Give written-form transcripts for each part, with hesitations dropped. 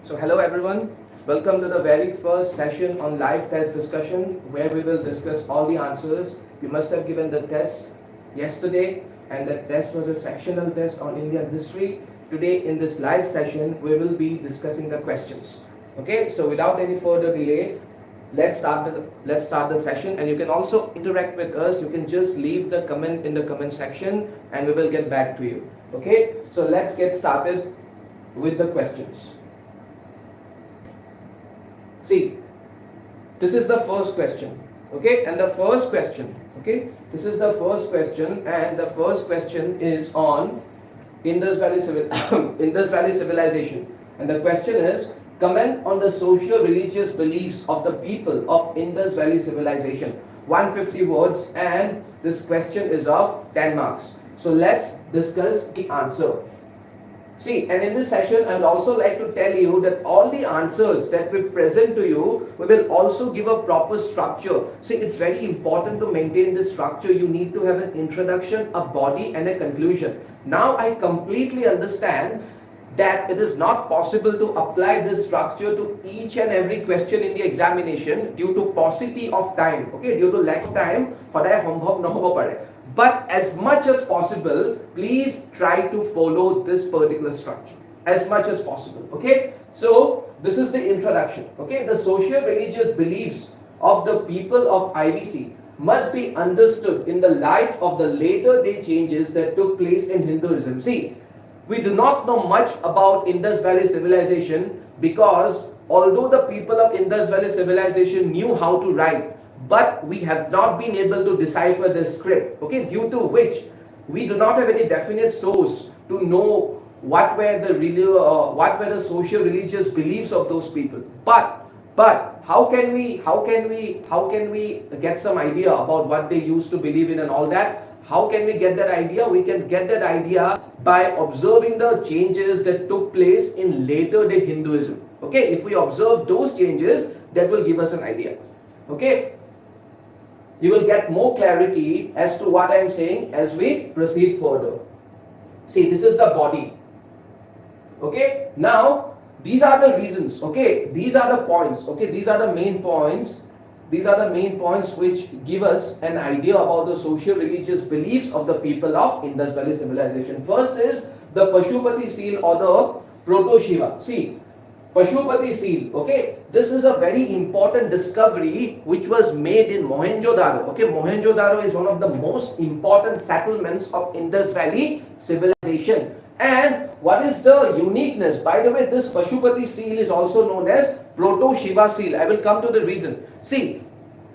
So hello everyone, welcome to the very first session on live test discussion where we will discuss all the answers. You must have given the test yesterday and that test was a sectional test on Indian history. Today in this live session we will be discussing the questions. Okay, so without any further delay, let's start the session, and you can also interact with us. You can just leave the comment in the comment section and we will get back to you. Okay, so let's get started with the questions. See, this is the first question, okay, and the first question, okay, this is the first question, and the first question is on Indus Valley civilization, and the question is, comment on the socio-religious beliefs of the people of Indus Valley civilization. 150 words, and this question is of 10 marks. So let's discuss the answer. See, and in this session, I would also like to tell you that all the answers that we present to you, we will also give a proper structure. See, it's very important to maintain this structure. You need to have an introduction, a body, and a conclusion. Now, I completely understand that it is not possible to apply this structure to each and every question in the examination due to paucity of time. Okay, due to lack of time, but as much as possible, please try to follow this particular structure as much as possible. Okay, so this is the introduction. Okay, the socio-religious beliefs of the people of IBC must be understood in the light of the later day changes that took place in Hinduism. See, we do not know much about Indus Valley civilization because although the people of Indus Valley civilization knew how to write, but we have not been able to decipher the script, okay, due to which we do not have any definite source to know what were the socio-religious beliefs of those people. But how can we get some idea about what they used to believe in and all that? How can we get that idea? We can get that idea by observing the changes that took place in later day Hinduism. Okay, if we observe those changes, that will give us an idea. Okay, you will get more clarity as to what I am saying as we proceed further. See, this is the body. Okay, now these are the reasons. Okay, these are the points. Okay, these are the main points. These are the main points which give us an idea about the socio-religious beliefs of the people of Indus Valley civilization. First is the Pashupati seal or the Proto-Shiva. See, Pashupati seal, okay, this is a very important discovery which was made in Mohenjo-daro. Okay, Mohenjo-daro is one of the most important settlements of Indus Valley civilization. And what is the uniqueness? By the way, this Pashupati seal is also known as Proto-Shiva seal. I will come to the reason. See,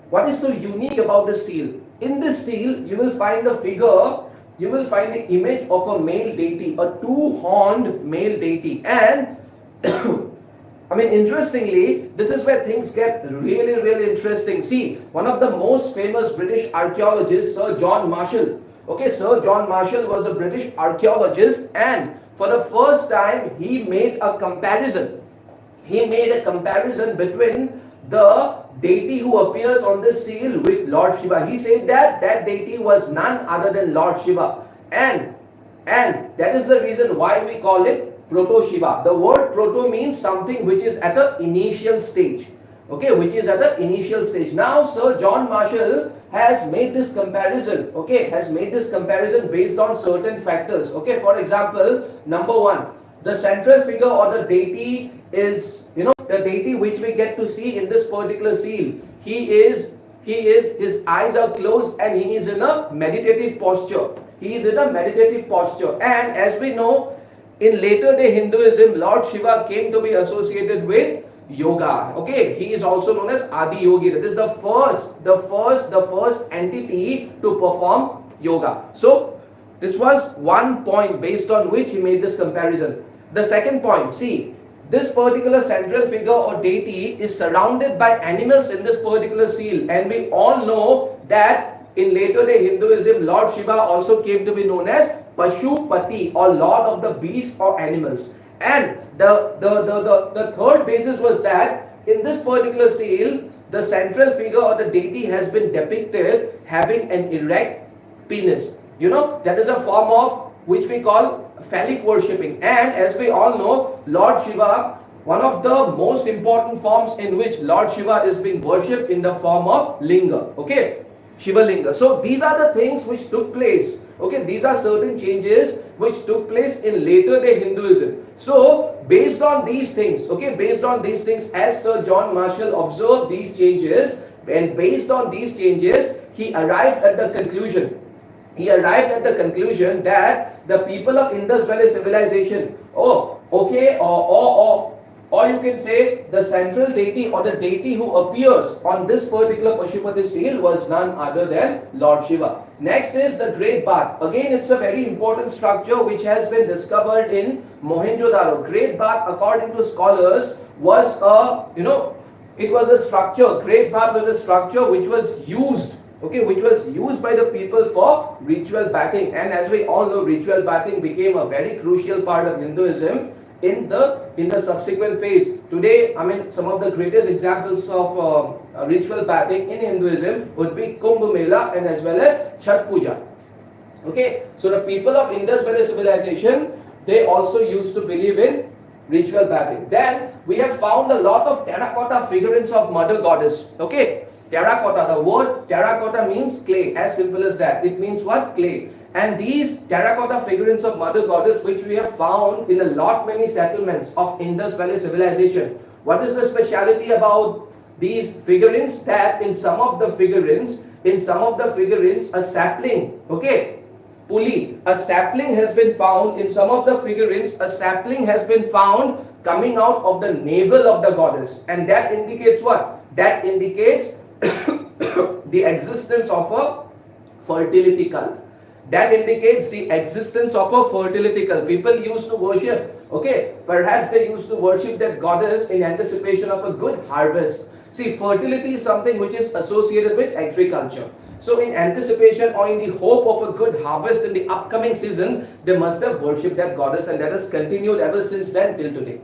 what is so unique about this seal? In this seal, you will find a figure, you will find the image of a male deity, a two-horned male deity. And I mean, interestingly, this is where things get really, really interesting. See, one of the most famous British archaeologists, Sir John Marshall. Okay, Sir John Marshall was a British archaeologist, and for the first time, he made a comparison. He made a comparison between the deity who appears on this seal with Lord Shiva. He said that that deity was none other than Lord Shiva, and that is the reason why we call it Proto-Shiva. The word proto means something which is at the initial stage. Okay, which is at the initial stage. Now, Sir John Marshall has made this comparison. Okay, has made this comparison based on certain factors. Okay, for example, number one, the central figure or the deity is, the deity which we get to see in this particular seal. His eyes are closed and he is in a meditative posture. He is in a meditative posture. And as we know, in later day Hinduism, Lord Shiva came to be associated with yoga. Okay, he is also known as Adi Yogi. This is the first entity to perform yoga. So this was one point based on which he made this comparison. The second point, see, this particular central figure or deity is surrounded by animals in this particular seal, and we all know that in later day Hinduism, Lord Shiva also came to be known as Pashupati, or Lord of the beasts or animals. And the third basis was that in this particular seal, the central figure or the deity has been depicted having an erect penis. That is a form of which we call phallic worshipping. And as we all know, Lord Shiva one of the most important forms in which Lord Shiva is being worshipped in the form of linga. Okay, Shiva linga. So these are the things which took place. Okay, these are certain changes which took place in later day Hinduism. So based on these things, okay, based on these things, as Sir John Marshall observed these changes, and based on these changes, he arrived at the conclusion. He arrived at the conclusion that the people of Indus Valley civilization, or you can say the central deity or the deity who appears on this particular Pashupati seal was none other than Lord Shiva. Next is the Great Bath. Again, it's a very important structure which has been discovered in Mohenjo-daro. Great Bath, according to scholars, was it was a structure. Great Bath was a structure which was used. Okay, which was used by the people for ritual bathing, and as we all know, ritual bathing became a very crucial part of Hinduism in the subsequent phase. Today, I mean, some of the greatest examples of ritual bathing in Hinduism would be Kumbh Mela and as well as Chhat Puja. Okay, so the people of Indus Valley civilization, they also used to believe in ritual bathing. Then we have found a lot of terracotta figurines of Mother Goddess. Okay, terracotta, the word terracotta means clay, as simple as that. It means what? Clay. And these terracotta figurines of Mother Goddess, which we have found in a lot many settlements of Indus Valley civilization. What is the speciality about these figurines? That in some of the figurines, a sapling, okay, pulley, a sapling has been found. In some of the figurines, a sapling has been found coming out of the navel of the goddess, and that indicates what? That indicates the existence of a fertility cult. That indicates the existence of a fertility cult. People used to worship, okay, perhaps they used to worship that goddess in anticipation of a good harvest. See, fertility is something which is associated with agriculture. So in anticipation or in the hope of a good harvest in the upcoming season, they must have worshipped that goddess, and that has continued ever since then till today.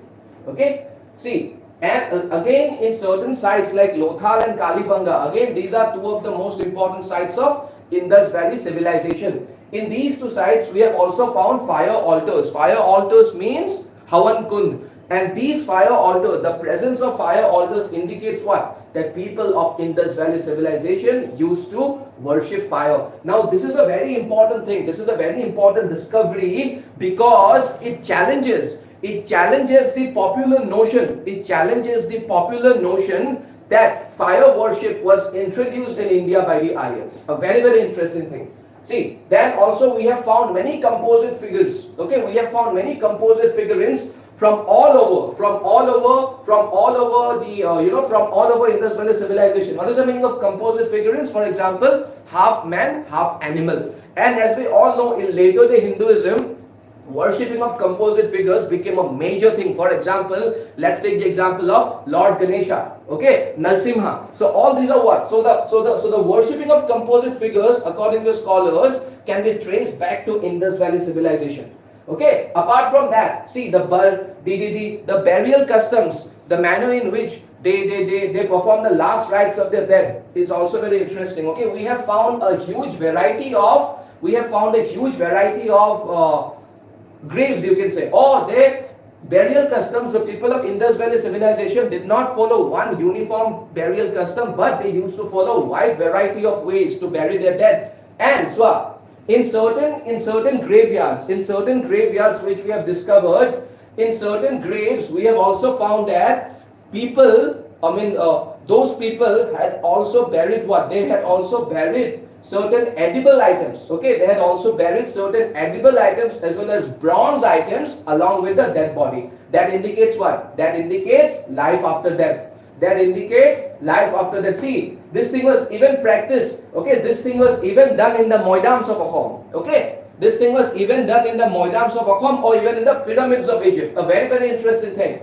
Okay, see, and again in certain sites like Lothal and Kalibanga, again these are two of the most important sites of Indus Valley civilization. In these two sites, we have also found fire altars. Fire altars means Havan Kund. And these fire altars, the presence of fire altars indicates what? That people of Indus Valley civilization used to worship fire. Now, this is a very important thing. This is a very important discovery because it challenges the popular notion. It challenges the popular notion that fire worship was introduced in India by the Aryans. A very, very interesting thing. See, then also we have found many composite figures. Okay, we have found many composite figurines from all over Indus Valley civilization. What is the meaning of composite figurines? For example, half man, half animal. And as we all know, in later day Hinduism, worshipping of composite figures became a major thing. For example, let's take the example of Lord Ganesha, okay, Narasimha. So all these are what? So the worshipping of composite figures, according to scholars, can be traced back to Indus Valley civilization. Okay. Apart from that, see the burial customs, the manner in which they perform the last rites of their dead is also very interesting. Okay, we have found a huge variety of graves, you can say, or their burial customs. The people of Indus Valley civilization did not follow one uniform burial custom, but they used to follow a wide variety of ways to bury their dead. And so in certain graveyards which we have discovered, in certain graves we have also found that those people had also buried what? They had also buried certain edible items. Okay, they had also buried certain edible items as well as bronze items along with the dead body. That indicates what? That indicates life after death. See, this thing was even practiced. Okay, this thing was even done in the moidams of Akhom. Okay, this thing was even done in the moidams of Akhom or even in the pyramids of Egypt. A very, very interesting thing.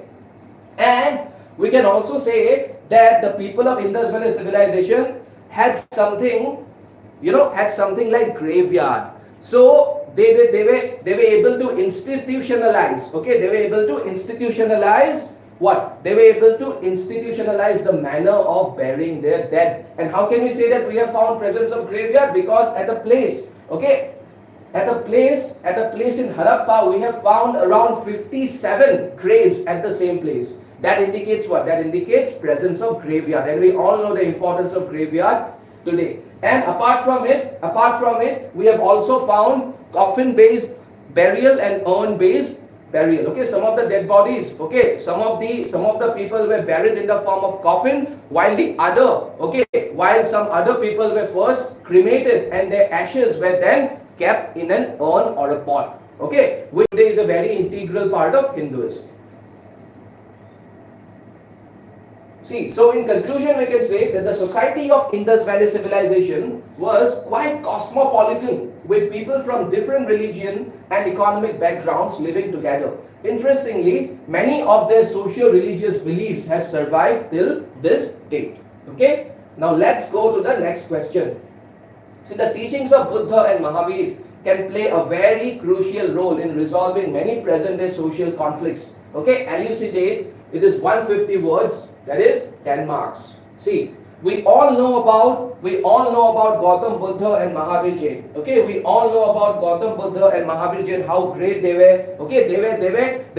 And we can also say that the people of Indus Valley civilization had something like graveyard. So they were able to institutionalize. Okay, they were able to institutionalize what? They were able to institutionalize the manner of burying their dead. And how can we say that we have found presence of graveyard? Because at a place at a place in Harappa, we have found around 57 graves at the same place. That indicates what? That indicates presence of graveyard, and we all know the importance of graveyard today. And apart from it, we have also found coffin-based burial and urn-based burial. Okay, some of the dead bodies, okay, some of the people were buried in the form of coffin, while some other people were first cremated and their ashes were then kept in an urn or a pot. Okay, which today is a very integral part of Hinduism. See, so in conclusion, we can say that the society of Indus Valley civilization was quite cosmopolitan, with people from different religion and economic backgrounds living together. Interestingly, many of their socio-religious beliefs have survived till this date. Okay, now let's go to the next question. See, the teachings of Buddha and Mahavir can play a very crucial role in resolving many present-day social conflicts. Okay, elucidate. It is 150 words. That is 10 marks. See, we all know about Gautam Buddha and Mahavir Jain. Okay, we all know about Gautam Buddha and Mahavir Jain, how great they were. Okay, they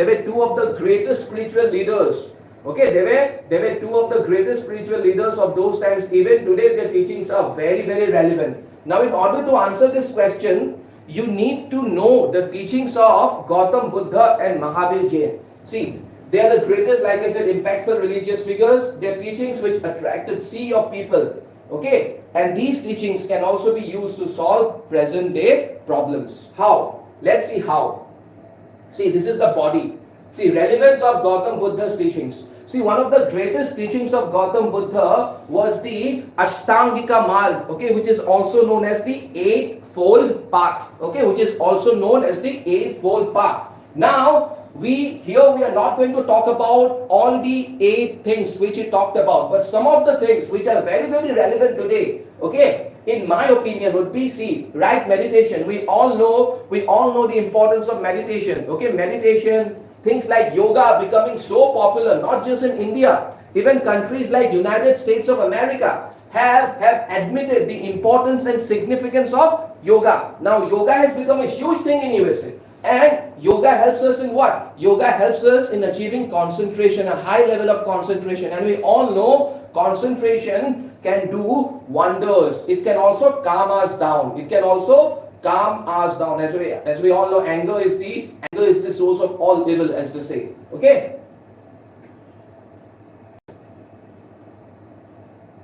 were two of the greatest spiritual leaders. Okay, they were two of the greatest spiritual leaders of those times. Even today, their teachings are very, very relevant. Now, in order to answer this question, you need to know the teachings of Gautam Buddha and Mahavir Jain. See, they are the greatest, like I said, impactful religious figures. Their teachings which attracted sea of people. Okay, and these teachings can also be used to solve present day problems. How? Let's see how. See, this is the body. See, relevance of Gautam Buddha's teachings. See, one of the greatest teachings of Gautam Buddha was the Ashtangika Marg, okay, which is also known as the Eightfold Path. Okay, which is also known as the Eightfold Path. Now, we are not going to talk about all the 8 things which he talked about, but some of the things which are very, very relevant today, okay, in my opinion would be, see, right meditation. We all know the importance of meditation. Okay, meditation, things like yoga becoming so popular, not just in India, even countries like United States of America have admitted the importance and significance of yoga. Now, yoga has become a huge thing in USA. And yoga helps us in what? Yoga helps us in achieving concentration, a high level of concentration. And we all know concentration can do wonders. It can also calm us down. As we all know, anger is the source of all evil, as they say. Okay?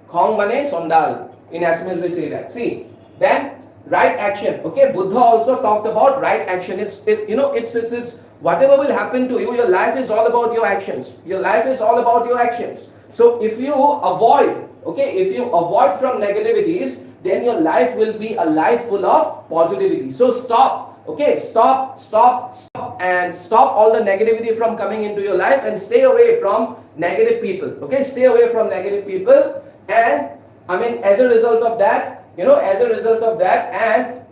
Khong mane sondal. In Assamese we say that. See, then right action. Okay, Buddha also talked about right action. It's whatever will happen to you, your life is all about your actions. Your life is all about your actions. So if you avoid from negativities, then your life will be a life full of positivity. So stop and stop all the negativity from coming into your life and stay away from negative people. Okay, stay away from negative people. And I mean, as a result of that, and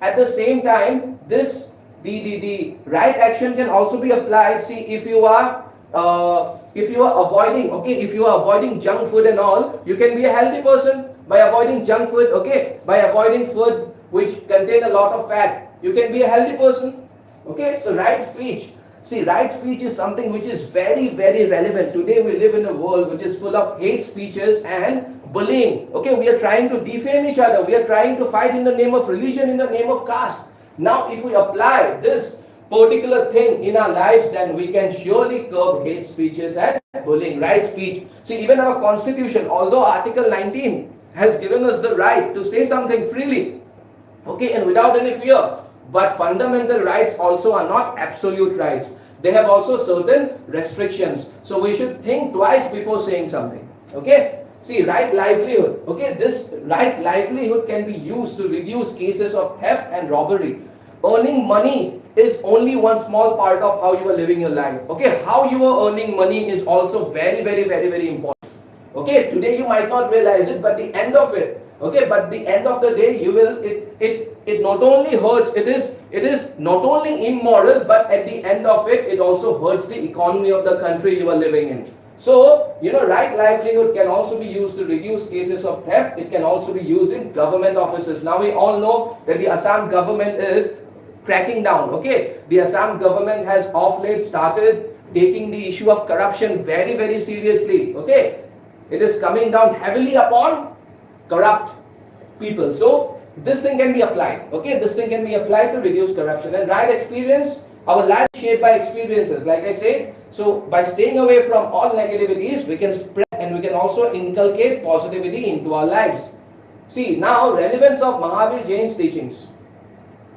at the same time, the right action can also be applied. See, if you are avoiding junk food and all, you can be a healthy person by avoiding junk food. Okay, by avoiding food which contain a lot of fat, you can be a healthy person. Okay, so right speech. See, right speech is something which is very, very relevant. Today we live in a world which is full of hate speeches and bullying. Okay, we are trying to defame each other. We are trying to fight in the name of religion, in the name of caste. Now, if we apply this particular thing in our lives, then we can surely curb hate speeches and bullying. Right speech. See, even our constitution, although Article 19 has given us the right to say something freely, okay, and without any fear, but fundamental rights also are not absolute rights. They have also certain restrictions. So we should think twice before saying something. Okay. See, right livelihood. Okay, this right livelihood can be used to reduce cases of theft and robbery. Earning money is only one small part of how you are living your life. Okay, how you are earning money is also very, very, very, very important. Okay, today you might not realize it, but the end of it, okay, but the end of the day, you will, it not only hurts, it is not only immoral, but at the end of it, it also hurts the economy of the country you are living in. So, right livelihood can also be used to reduce cases of theft. It can also be used in government offices. Now, we all know that the Assam government is cracking down. Okay, the Assam government has of late started taking the issue of corruption very, very seriously. Okay, it is coming down heavily upon corrupt people. So this thing can be applied. Okay, this thing can be applied to reduce corruption. And right experience, our life is shaped by experiences, like I said. So by staying away from all negativities, we can spread and we can also inculcate positivity into our lives. See, now relevance of Mahavir Jain's teachings.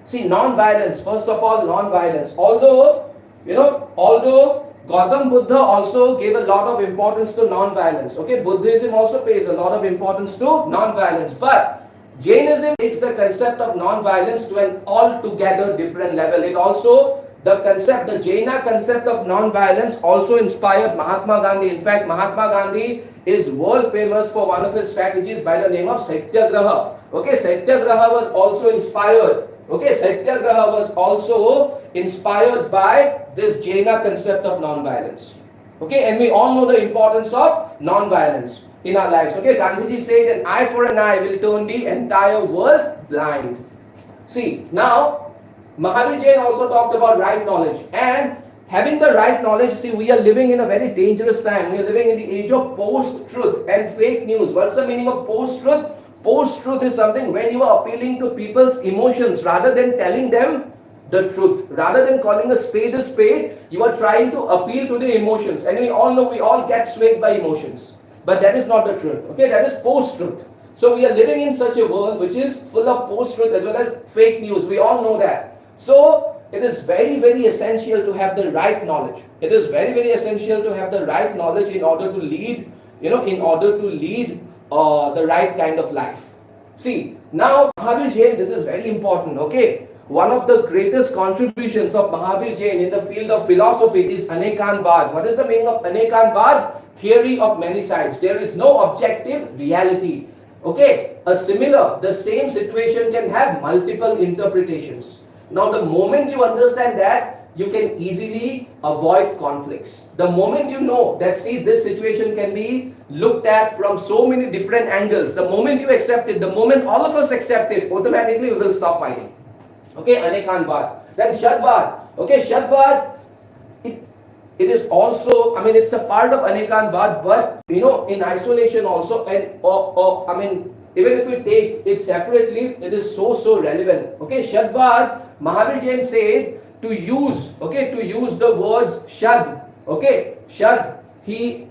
See, non-violence, first of all, non-violence. Although Gautam Buddha also gave a lot of importance to non-violence. Okay, Buddhism also pays a lot of importance to non-violence. But Jainism takes the concept of non-violence to an altogether different level. It also, the Jaina concept of non-violence also inspired Mahatma Gandhi. In fact, Mahatma Gandhi is world famous for one of his strategies by the name of Satyagraha. Okay, Satyagraha was also inspired. Okay, Satyagraha was also inspired by this Jaina concept of non-violence. Okay, and we all know the importance of non-violence in our lives. Okay, Gandhiji said, an eye for an eye will turn the entire world blind. See, now, Mahavir Jain also talked about right knowledge. And having the right knowledge, see, we are living in a very dangerous time. We are living in the age of post-truth and fake news. What's the meaning of post-truth? Post-truth is something when you are appealing to people's emotions rather than telling them the truth. Rather than calling a spade, you are trying to appeal to the emotions. And we all get swayed by emotions. But that is not the truth. Okay, that is post-truth. So we are living in such a world which is full of post-truth as well as fake news. We all know that. So it is very, very essential to have the right knowledge. It is very, very essential to have the right knowledge in order to lead, the right kind of life. See, now Mahavir Jain, this is very important, okay? One of the greatest contributions of Mahavir Jain in the field of philosophy is Anekanvad. What is the meaning of Anekanvad? Theory of many sides. There is no objective reality. Okay, the same situation can have multiple interpretations. Now, the moment you understand that, you can easily avoid conflicts. The moment you know that, see, this situation can be looked at from so many different angles, the moment you accept it, the moment all of us accept it, automatically we will stop fighting. Okay, Anekanvad. Then Shadvad. Okay, Shadvad, it is also, it's a part of Anekanvad, but, in isolation also, and, even if we take it separately, it is so relevant. Okay, Shadvad, Mahavir Jain said to use the words Shad. Okay, Shad. He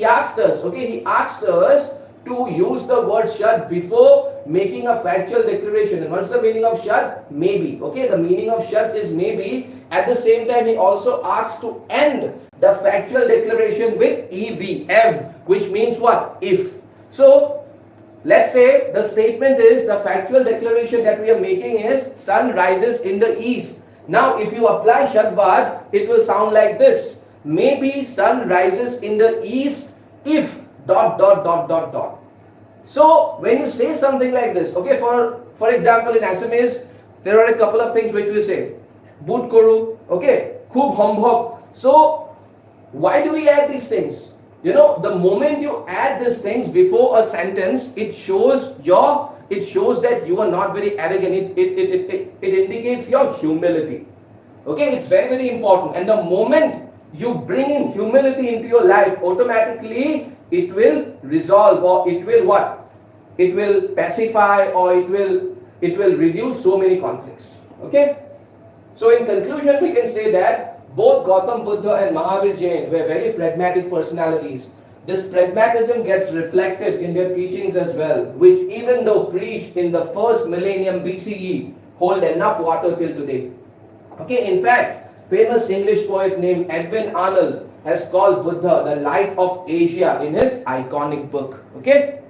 asked us. Okay, he asked us to use the word Shad before making a factual declaration. And what's the meaning of Shad? Maybe. Okay, the meaning of Shad is maybe. At the same time, he also asks to end the factual declaration with ev, which means what? If. So, let's say the statement is, the factual declaration that we are making is, sun rises in the east. Now, if you apply Shadvad, it will sound like this. Maybe sun rises in the east if ... So, when you say something like this, okay, for example, in Assamese, there are a couple of things which we say. Boot koru, okay, khub hombhok. So, why do we add these things? The moment you add these things before a sentence, it shows that you are not very arrogant. It indicates your humility. Okay, it's very, very important. And the moment you bring in humility into your life, automatically it will resolve, or it will what? It will pacify, or it will reduce so many conflicts. Okay? So in conclusion, we can say that both Gautam Buddha and Mahavir Jain were very pragmatic personalities. This pragmatism gets reflected in their teachings as well, which even though preached in the first millennium BCE, hold enough water till today. Okay, in fact, famous English poet named Edwin Arnold has called Buddha the light of Asia in his iconic book. Okay?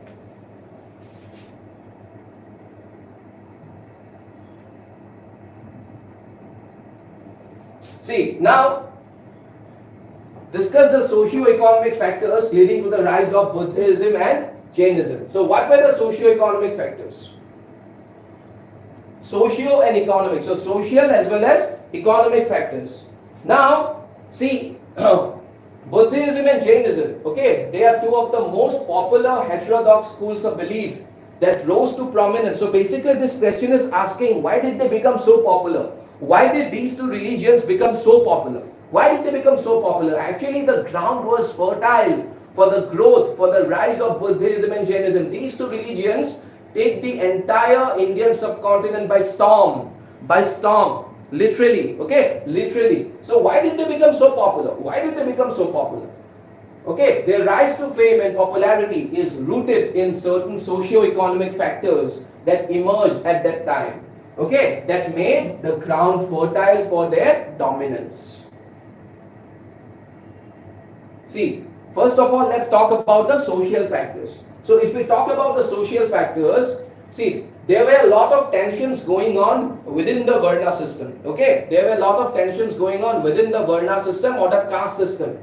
See, now, discuss the socio-economic factors leading to the rise of Buddhism and Jainism. So, what were the socio-economic factors? Socio and economic. So, social as well as economic factors. Now, see, Buddhism and Jainism, okay, they are two of the most popular heterodox schools of belief that rose to prominence. So basically this question is asking, why did they become so popular? Why did these two religions become so popular? Why did they become so popular? Actually, the ground was fertile for the growth, for the rise of Buddhism and Jainism. These two religions take the entire Indian subcontinent by storm, literally, okay, literally. So why did they become so popular? Why did they become so popular? Okay, their rise to fame and popularity is rooted in certain socio-economic factors that emerged at that time. Okay, that made the ground fertile for their dominance. See, first of all, let's talk about the social factors. So if we talk about the social factors, see, there were a lot of tensions going on within the Varna system. Okay, there were a lot of tensions going on within the Varna system or the caste system.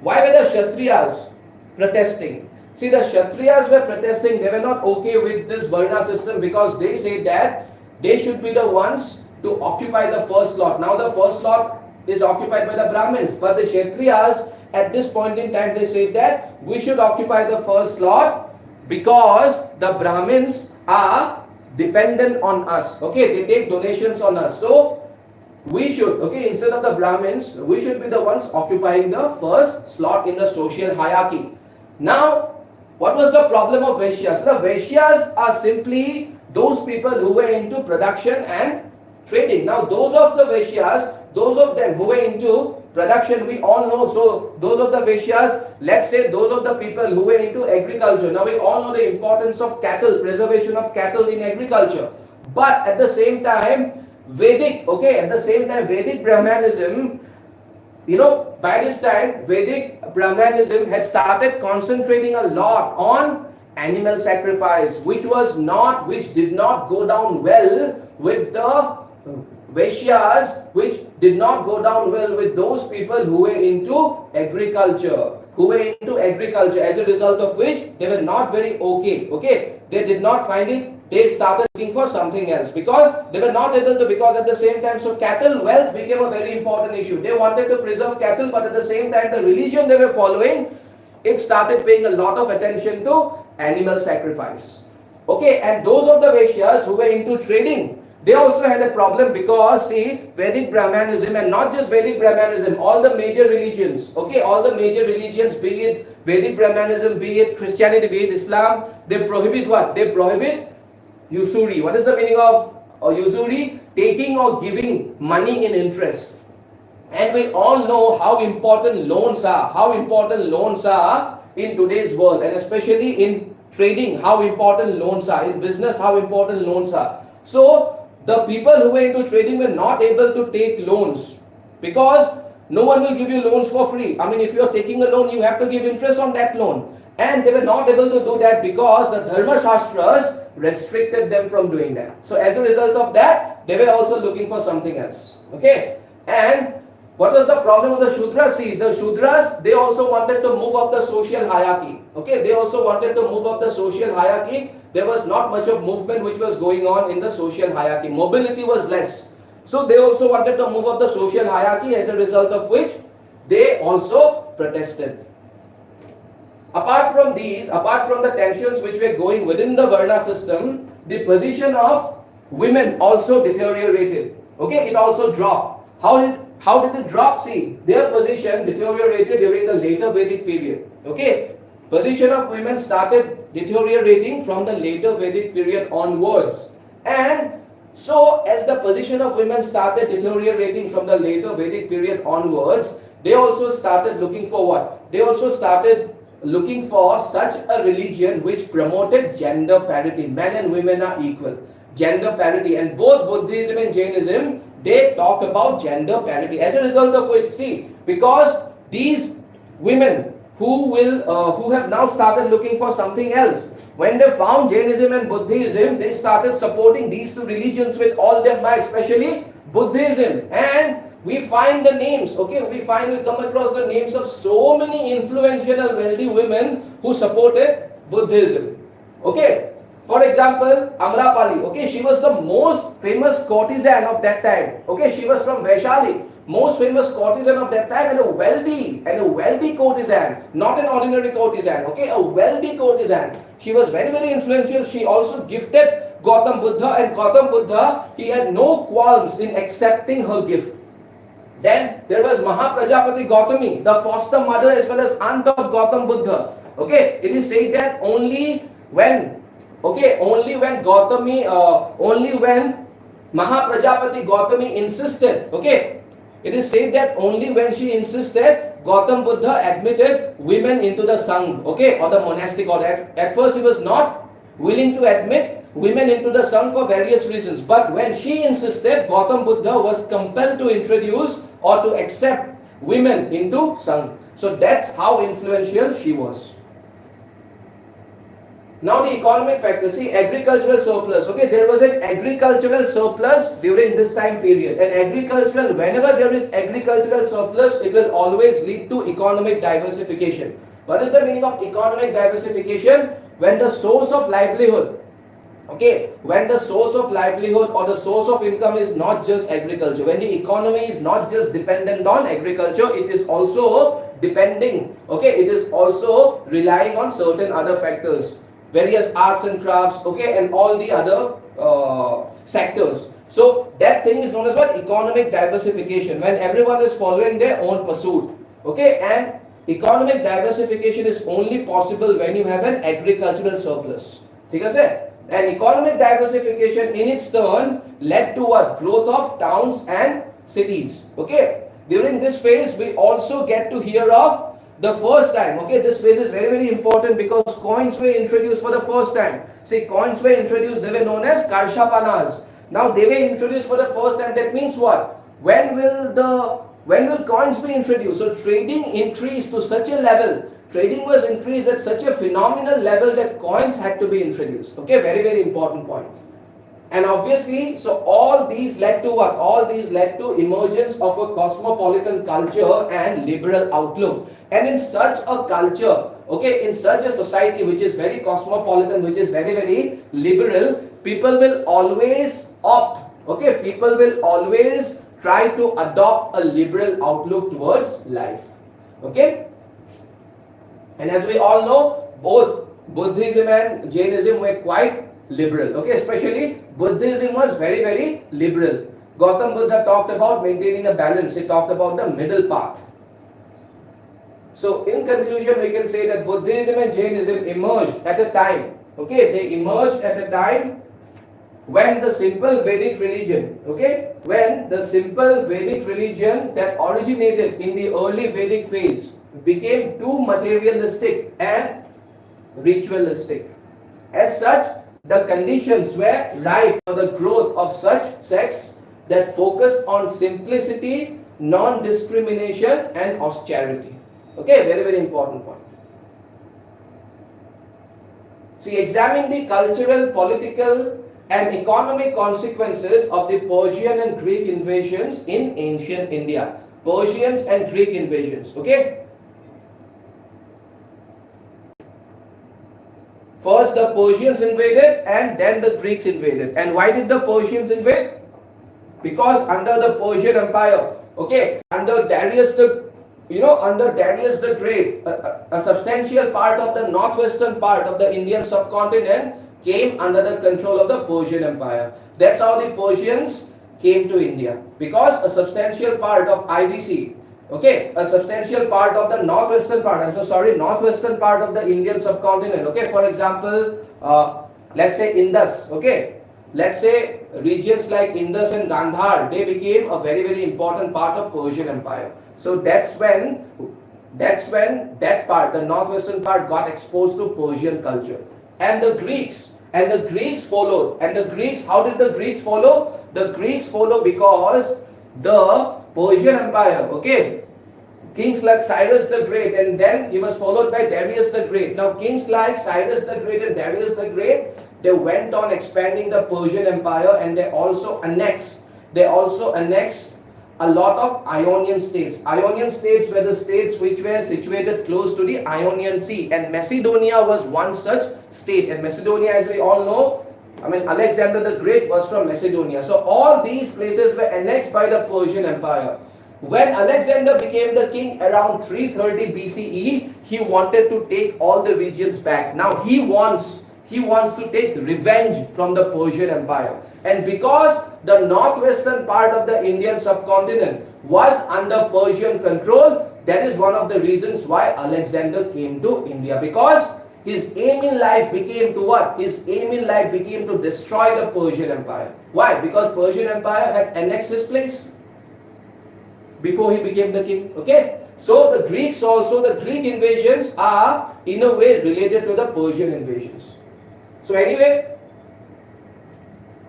Why were the Kshatriyas protesting? See, the Kshatriyas were protesting, they were not okay with this Varna system because they say that they should be the ones to occupy the first slot. Now the first slot is occupied by the Brahmins, but the Kshatriyas at this point in time they say that we should occupy the first slot because the Brahmins are dependent on us. Okay, they take donations on us. So we should, okay, instead of the Brahmins, we should be the ones occupying the first slot in the social hierarchy. Now, what was the problem of Vaishyas? The Vaishyas are simply those people who were into production and trading. Now, those of the Vaishyas, those of them who were into production, we all know. So, those of the Vaishyas, let's say those of the people who were into agriculture. Now, we all know the importance of cattle, preservation of cattle in agriculture. But at the same time, Vedic, okay, at the same time, Vedic Brahmanism, you know, by this time, Vedic Brahmanism had started concentrating a lot on animal sacrifice, which did not go down well with the Vaishyas, which did not go down well with those people who were into agriculture. As a result of which they were not very okay, they did not find it. They started looking for something else because they were not able to, because at the same time, so cattle wealth became a very important issue. They wanted to preserve cattle, but at the same time, the religion they were following, it started paying a lot of attention to animal sacrifice. Okay, and those of the Vaishyas who were into trading, they also had a problem because, see, Vedic Brahmanism, and not just Vedic Brahmanism, all the major religions, okay, all the major religions, be it Vedic Brahmanism, be it Christianity, be it Islam, they prohibit what? They prohibit usury. What is the meaning of usury? Taking or giving money in interest. And we all know how important loans are in today's world, and especially in trading, how important loans are, in business, how important loans are. So the people who were into trading were not able to take loans because no one will give you loans for free. I mean, if you are taking a loan, you have to give interest on that loan. And they were not able to do that because the Dharma Shastras restricted them from doing that. So as a result of that, they were also looking for something else. Okay. And what was the problem of the Shudras? See, the Shudras, they also wanted to move up the social hierarchy. Okay. They also wanted to move up the social hierarchy. There was not much of movement which was going on in the social hierarchy. Mobility was less. So they also wanted to move up the social hierarchy, as a result of which they also protested. Apart from the tensions which were going within the Varna system, the position of women also deteriorated. Okay, it also dropped. How did it drop? See, their position deteriorated during the later Vedic period. Okay, position of women started deteriorating from the later Vedic period onwards. And so, as the position of women started deteriorating from the later Vedic period onwards, they also started looking for what? They also started looking for such a religion which promoted gender parity. Men and women are equal. Gender parity. And both Buddhism and Jainism, they talk about gender parity. As a result of which, see, because these women who have now started looking for something else, when they found Jainism and Buddhism, they started supporting these two religions with all their might, especially Buddhism. And we find the names, okay, we come across the names of so many influential and wealthy women who supported Buddhism. Okay, for example, Amrapali, okay, she was the most famous courtesan of that time. Okay, she was from Vaishali. most famous courtesan of that time, and a wealthy courtesan, not an ordinary courtesan, okay, a wealthy courtesan. She was very, very influential. She also gifted Gautam Buddha, and Gautam Buddha, he had no qualms in accepting her gift. Then there was Mahaprajapati Gautami, the foster mother as well as aunt of Gautam Buddha. Okay, it is said that only when Mahaprajapati Gautami insisted, okay, it is said that only when she insisted, Gautam Buddha admitted women into the Sangh, okay, or the monastic order. At first he was not willing to admit women into the Sangh for various reasons, but when she insisted, Gautam Buddha was compelled to introduce or to accept women into Sangh. So that's how influential she was. Now the economic factor, see, agricultural surplus, okay, there was an agricultural surplus during this time period, and whenever there is agricultural surplus, it will always lead to economic diversification. What is the meaning of economic diversification? When the source of livelihood, okay, when the source of livelihood or the source of income is not just agriculture, when the economy is not just dependent on agriculture, it is also depending, okay, it is also relying on certain other factors, various arts and crafts, okay, and all the other sectors. So that thing is known as what? Economic diversification, when everyone is following their own pursuit, okay, and economic diversification is only possible when you have an agricultural surplus. ठीक है sir? And economic diversification in its turn led to what? Growth of towns and cities. Okay. During this phase, we also get to hear of the first time. Okay, this phase is very, very important because coins were introduced for the first time. See, coins were introduced, they were known as karshapanas. Now they were introduced for the first time. That means what? When will coins be introduced? So trading increased to such a level. Trading was increased at such a phenomenal level that coins had to be introduced. Okay, very, very important point. And obviously, so all these led to what? All these led to emergence of a cosmopolitan culture and liberal outlook. And in such a culture, okay, in such a society which is very cosmopolitan, which is very, very liberal, people will always opt, okay, people will always try to adopt a liberal outlook towards life. Okay. And as we all know, both Buddhism and Jainism were quite liberal. Okay, especially Buddhism was very, very liberal. Gautam Buddha talked about maintaining a balance. He talked about the middle path. So in conclusion, we can say that Buddhism and Jainism emerged at a time. Okay, they emerged at a time when the simple Vedic religion, okay, when the simple Vedic religion that originated in the early Vedic phase became too materialistic and ritualistic. As such, the conditions were ripe for the growth of such sects that focus on simplicity, non-discrimination and austerity. Okay, very, very important point. See, examine the cultural, political and economic consequences of the Persian and Greek invasions in ancient India. Persians and Greek invasions, okay? First the Persians invaded and then the Greeks invaded. And why did the Persians invade? Because under the Persian Empire, okay, under Darius the Great, a substantial part of the northwestern part of the Indian subcontinent came under the control of the Persian Empire. That's how the Persians came to India, because a substantial part of IBC, okay, a substantial part of the northwestern part of the Indian subcontinent, okay, for example, let's say Indus, okay, let's say regions like Indus and Gandhar, they became a very, very important part of Persian Empire. So that's when that part, the northwestern part, got exposed to Persian culture. And the Greeks followed. And the Greeks, how did the Greeks follow? The Greeks follow because the Persian Empire, okay, kings like Cyrus the Great, and then he was followed by Darius the Great. Now kings like Cyrus the Great and Darius the Great, they went on expanding the Persian Empire, and they also annexed a lot of Ionian states. Ionian states were the states which were situated close to the Ionian Sea, and Macedonia was one such state. And Macedonia, as we all know, Alexander the Great was from Macedonia. So all these places were annexed by the Persian Empire. When Alexander became the king around 330 BCE, he wanted to take all the regions back. Now he wants to take revenge from the Persian Empire. And because the northwestern part of the Indian subcontinent was under Persian control, that is one of the reasons why Alexander came to India. Because his aim in life became to what? His aim in life became to destroy the Persian Empire. Why? Because Persian Empire had annexed his place before he became the king. Okay? So the Greeks also, the Greek invasions are in a way related to the Persian invasions. So anyway,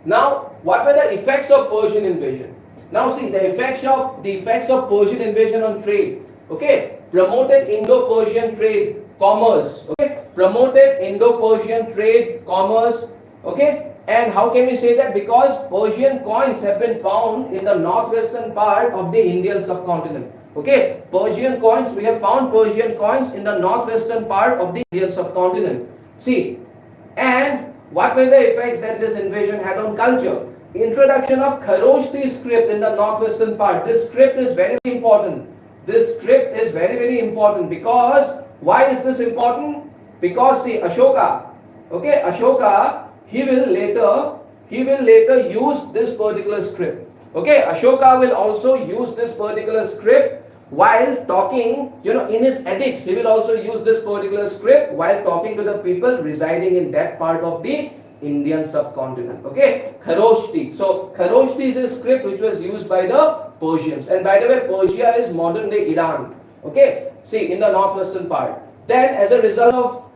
now what were the effects of Persian invasion? Now see the effects of Persian invasion on trade. Okay? Promoted Indo-Persian trade, commerce. Okay? Promoted Indo-Persian trade, commerce. Okay? And how can we say that? Because Persian coins have been found in the northwestern part of the Indian subcontinent. Okay, Persian coins, we have found Persian coins in the northwestern part of the Indian subcontinent. See, and what were the effects that this invasion had on culture? Introduction of Kharoshthi script in the northwestern part. This script is very important. This script is very, very important because, why is this important? Because see, Ashoka, okay, Ashoka, he will later use this particular script. Okay, Ashoka will also use this particular script while talking, in his edicts. He will also use this particular script while talking to the people residing in that part of the Indian subcontinent. Okay, Kharoshthi. So Kharoshthi is a script which was used by the Persians. And by the way, Persia is modern day Iran. Okay, see, in the northwestern part. Then as a result of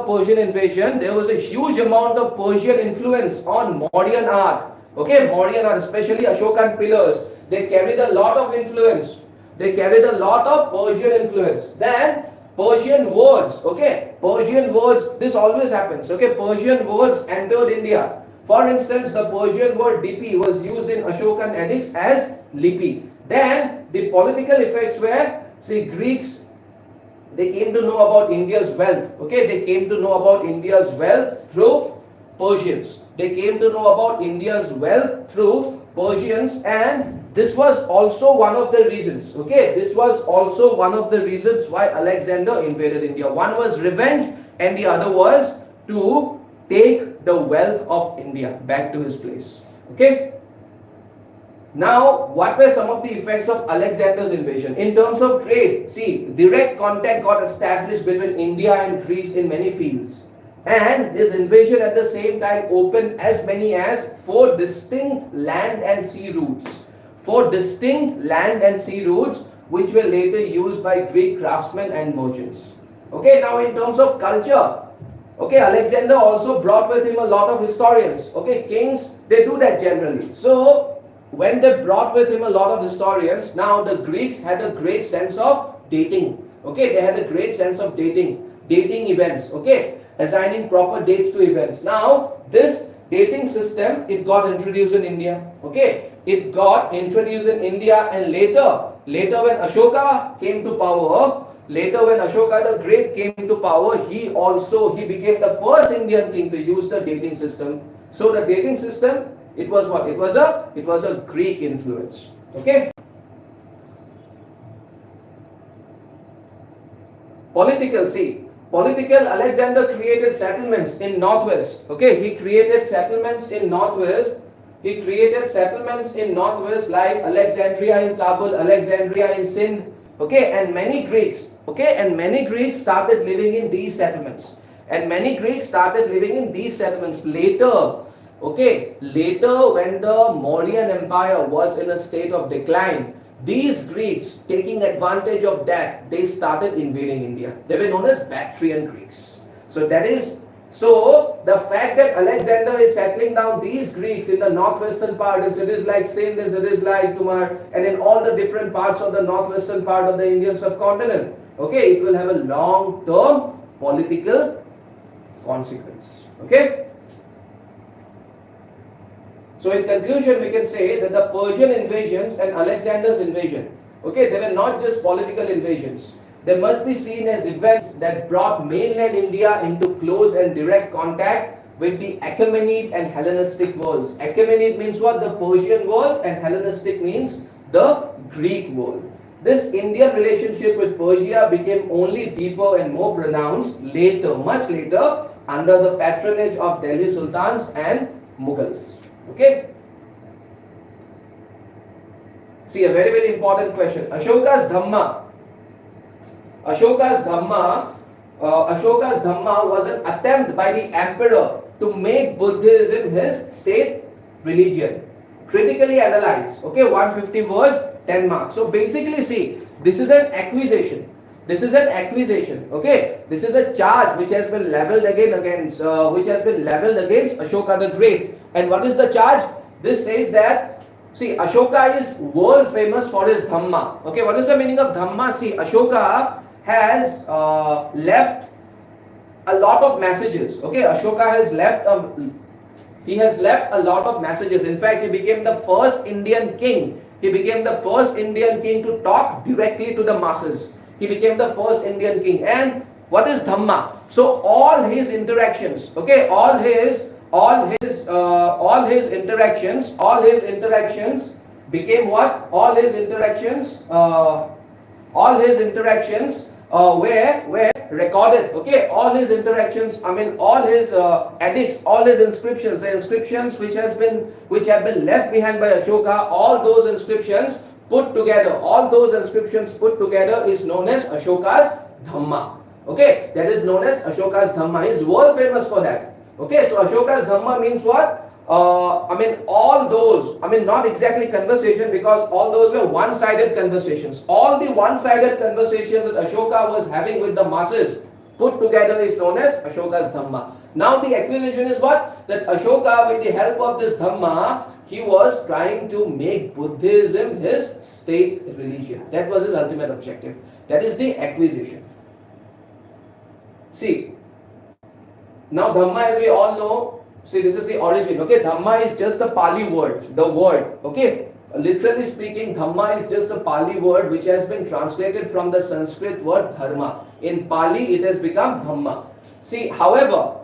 Persian invasion, there was a huge amount of Persian influence on Mauryan art. Okay, Mauryan art, especially Ashokan pillars, they carried a lot of influence. They carried a lot of Persian influence. Then Persian words, okay, Persian words, this always happens. Okay, Persian words entered India. For instance, the Persian word Lipi was used in Ashokan edicts as Lipi. Then the political effects were, see, Greeks, they came to know about India's wealth. Okay, they came to know about India's wealth through Persians. They came to know about India's wealth through Persians, and this was also one of the reasons. Okay, this was also one of the reasons why Alexander invaded India. One was revenge, and the other was to take the wealth of India back to his place. Okay. Now, what were some of the effects of Alexander's invasion? In terms of trade, see, direct contact got established between India and Greece in many fields. And this invasion at the same time opened as many as 4 distinct land and sea routes. 4 distinct land and sea routes which were later used by Greek craftsmen and merchants. Okay, now in terms of culture, okay, Alexander also brought with him a lot of historians. Okay, kings, they do that generally. So, when they brought with him a lot of historians, now the Greeks had a great sense of dating. Okay, they had a great sense of dating events. Okay, assigning proper dates to events. Now, this dating system, it got introduced in India. Okay, it got introduced in India, and later when Ashoka came to power, later when Ashoka the Great came to power, he became the first Indian king to use the dating system. So the dating system, it was what? It was a Greek influence. Okay. Political, Alexander created settlements in northwest. Okay, he created settlements in northwest. He created settlements in northwest like Alexandria in Kabul, Alexandria in Sindh. Okay, and many Greeks. Okay, and many Greeks started living in these settlements. Later. Okay, later when the Mauryan Empire was in a state of decline, these Greeks, taking advantage of that, they started invading India. They were known as Bactrian Greeks. So the fact that Alexander is settling down these Greeks in the northwestern part, in cities like Sindh, in cities like Tumar, and in all the different parts of the northwestern part of the Indian subcontinent, okay, it will have a long-term political consequence. Okay. So in conclusion, we can say that the Persian invasions and Alexander's invasion, okay, they were not just political invasions. They must be seen as events that brought mainland India into close and direct contact with the Achaemenid and Hellenistic worlds. Achaemenid means what? The Persian world, and Hellenistic means the Greek world. This Indian relationship with Persia became only deeper and more pronounced later, much later, under the patronage of Delhi Sultans and Mughals. Okay? See, a very, very important question. Ashoka's Dhamma. Ashoka's Dhamma was an attempt by the emperor to make Buddhism his state religion. Critically analyze. Okay, 150 words, 10 marks. So basically, see, this is an accusation. This is an accusation. Okay, this is a charge which has been leveled against Ashoka the Great. And what is the charge? This says that, see, Ashoka is world famous for his Dhamma. Okay, what is the meaning of Dhamma? See, Ashoka has left a lot of messages. Okay, Ashoka has left a lot of messages. In fact, he became the first Indian king. He became the first Indian king to talk directly to the masses. He became the first Indian king. And what is Dhamma? So all his interactions, okay, all his interactions became what? All his interactions were recorded. Okay, all his interactions, I mean all his edicts, all his inscriptions, the inscriptions which have been left behind by Ashoka, all those inscriptions put together is known as Ashoka's Dhamma. Okay, that is known as Ashoka's Dhamma. He is world famous for that. Okay, so Ashoka's Dhamma means what? Not exactly conversation, because all those were one-sided conversations. All the one-sided conversations that Ashoka was having with the masses put together is known as Ashoka's Dhamma. Now the accusation is what? That Ashoka, with the help of this Dhamma, he was trying to make Buddhism his state religion. That was his ultimate objective. That is the accusation. See, now Dhamma, as we all know, see, this is the origin. Okay, Dhamma is just a Pali word, the word. Okay, literally speaking, Dhamma is just a Pali word which has been translated from the Sanskrit word Dharma. In Pali, it has become Dhamma. See, however,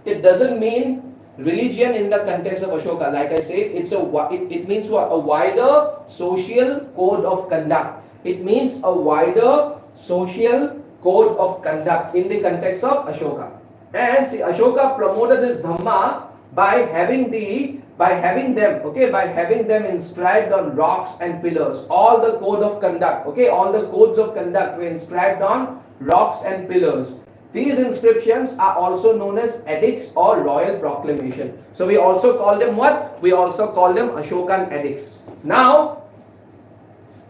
it doesn't mean religion in the context of Ashoka. Like I said, it means what? A wider social code of conduct. It means a wider social code of conduct in the context of Ashoka. And see, Ashoka promoted this Dhamma by having them inscribed on rocks and pillars. All the code of conduct, okay, all the codes of conduct were inscribed on rocks and pillars. These inscriptions are also known as edicts or royal proclamation. So we also call them what? We also call them Ashokan edicts. Now,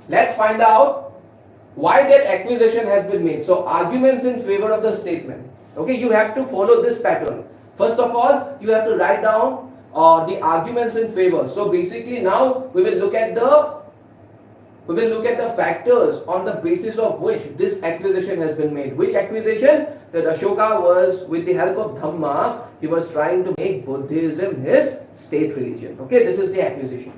let's find out why that accusation has been made. So arguments in favor of the statement. Okay, you have to follow this pattern. First of all, you have to write down the arguments in favor. So basically now we will look at the factors on the basis of which this accusation has been made. Which accusation? That Ashoka was, with the help of Dhamma, he was trying to make Buddhism his state religion. Okay, this is the accusation.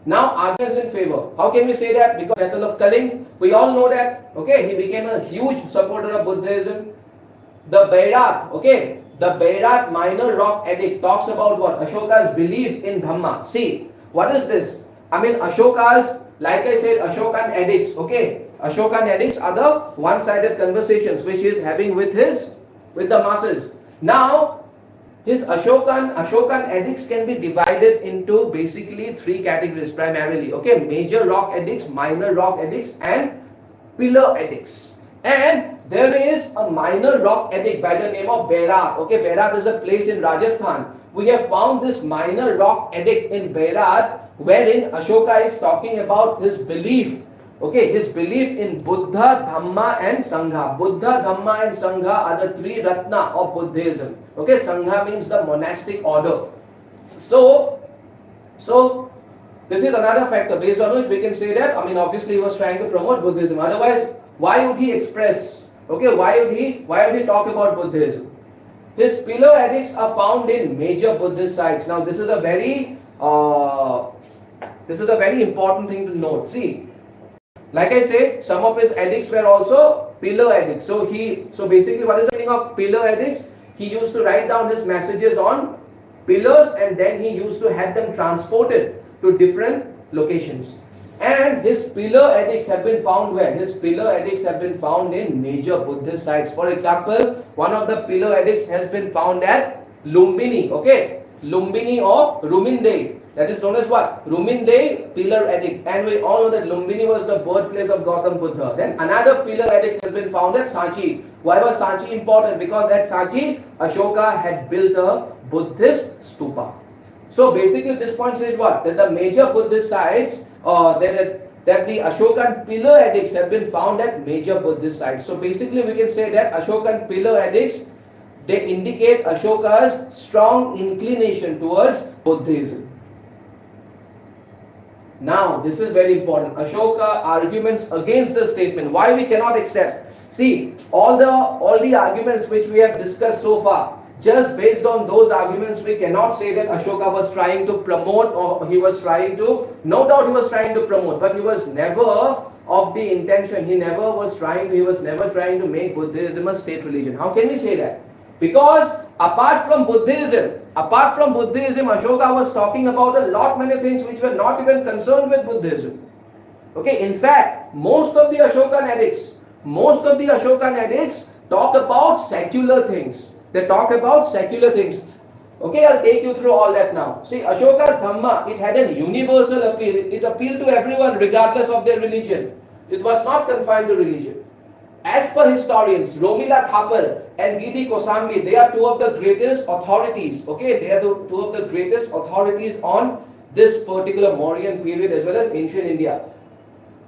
Now, arguments in favor. How can we say that? Because Battle of Kaling, we all know that. Okay, he became a huge supporter of Buddhism. The Bairat Minor Rock Edict talks about what? Ashoka's belief in Dhamma. See, what is this? I mean, Ashoka's, like I said, Ashokan edicts. Okay, Ashokan edicts are the one-sided conversations which he is having with the masses. Now, his Ashokan edicts can be divided into basically three categories primarily. Okay, major rock edicts, minor rock edicts, and pillar edicts. And there is a minor rock edict by the name of Bairat. Okay, Bairat is a place in Rajasthan. We have found this minor rock edict in Bairat, wherein Ashoka is talking about his belief. Okay, his belief in Buddha, Dhamma and Sangha. Buddha, Dhamma and Sangha are the three Ratna of Buddhism. Okay, Sangha means the monastic order. So this is another factor based on which we can say that, I mean, obviously he was trying to promote Buddhism. Otherwise, why would he express? Okay, why would he talk about Buddhism? His pillar edicts are found in major Buddhist sites. Now, this is a very important thing to note. See, like I said, some of his edicts were also pillar edicts. So basically, what is the meaning of pillar edicts? He used to write down his messages on pillars, and then he used to have them transported to different locations. And his pillar edicts have been found where? His pillar edicts have been found in major Buddhist sites. For example, one of the pillar edicts has been found at Lumbini, okay? Lumbini or Rumindei. That is known as what? Rumindei pillar edict. And we all know that Lumbini was the birthplace of Gautam Buddha. Then another pillar edict has been found at Sanchi. Why was Sanchi important? Because at Sanchi, Ashoka had built a Buddhist stupa. So basically this point says what? That the major Buddhist sites, that the Ashokan pillar edicts have been found at major Buddhist sites. So basically we can say that Ashokan pillar edicts, they indicate Ashoka's strong inclination towards Buddhism. Now this is very important. Ashoka arguments against the statement. Why we cannot accept? See, all the arguments which we have discussed so far, just based on those arguments, we cannot say that Ashoka was trying to promote, or he was trying to, no doubt he was trying to promote, but he was never of the intention, he was never trying to make Buddhism a state religion. How can we say that? Because apart from Buddhism, Ashoka was talking about a lot many things which were not even concerned with Buddhism. Okay, in fact, most of the Ashokan edicts talk about secular things. They talk about secular things. Okay, I'll take you through all that now. See, Ashoka's Dhamma, it had a universal appeal. It appealed to everyone regardless of their religion. It was not confined to religion. As per historians, Romila Thapar and Gidi Kosambi, they are two of the greatest authorities. Okay, they are two of the greatest authorities on this particular Mauryan period as well as ancient India.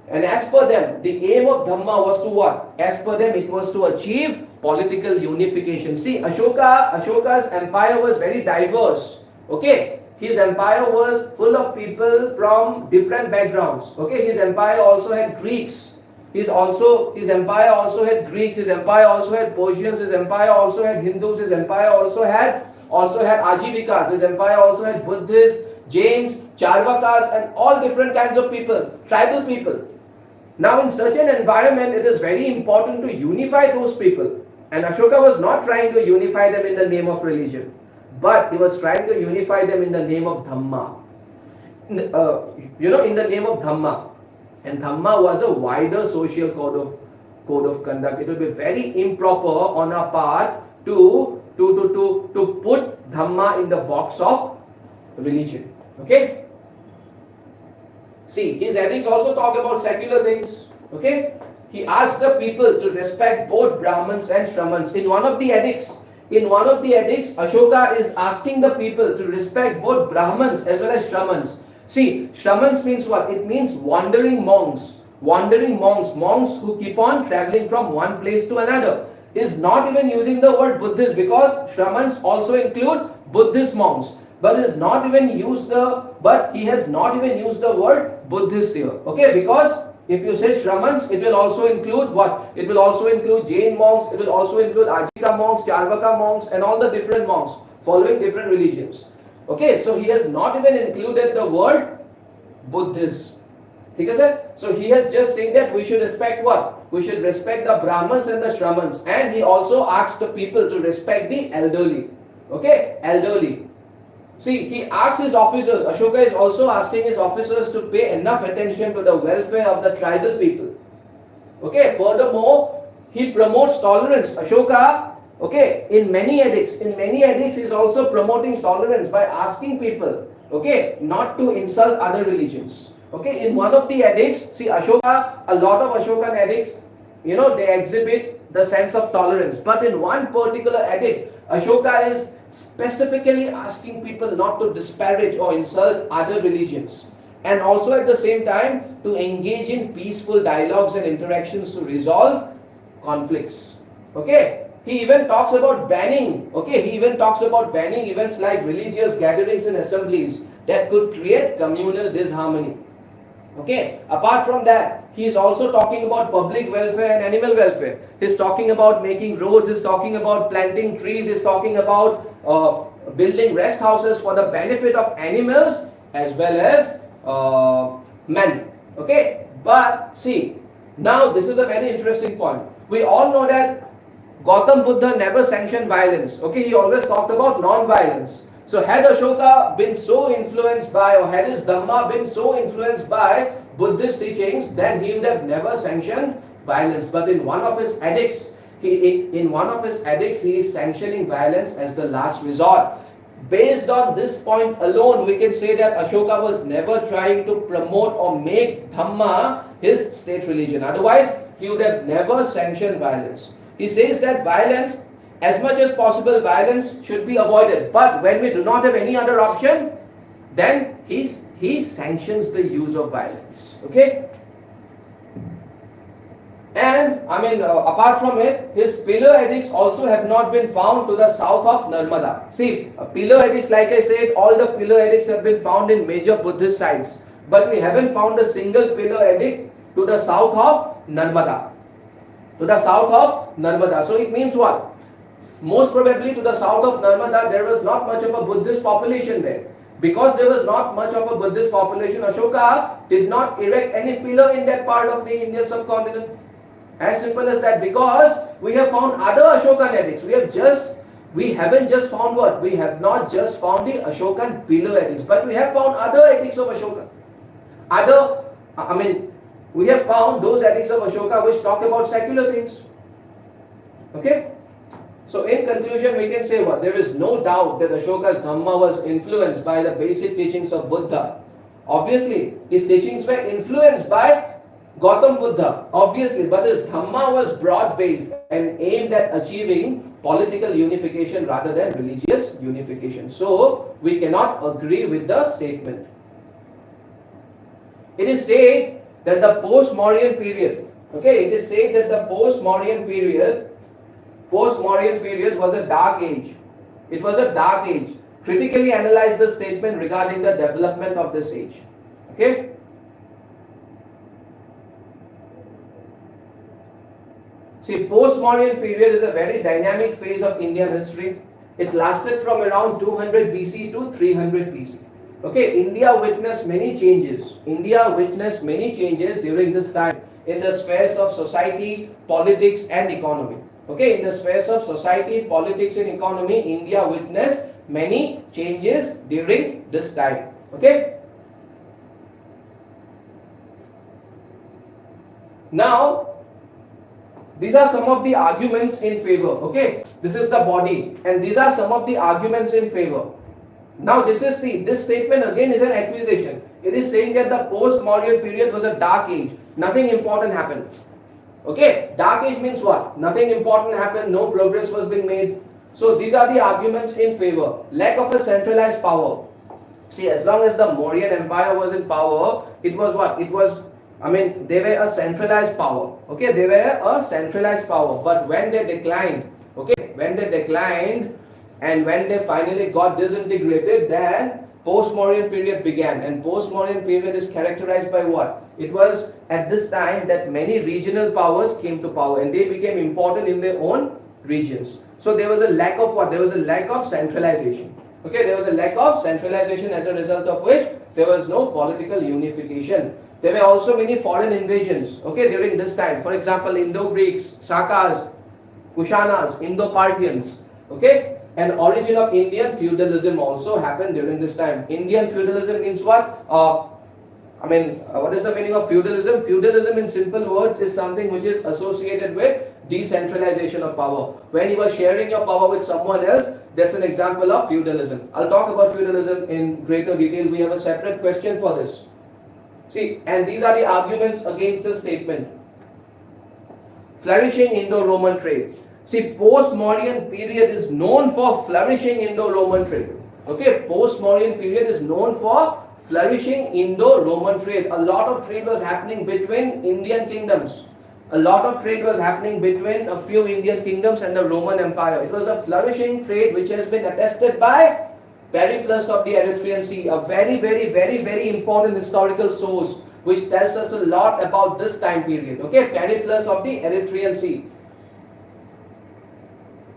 And as per them, the aim of Dhamma was to what? As per them, it was to achieve political unification. See, Ashoka's empire was very diverse. Okay, his empire was full of people from different backgrounds. Okay, his empire also had Greeks. His empire also had Greeks. His empire also had Persians. His empire also had Hindus. His empire also had Ajivikas. His empire also had Buddhists, Jains, Charvakas, and all different kinds of people, tribal people. Now in such an environment, it is very important to unify those people. And Ashoka was not trying to unify them in the name of religion, but he was trying to unify them in the name of Dhamma. In the name of Dhamma. And Dhamma was a wider social code of conduct. It will be very improper on our part to put Dhamma in the box of religion. Okay? See, his edicts also talk about secular things. Okay? He asks the people to respect both Brahmins and Shramans. In one of the edicts, Ashoka is asking the people to respect both Brahmins as well as Shramans. See, Shramans means what? It means wandering monks. Monks who keep on traveling from one place to another. Is not even using the word Buddhist, because Shramans also include Buddhist monks. But he has not even used the word Buddhist here. Okay, because if you say Shramans, it will also include what? It will also include Jain monks, it will also include Ajika monks, Charvaka monks, and all the different monks following different religions. Okay, so he has not even included the word Buddhist. Okay, sir? So he has just said that we should respect what? We should respect the Brahmins and the Shramans. And he also asks the people to respect the elderly. Okay, elderly. See, he asks his officers, Ashoka is also asking his officers to pay enough attention to the welfare of the tribal people. Okay, furthermore, he promotes tolerance. Ashoka, okay, in many edicts he is also promoting tolerance by asking people, okay, not to insult other religions. Okay, in one of the edicts, see, Ashoka, a lot of Ashokan edicts, they exhibit the sense of tolerance. But in one particular edict, Ashoka is specifically asking people not to disparage or insult other religions, and also at the same time to engage in peaceful dialogues and interactions to resolve conflicts. Okay, he even talks about banning. Okay, he even talks about banning events like religious gatherings and assemblies that could create communal disharmony. Okay, apart from that, he is also talking about public welfare and animal welfare. He's talking about making roads, he's talking about planting trees, he's talking about building rest houses for the benefit of animals as well as men. Okay, but see, now this is a very interesting point. We all know that Gautam Buddha never sanctioned violence. Okay, he always talked about non-violence. So had Ashoka been so influenced by, or had his Dhamma been so influenced by Buddhist teachings, then he would have never sanctioned violence. But in one of his edicts, he is sanctioning violence as the last resort. Based on this point alone, we can say that Ashoka was never trying to promote or make Dhamma his state religion. Otherwise, he would have never sanctioned violence. He says that violence, as much as possible, violence should be avoided. But when we do not have any other option, then he sanctions the use of violence. Okay? And apart from it, his pillar edicts also have not been found to the south of Narmada. See, pillar edicts, like I said, all the pillar edicts have been found in major Buddhist sites. But we haven't found a single pillar edict to the south of Narmada. To the south of Narmada. So it means what? Most probably to the south of Narmada, there was not much of a Buddhist population there. Because there was not much of a Buddhist population, Ashoka did not erect any pillar in that part of the Indian subcontinent. As simple as that. Because we have found other Ashokan edicts. We haven't just found what? We have not just found the Ashokan pillar edicts, but we have found other edicts of Ashoka. We have found those edicts of Ashoka which talk about secular things. Okay? So in conclusion, we can say what? There is no doubt that Ashoka's Dhamma was influenced by the basic teachings of Buddha. Obviously, his teachings were influenced by Gautam Buddha, obviously, but his Dhamma was broad-based and aimed at achieving political unification rather than religious unification. So, we cannot agree with the statement. It is said that the post-Mauryan period, post-Mauryan period was a dark age. It was a dark age. Critically analyze the statement regarding the development of this age. Okay? See, post-Mauryan period is a very dynamic phase of Indian history. It lasted from around 200 BC to 300 BC. Okay, India witnessed many changes. During this time in the spheres of society, politics and economy. Okay, in the spheres of society, politics and economy, India witnessed many changes during this time. Okay. Now, these are some of the arguments in favor. Okay, this is the body, and these are some of the arguments in favor. Now, this statement again is an accusation. It is saying that the post-Mauryan period was a dark age. Nothing important happened. Okay, dark age means what? Nothing important happened, no progress was being made. So these are the arguments in favor. Lack of a centralized power. See, as long as the Mauryan Empire was in power, it was what? They were a centralized power. Okay, they were a centralized power. But when they declined, and when they finally got disintegrated, then post-Mauryan period began. And post-Mauryan period is characterized by what? It was at this time that many regional powers came to power and they became important in their own regions. So there was a lack of what? There was a lack of centralization. Okay, there was a lack of centralization, as a result of which there was no political unification. There were also many foreign invasions, okay, during this time. For example, Indo-Greeks, Sakas, Kushanas, Indo-Parthians, okay. An origin of Indian feudalism also happened during this time. Indian feudalism means what? What is the meaning of feudalism? Feudalism, in simple words, is something which is associated with decentralization of power. When you are sharing your power with someone else, that's an example of feudalism. I'll talk about feudalism in greater detail. We have a separate question for this. See, and these are the arguments against the statement. Flourishing Indo-Roman trade. See, post-Mauryan period is known for flourishing Indo-Roman trade. Okay, post-Mauryan period is known for flourishing Indo-Roman trade. A lot of trade was happening between Indian kingdoms. A lot of trade was happening between a few Indian kingdoms and the Roman Empire. It was a flourishing trade which has been attested by Pericles of the Erythraean Sea, a very, very, very, very important historical source which tells us a lot about this time period. Okay, Pericles of the Erythraean Sea.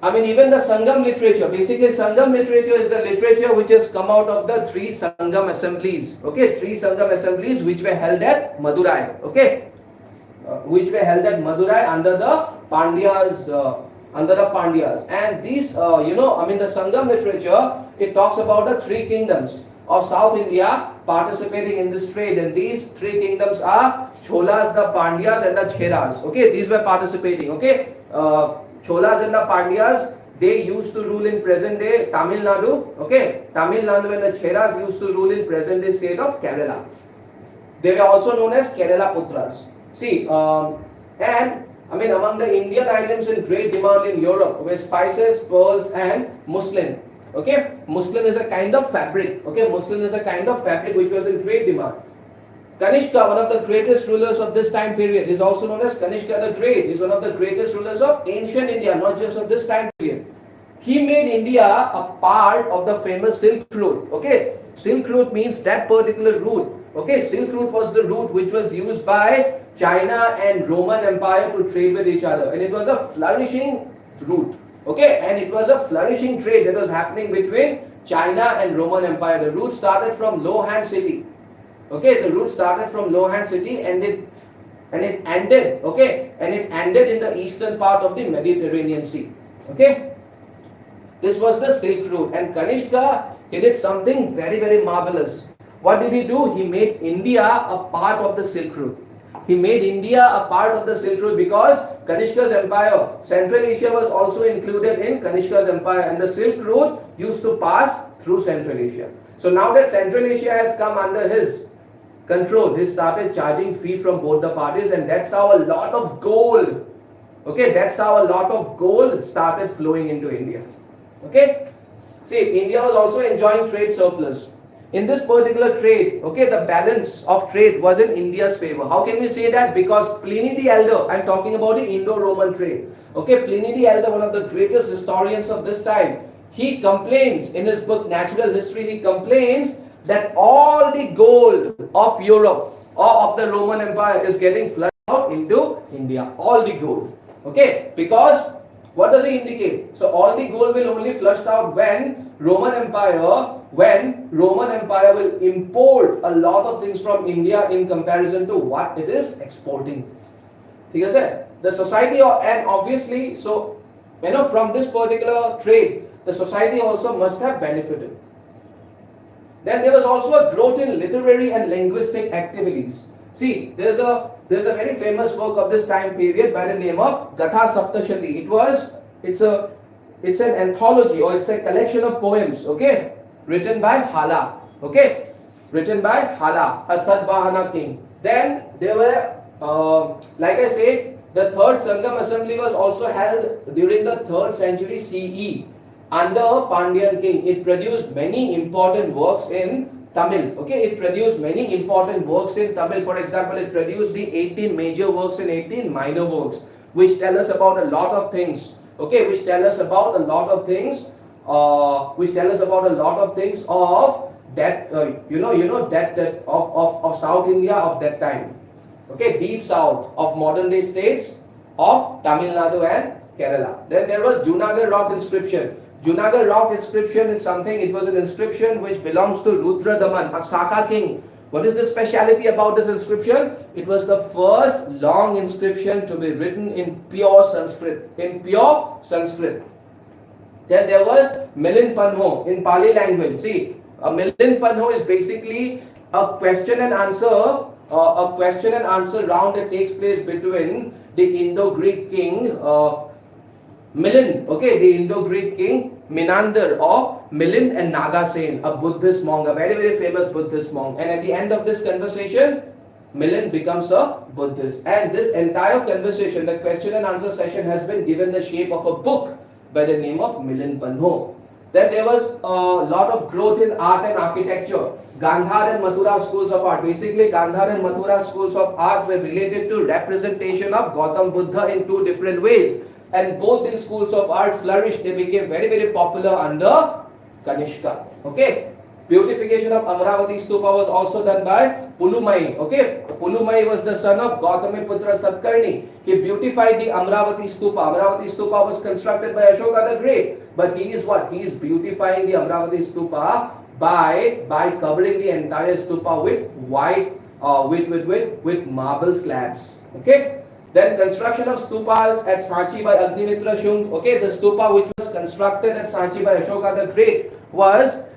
Even the Sangam literature, basically Sangam literature is the literature which has come out of the three Sangam assemblies. Okay, three Sangam assemblies which were held at Madurai. Okay, which were held at Madurai under the Pandyas, under the Pandyas. And these, the Sangam literature, it talks about the three kingdoms of South India participating in this trade, and these three kingdoms are Cholas, the Pandyas, and the Cheras. Okay, these were participating. Okay, Cholas and the Pandyas, they used to rule in present day Tamil Nadu. Okay, Tamil Nadu and the Cheras used to rule in present day state of Kerala. They were also known as Kerala Putras. See, and among the Indian items in great demand in Europe were spices, pearls, and muslin. Okay, muslin is a kind of fabric. Okay, muslin is a kind of fabric which was in great demand. Kanishka, one of the greatest rulers of this time period, is also known as Kanishka the Great. He is one of the greatest rulers of ancient India, not just of this time period. He made India a part of the famous Silk Route. Okay, Silk Route means that particular route. Okay, Silk Route was the route which was used by China and Roman Empire to trade with each other, and it was a flourishing route. Okay, and it was a flourishing trade that was happening between China and Roman Empire. The route started from Lohan city. Okay, the route started from Lohan city and it ended. Okay, and it ended in the eastern part of the Mediterranean Sea. Okay, this was the Silk Route, and Kanishka, he did something very, very marvelous. What did he do? He made India a part of the Silk Route. He made India a part of the Silk Route because Kanishka's empire, Central Asia was also included in Kanishka's empire, and the Silk Route used to pass through Central Asia. So now that Central Asia has come under his control, he started charging fee from both the parties, and that's how a lot of gold, okay, that's how a lot of gold started flowing into India. Okay, see, India was also enjoying trade surplus. In this particular trade, okay, the balance of trade was in India's favor. How can we say that? Because Pliny the Elder, I'm talking about the Indo-Roman trade. Okay, Pliny the Elder, one of the greatest historians of this time, he complains in his book Natural History, he complains that all the gold of Europe or of the Roman Empire is getting flushed out into India. All the gold. Okay, because what does it indicate? So all the gold will only flushed out when Roman Empire will import a lot of things from India in comparison to what it is exporting. The society, and obviously, so from this particular trade, the society also must have benefited. Then there was also a growth in literary and linguistic activities. See, there's a very famous work of this time period by the name of Gatha Saptashati. It's an anthology, or it's a collection of poems, okay, written by Hala, okay, written by Hala, a Satvahana king. Then there were, like I said, the third Sangam assembly was also held during the 3rd century CE under a Pandyan king. It produced many important works in Tamil. Okay, it produced many important works in Tamil. For example, it produced the 18 major works and 18 minor works, which tell us about a lot of things. Okay, which tell us about a lot of things. Of that, that of South India of that time. Okay, deep south of modern day states of Tamil Nadu and Kerala. Then there was Junagadh rock inscription. Junagadh rock inscription is something, it was an inscription which belongs to Rudra Daman, a Saka king. What is the speciality about this inscription? It was the first long inscription to be written in pure Sanskrit. Then there was Milan Panho in Pali language. See, a Milan Panho is basically a question and answer round that takes place between the Indo-Greek king Milan, okay, the Indo-Greek king Menander or Milan and Nagasen, a Buddhist monk, a very, very famous Buddhist monk. And at the end of this conversation, Milan becomes a Buddhist. And this entire conversation, the question and answer session, has been given the shape of a book by the name of Milan Panho. Then there was a lot of growth in art and architecture. Gandhar and Mathura schools of art. Basically, Gandhar and Mathura schools of art were related to representation of Gautam Buddha in two different ways. And both these schools of art flourished. They became very, very popular under Kanishka. Okay. Beautification of Amravati Stupa was also done by Pulumai. Okay. Pulumai was the son of Gautamiputra Satkarni. He beautified the Amravati Stupa. Amravati Stupa was constructed by Ashoka the Great. But he is what? He is beautifying the Amravati Stupa by covering the entire stupa with white, with marble slabs. Okay. Then construction of stupas at Sanchi by Agnimitra Shung. Okay, the stupa which was constructed at Sanchi by Ashoka the Great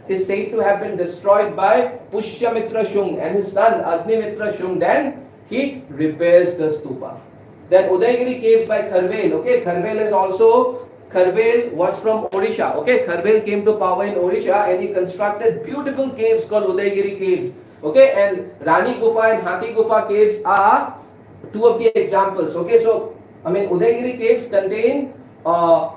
is said to have been destroyed by Pushyamitra Shung and his son Agnimitra Shung. Then he repairs the stupa. Then Udaygiri caves by Kharvel. Okay, Kharvel was from Odisha. Okay, Kharvel came to power in Odisha and he constructed beautiful caves called Udaygiri caves. Okay, and Rani Gufa and Hathi Gufa caves are two of the examples. Okay, so I mean Udaygiri caves contain a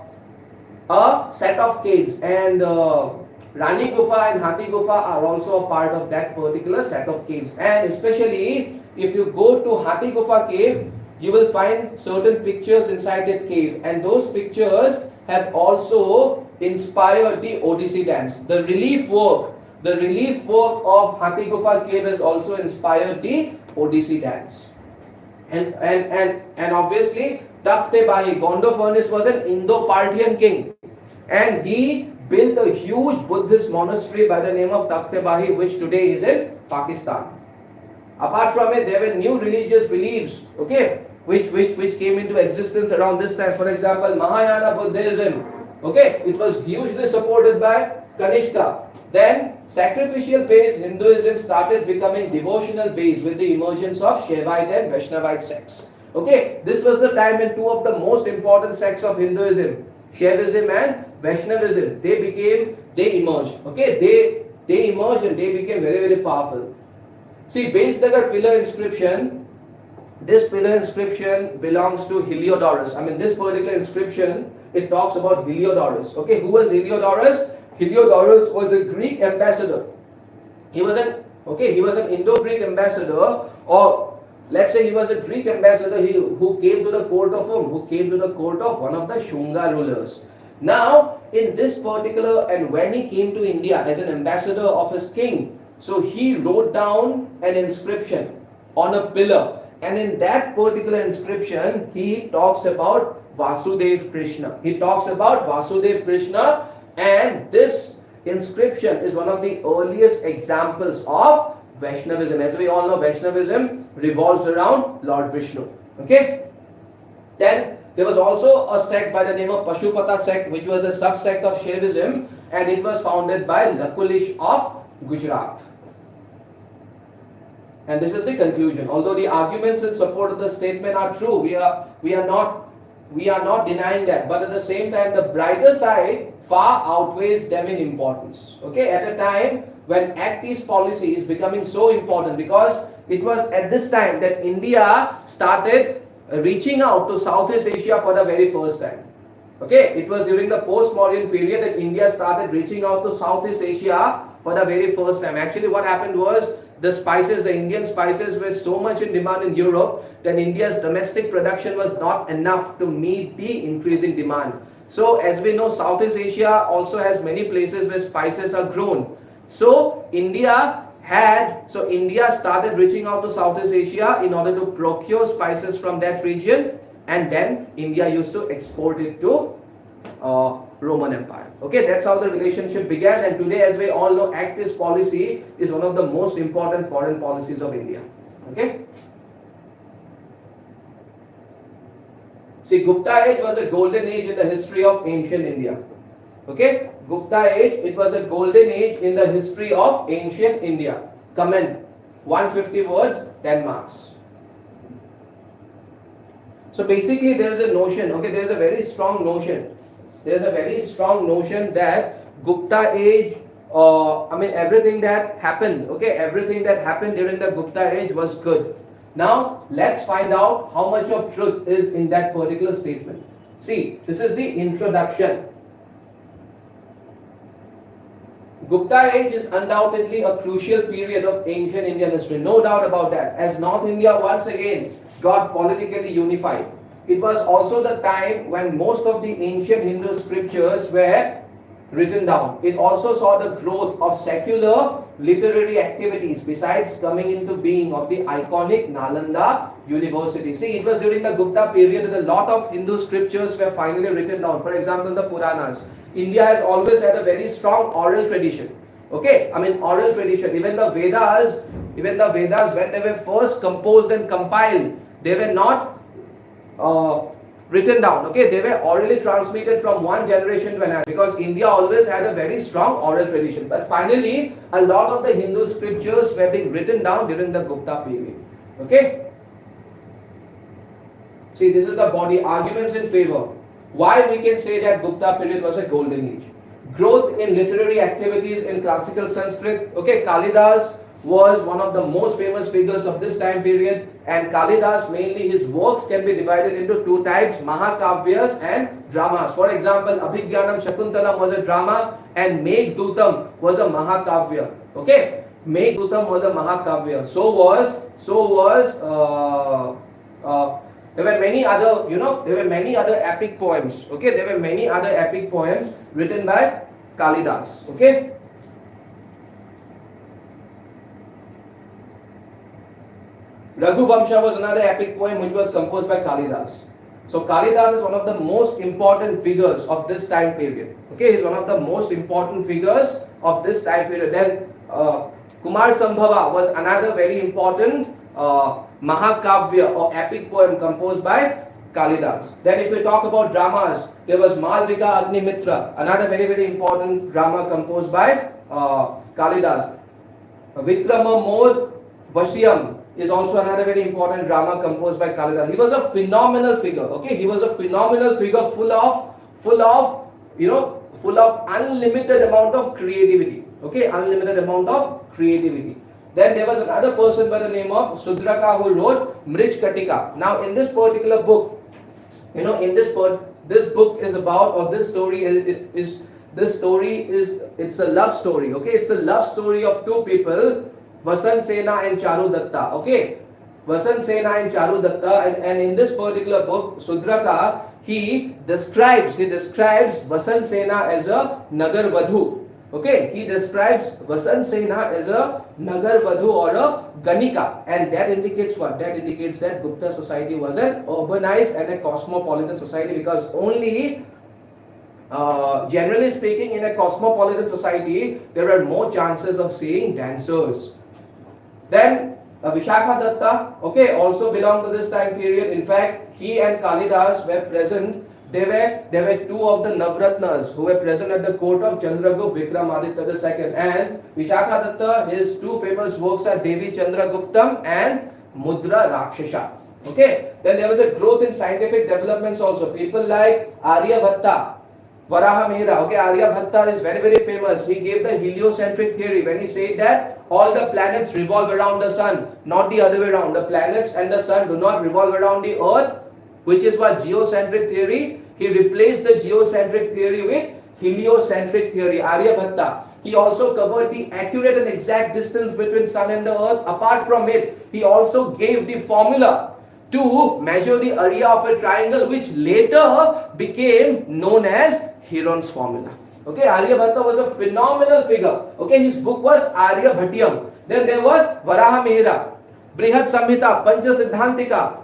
set of caves, and Rani Gufa and Hathi Gufa are also a part of that particular set of caves. And especially if you go to Hathi Gufa cave, you will find certain pictures inside that cave, and those pictures have also inspired the Odissi dance. The relief work of Hathi Gufa cave has also inspired the Odissi dance. And obviously Takht-e-Bahi, Gondo Furnace, was an Indo-Parthian king, and he built a huge Buddhist monastery by the name of Takht-e-Bahi, which today is in Pakistan. Apart from it, there were new religious beliefs, okay, which came into existence around this time. For example, Mahayana Buddhism, okay, it was hugely supported by Kanishka. Then sacrificial-based Hinduism started becoming devotional-based with the emergence of Shaivite and Vaishnavite sects. Okay, this was the time when two of the most important sects of Hinduism, Shaivism and Vaishnavism, they emerged. Okay, they emerged and they became very, very powerful. See, base Nagar pillar inscription. This pillar inscription belongs to Heliodorus. I mean, this particular inscription, it talks about Heliodorus. Okay, who was Heliodorus? Heliodorus was a Greek ambassador. He was an Indo-Greek ambassador, or let's say he was a Greek ambassador who came to the court of whom? Who came to the court of one of the Shunga rulers. Now, in this particular, and when he came to India as an ambassador of his king, so he wrote down an inscription on a pillar, and in that particular inscription, he talks about Vasudev Krishna. He talks about Vasudev Krishna, and this inscription is one of the earliest examples of Vaishnavism. As we all know, Vaishnavism revolves around Lord Vishnu. Okay? Then there was also a sect by the name of Pashupata sect, which was a subsect of Shaivism, and it was founded by Lakulish of Gujarat. And this is the conclusion. Although the arguments in support of the statement are true, we are not denying that. But at the same time, the brighter side far outweighs them in importance. Okay, at a time when Act East policy is becoming so important, because it was at this time that India started reaching out to Southeast Asia for the very first time. Okay, it was during the post-Mauryan period that India started reaching out to Southeast Asia for the very first time. Actually, what happened was the Indian spices were so much in demand in Europe that India's domestic production was not enough to meet the increasing demand. So, as we know, Southeast Asia also has many places where spices are grown. So, India started reaching out to Southeast Asia in order to procure spices from that region, and then India used to export it to Roman Empire. Okay, that's how the relationship began, and today, as we all know, Act East policy is one of the most important foreign policies of India. Okay. See, Gupta age was a golden age in the history of ancient India. Okay, Gupta age, it was a golden age in the history of ancient India. Comment, 150 words, 10 marks. So basically there is a notion, okay, there is a very strong notion. There is a very strong notion that Gupta age, everything that happened, okay, everything that happened during the Gupta age was good. Now, let's find out how much of truth is in that particular statement. See, this is the introduction. Gupta age is undoubtedly a crucial period of ancient Indian history, no doubt about that, as North India once again got politically unified. It was also the time when most of the ancient Hindu scriptures were written down. It also saw the growth of secular literary activities besides coming into being of the iconic Nalanda University. See, it was during the Gupta period that a lot of Hindu scriptures were finally written down. For example, the Puranas. India has always had a very strong oral tradition. Okay, oral tradition. Even the Vedas, when they were first composed and compiled, they were not written down. Okay, they were orally transmitted from one generation to another, because India always had a very strong oral tradition. But finally, a lot of the Hindu scriptures were being written down during the Gupta period. Okay. See, this is the body arguments in favor. Why we can say that Gupta period was a golden age. Growth in literary activities in classical Sanskrit. Okay, Kalidas was one of the most famous figures of this time period, and Kalidas, mainly his works can be divided into two types, Mahakavyas and dramas. For example, Abhigyanam Shakuntalam was a drama and Meghdutam was a Mahakavya. Okay, Meghdutam was a Mahakavya. There were many other, there were many other epic poems. Okay, there were many other epic poems written by Kalidas. Okay. Raghuvamsha was another epic poem which was composed by Kalidas. So Kalidas is one of the most important figures of this time period. Okay, he's one of the most important figures of this time period. Then Kumar Sambhava was another very important Mahakavya or epic poem composed by Kalidas. Then if we talk about dramas, there was Malvika Agnimitra, another very, very important drama composed by Kalidas. Vikrama Mor Vashyam is also another very important drama composed by Kalidas. He was a phenomenal figure. Okay, he was a phenomenal figure, full of unlimited amount of creativity. Okay, unlimited amount of creativity. Then there was another person by the name of Sudraka who wrote Mrij Katika. Now in this particular book, this book is about, or this story is it's a love story. Okay, it's a love story of two people, Vasant Sena and Charu Datta. Okay, Vasant Sena and Charu Datta, and in this particular book, Sudraka, he describes Vasant Sena as a Nagar Vadhu. Okay, he describes Vasant Sena as a Nagar Vadhu or a Ganika, and that indicates what? That indicates that Gupta society was an urbanized and a cosmopolitan society, because only generally speaking, in a cosmopolitan society, there are more chances of seeing dancers. Then Vishakha Datta, okay, also belonged to this time period. In fact, he and Kalidas were present. There were two of the Navratnas who were present at the court of Chandragupta Vikramaditya II. And Vishakha Datta, his two famous works are Devi Chandraguptam and Mudra Rakshasa. Okay. Then there was a growth in scientific developments also. People like Aryabhatta, Varaha Mihira. Okay, Aryabhatta is very, very famous. He gave the heliocentric theory when he said that all the planets revolve around the sun, not the other way around. The planets and the sun do not revolve around the earth, which is what geocentric theory. He replaced the geocentric theory with heliocentric theory, Aryabhatta. He also covered the accurate and exact distance between sun and the earth. Apart from it, he also gave the formula to measure the area of a triangle, which later became known as Heron's formula. Okay, Aryabhatta was a phenomenal figure. Okay, his book was Aryabhatyam. Then there was Varaha Mihira, Brihad Samhita, Pancha Siddhantika.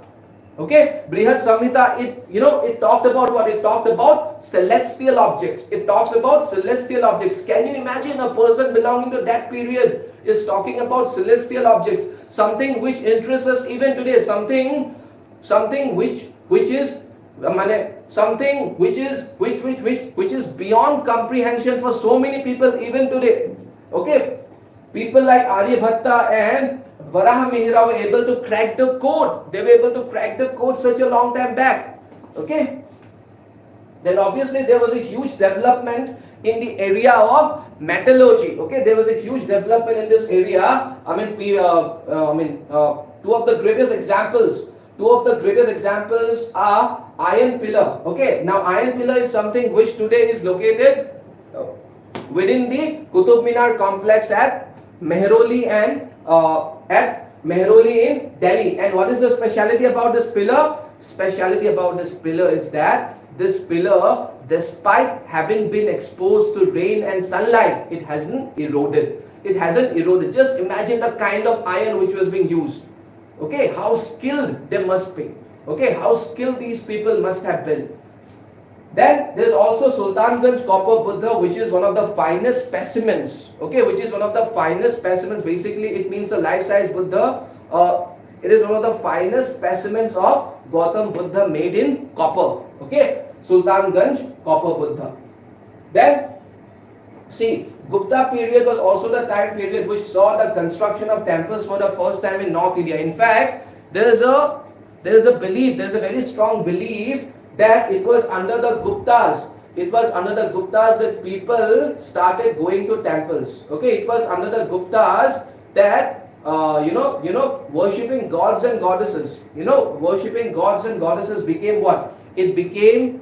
Okay, Brihad Samhita, it talked about what? It talked about celestial objects. It talks about celestial objects. Can you imagine a person belonging to that period is talking about celestial objects? Something which interests us even today. Something which is beyond comprehension for so many people even today. Okay, people like Aryabhatta and Varaha Mihira were able to crack the code. They were able to crack the code such a long time back. Okay. Then obviously there was a huge development in the area of metallurgy. Okay, there was a huge development in this area. Two of the greatest examples are iron pillar. Okay, now iron pillar is something which today is located within the Qutub Minar complex at Mehroli in Delhi. And what is the speciality about this pillar? Speciality about this pillar is that this pillar, despite having been exposed to rain and sunlight, it hasn't eroded. It hasn't eroded. Just imagine the kind of iron which was being used. Okay, how skilled they must be. Okay, how skilled these people must have been. Then there is also Sultanganj copper Buddha, which is one of the finest specimens. Okay, which is one of the finest specimens. Basically, it means a life-size Buddha. It is one of the finest specimens of Gautam Buddha made in copper. Okay, Sultanganj copper Buddha. Then see, Gupta period was also the time period which saw the construction of temples for the first time in North India. In fact, there is a belief, there is a very strong belief that it was under the Guptas. It was under the Guptas that people started going to temples. Okay, it was under the Guptas that worshipping gods and goddesses. Worshipping gods and goddesses became what? It became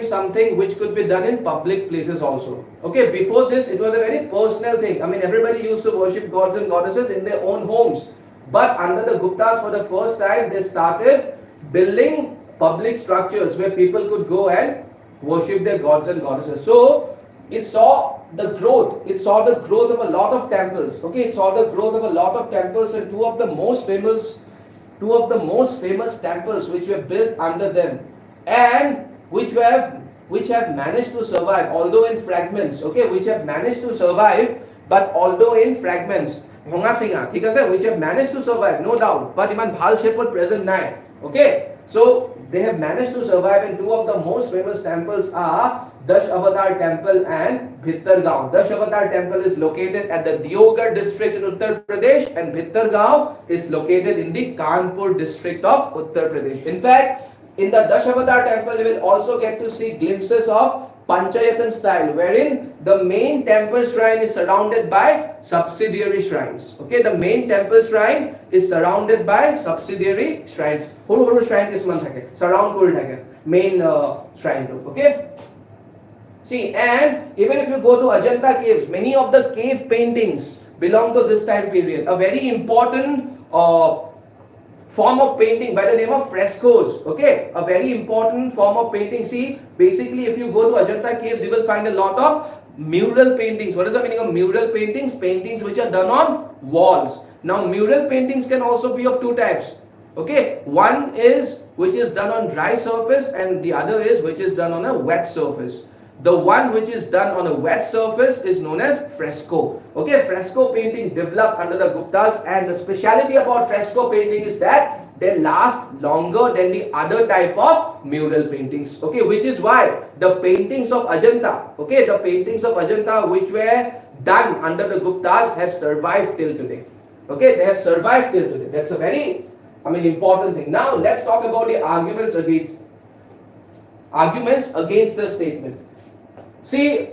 something which could be done in public places also. Okay, before this it was a very personal thing. I mean, everybody used to worship gods and goddesses in their own homes. But under the Guptas, for the first time, they started building public structures where people could go and worship their gods and goddesses. So it saw the growth. It saw the growth of a lot of temples. Okay, it saw the growth of a lot of temples, and two of the most famous temples which were built under them, and which have managed to survive, although in fragments. Okay, which have managed to survive, but although in fragments. Which have managed to survive, no doubt, but iman bhal shape present now. Okay, so they have managed to survive, and two of the most famous temples are Dash Avatar Temple and Bhittargaon. Dash Avatar Temple is located at the Deoghar district in Uttar Pradesh, and Bhittargaon is located in the Kanpur district of Uttar Pradesh. In fact, in the Dash Avatar Temple, you will also get to see glimpses of Panchayatan style, wherein the main temple shrine is surrounded by subsidiary shrines. Okay, the main temple shrine is surrounded by subsidiary shrines. Huru shrine is man thake, surround kori thake, main shrine. Okay. See, and even if you go to Ajanta caves, many of the cave paintings belong to this time period. A very important form of painting by the name of frescoes. Okay, a very important form of painting. See, basically if you go to Ajanta caves, you will find a lot of mural paintings. What is the meaning of mural paintings? Paintings which are done on walls. Now mural paintings can also be of two types. Okay, one is which is done on dry surface, and the other is which is done on a wet surface. The one which is done on a wet surface is known as fresco. Okay, fresco painting developed under the Guptas, and the speciality about fresco painting is that they last longer than the other type of mural paintings. Okay, which is why the paintings of Ajanta, okay, the paintings of Ajanta which were done under the Guptas have survived till today. Okay, they have survived till today. That's a very, important thing. Now let's talk about the arguments against the statement. See,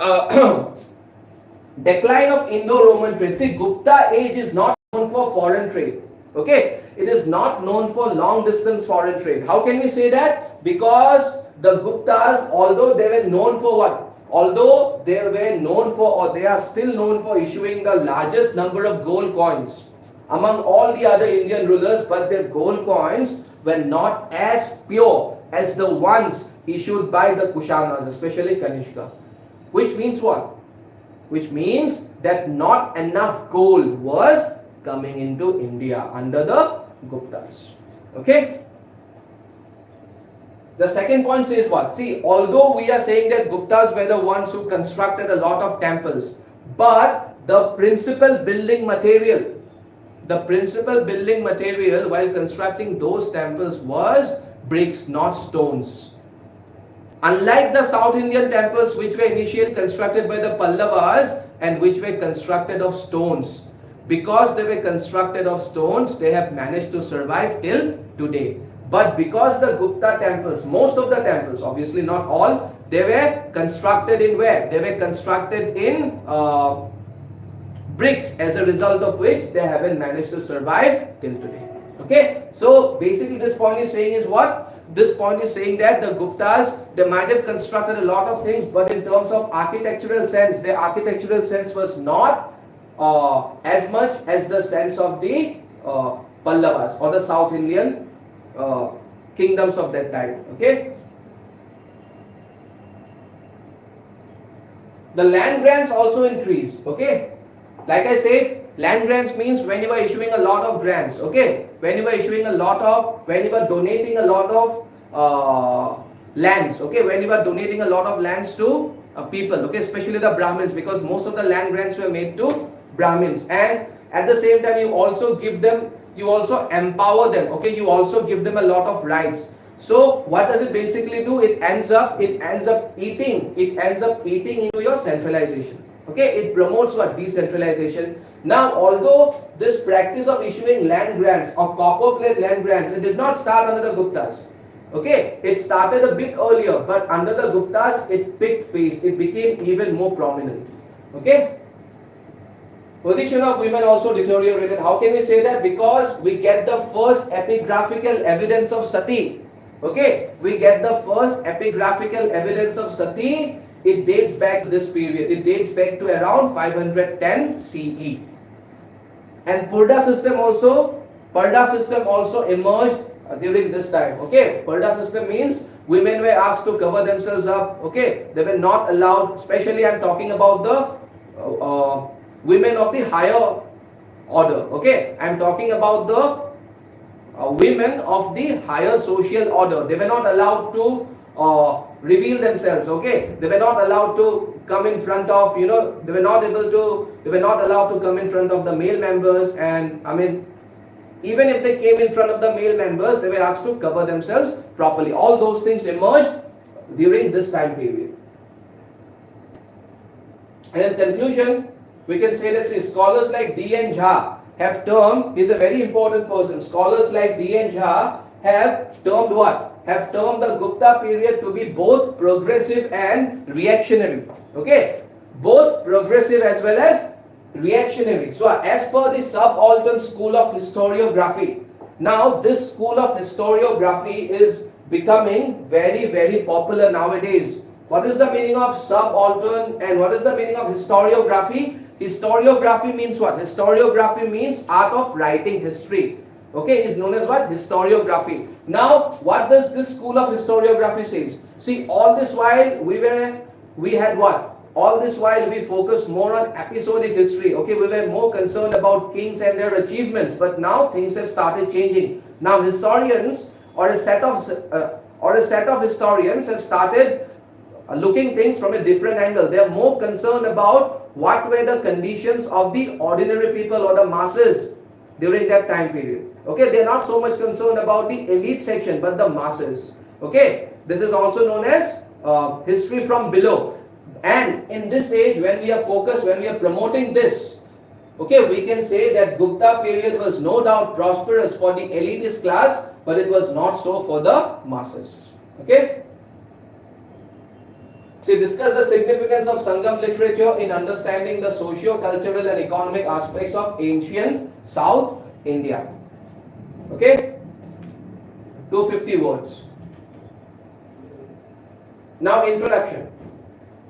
decline of Indo-Roman trade. See, Gupta age is not known for foreign trade. Okay, it is not known for long distance foreign trade. How can we say that? Because the Guptas, although they were known for what? Although they were known for, or they are still known for issuing the largest number of gold coins among all the other Indian rulers, but their gold coins were not as pure as the ones issued by the Kushanas, especially Kanishka. Which means what? Which means that not enough gold was coming into India under the Guptas. Okay? The second point says what? See, although we are saying that Guptas were the ones who constructed a lot of temples, but the principal building material while constructing those temples was bricks, not stones. Unlike the South Indian temples which were initially constructed by the Pallavas and which were constructed of stones, because they were constructed of stones, they have managed to survive till today. But because the Gupta temples, most of the temples, obviously not all, they were constructed in where? They were constructed in bricks, as a result of which they haven't managed to survive till today. Okay, so basically this point is saying is what? This point is saying that the Guptas, they might have constructed a lot of things, but in terms of architectural sense, their architectural sense was not as much as the sense of the Pallavas or the South Indian kingdoms of that time. Okay. The land grants also increased. Okay. Like I said, land grants means when you are issuing a lot of grants. Okay. When you are donating a lot of lands. Okay. When you are donating a lot of lands to people. Okay. Especially the Brahmins, because most of the land grants were made to Brahmins, and at the same time you also give them you also empower them, okay, you also give them a lot of rights. So what does it basically do? It ends up eating into your centralization. Okay, it promotes what? Decentralization. Now, although this practice of issuing land grants or copper plate land grants, it did not start under the Guptas. Okay, it started a bit earlier, but under the Guptas, it picked pace. It became even more prominent. Okay. Position of women also deteriorated. How can we say that? Because we get the first epigraphical evidence of sati. Okay, we get the first epigraphical evidence of sati. It dates back to this period. It dates back to around 510 CE. And Purda system also emerged during this time. Okay, Purda system means women were asked to cover themselves up. Okay, they were not allowed. Especially, I'm talking about the women of the higher order. Okay, I'm talking about the women of the higher social order. They were not allowed to reveal themselves. Okay, they were not allowed to come in front of, they were not allowed to come in front of the male members. And I mean, even if they came in front of the male members, they were asked to cover themselves properly. All those things emerged during this time period. And in conclusion, we can say that scholars like D.N. Jha have termed, he's a very important person, scholars like D.N. Jha have termed what? Have termed the Gupta period to be both progressive and reactionary. Okay? Both progressive as well as reactionary. So as per the subaltern school of historiography, now this school of historiography is becoming very, very popular nowadays. What is the meaning of subaltern and what is the meaning of historiography? Historiography means what? Historiography means art of writing history. Okay, is known as what? Historiography. Now, what does this school of historiography says? See, all this while we had what? All this while we focused more on episodic history. Okay, we were more concerned about kings and their achievements, but now things have started changing. Now historians or a set of historians have started looking things from a different angle. They are more concerned about what were the conditions of the ordinary people or the masses during that time period. Okay, they are not so much concerned about the elite section, but the masses. Okay, this is also known as history from below. And in this age, when we are focused, when we are promoting this, okay, we can say that Gupta period was no doubt prosperous for the elitist class, but it was not so for the masses. Okay. So discuss the significance of Sangam literature in understanding the socio-cultural and economic aspects of ancient South India. Okay, 250 words. Now introduction.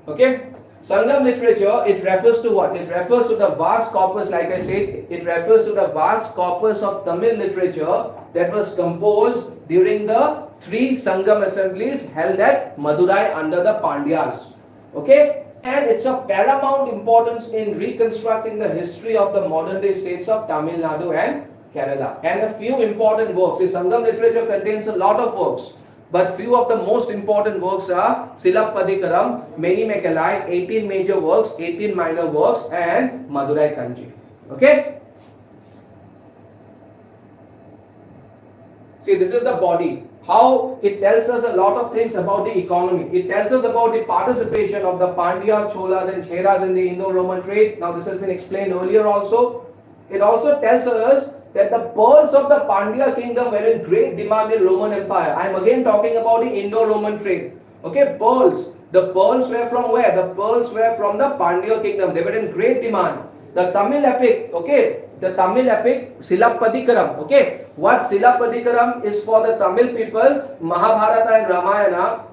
Okay, Sangam literature, it refers to what? It refers to the vast corpus, like I said, it refers to the vast corpus of Tamil literature that was composed during the 3 Sangam assemblies held at Madurai under the Pandyas. Okay, and it's of paramount importance in reconstructing the history of the modern day states of Tamil Nadu and Kerala. And a few important works. The Sangam literature contains a lot of works, but few of the most important works are Silappatikaram, Many Mekalai, 18 major works, 18 minor works, and Madurai Kanji. Okay? See, this is the body. How it tells us a lot of things about the economy. It tells us about the participation of the Pandyas, Cholas and Cheras in the Indo-Roman trade. Now this has been explained earlier also. It also tells us that the pearls of the Pandya kingdom were in great demand in Roman Empire. I am again talking about the Indo-Roman trade. Okay, pearls. The pearls were from where? The pearls were from the Pandya kingdom. They were in great demand. The Tamil epic, okay, the Tamil epic Silappatikaram, okay. What Silappatikaram is for the Tamil people, Mahabharata and Ramayana,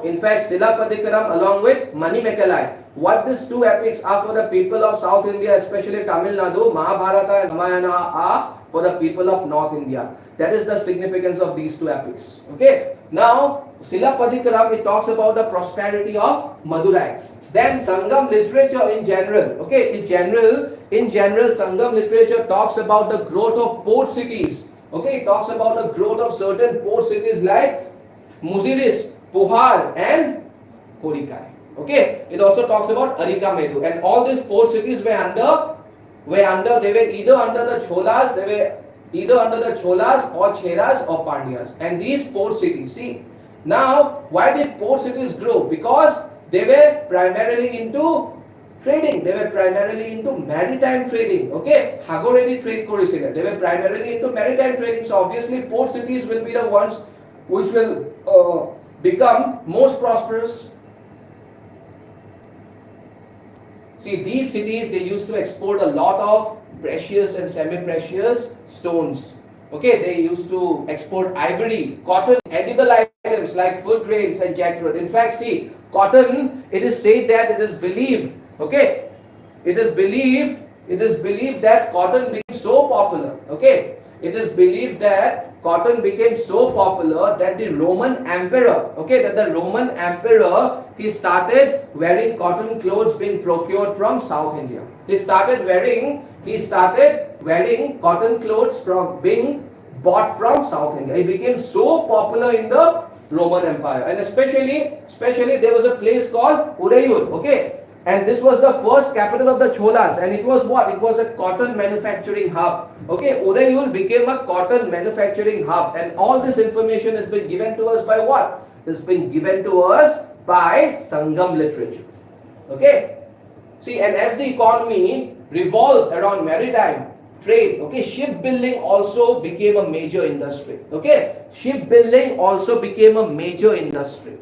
in fact Silappatikaram along with Mani Mekalai. What these 2 epics are for the people of South India, especially Tamil Nadu, Mahabharata and Ramayana are for the people of North India. That is the significance of these 2 epics. Okay. Now, Silappatikaram, it talks about the prosperity of Madurai. Then Sangam literature in general, okay, in general, Sangam literature talks about the growth of port cities. Okay, it talks about the growth of certain port cities like Muziris, Puhar and Korikai. Okay, it also talks about Arikamedu, and all these port cities were either under the Cholas, they were either under the Cholas or Cheras or Pandyas. And these port cities, see, now why did port cities grow? Because they were primarily into trading. They were primarily into maritime trading. Okay, Hagoredi trade korisile. They were primarily into maritime trading. So obviously, port cities will be the ones which will become most prosperous. See, these cities, they used to export a lot of precious and semi-precious stones. Okay, they used to export ivory, cotton, edible items like food grains and jackfruit. In fact, see, cotton, it is said that it is believed, okay, it is believed that cotton became so popular, okay, it is believed that cotton became so popular that the Roman emperor, okay, that the Roman emperor, he started wearing cotton clothes being procured from South India. He started wearing cotton clothes from being bought from South India. It became so popular in the Roman Empire, and especially there was a place called Urayur, okay, and this was the first capital of the Cholas, and it was what? It was a cotton manufacturing hub. Okay, Urayur became a cotton manufacturing hub, and all this information has been given to us by what? Has been given to us by Sangam literature. Okay, see, and as the economy revolved around maritime trade, okay, shipbuilding also became a major industry. Okay, shipbuilding also became a major industry.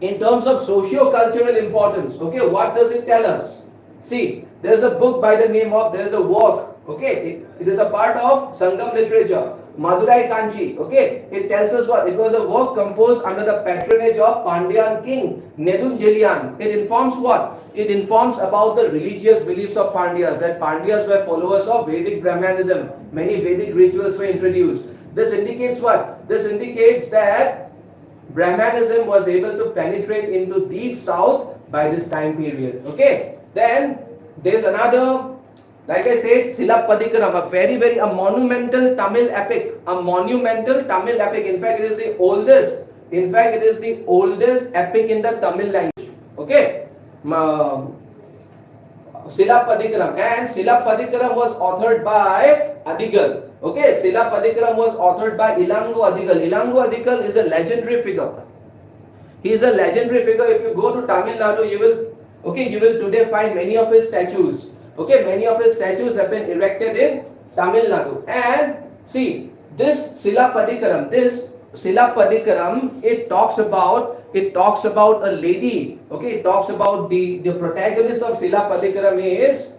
In terms of socio-cultural importance, okay, what does it tell us? See, there's a book by the name of, there's a work, okay, it is a part of Sangam literature, Madurai Kanchi, okay, it tells us what? It was a work composed under the patronage of Pandyan king, Nedunjelian. It informs what? It informs about the religious beliefs of Pandyas, that Pandyas were followers of Vedic Brahmanism. Many Vedic rituals were introduced. This indicates what? This indicates that Brahmanism was able to penetrate into deep south by this time period. Okay. Then there's another, like I said, Silapadikaram, a monumental Tamil epic. A monumental Tamil epic. In fact, it is the oldest. In fact, it is the oldest epic in the Tamil language. Okay. Silapadikaram, and Silapadikaram was authored by Adigal. Okay, Silapadikaram was authored by Ilango Adigal. Ilango Adigal is a legendary figure. He is a legendary figure. If you go to Tamil Nadu, you will today find many of his statues. Okay, many of his statues have been erected in Tamil Nadu. And see, this Silapadikaram, it talks about a lady. Okay, it talks about the protagonist of Silapadikaram is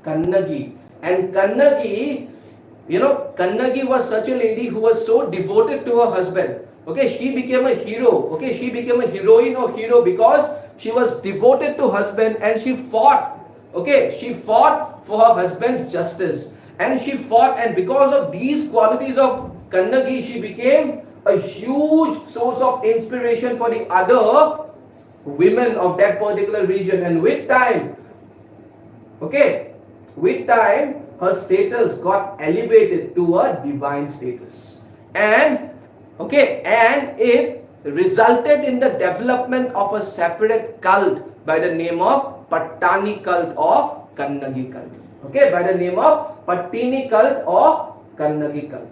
Kannagi. And Kannagi, Kannagi was such a lady who was so devoted to her husband. Okay, she became a hero. Okay, she became a heroine or hero because she was devoted to husband, and she fought. Okay, she fought for her husband's justice, and because of these qualities of Kannagi, she became a huge source of inspiration for the other women of that particular region. And with time, her status got elevated to a divine status, and it resulted in the development of a separate cult by the name of Pattani cult or Kannagi cult. Okay, by the name of Pattini cult or Kannagi cult.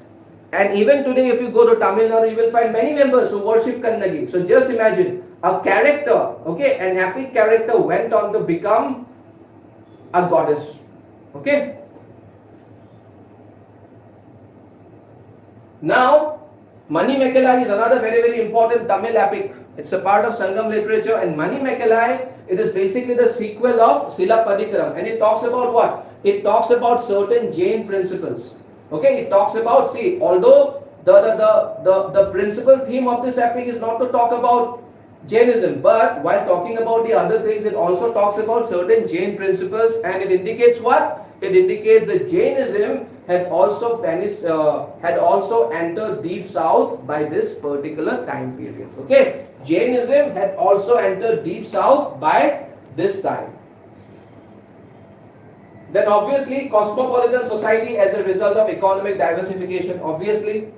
And even today, if you go to Tamil Nadu, you will find many members who worship Kannagi. So just imagine a character, an epic character went on to become a goddess. Okay. Now, Manimekalai is another very, very important Tamil epic. It's a part of Sangam literature, and Manimekalai, it is basically the sequel of Silapadikaram, and it talks about what? It talks about certain Jain principles. Okay, it talks about, see, although the principal theme of this epic is not to talk about Jainism, but while talking about the other things, it also talks about certain Jain principles, and it indicates what? It indicates that Jainism had also entered deep south by this particular time period. Okay, Jainism had also entered deep south by this time. Then obviously cosmopolitan society as a result of economic diversification, obviously.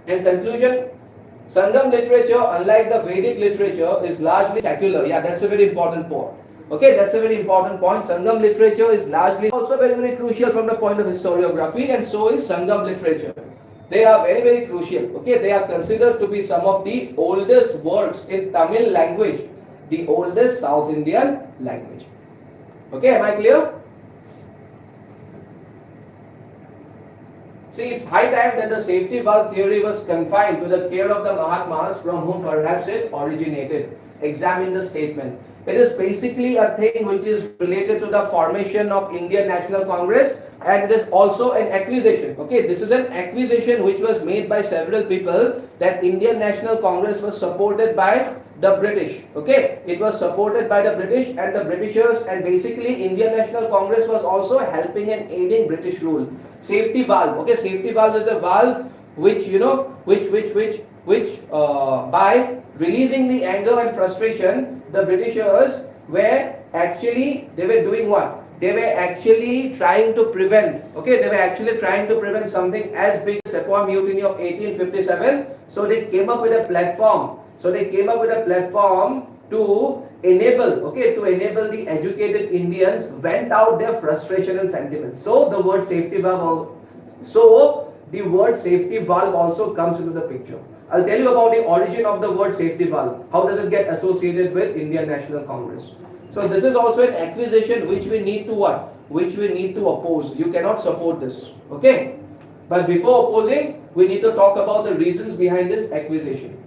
In conclusion, Sangam literature, unlike the Vedic literature, is largely secular. Yeah, that's a very important point. Okay, that's a very important point. Sangam literature is largely also very, very crucial from the point of historiography, and so is Sangam literature. They are very, very crucial. Okay, they are considered to be some of the oldest works in Tamil language, the oldest South Indian language. Okay, am I clear? See, it's high time that the safety valve theory was confined to the care of the Mahatmas from whom perhaps it originated. Examine the statement. It is basically a thing which is related to the formation of Indian National Congress, and it is also an accusation. Okay, this is an accusation which was made by several people that Indian National Congress was supported by the British. Okay, it was supported by the British and the Britishers, and basically Indian National Congress was also helping and aiding British rule. Safety valve. Okay, safety valve is a valve which by releasing the anger and frustration, the Britishers were actually, they were doing what? They were actually trying to prevent, okay, they were actually trying to prevent something as big as the Sepoy Mutiny of 1857. So they came up with a platform. So they came up with a platform to enable, okay, to enable the educated Indians vent out their frustration and sentiments. So the word safety valve, the word safety valve also comes into the picture. I'll tell you about the origin of the word safety valve. How does it get associated with Indian National Congress? So this is also an accusation which we need to what? Which we need to oppose. You cannot support this. Okay? But before opposing, we need to talk about the reasons behind this accusation.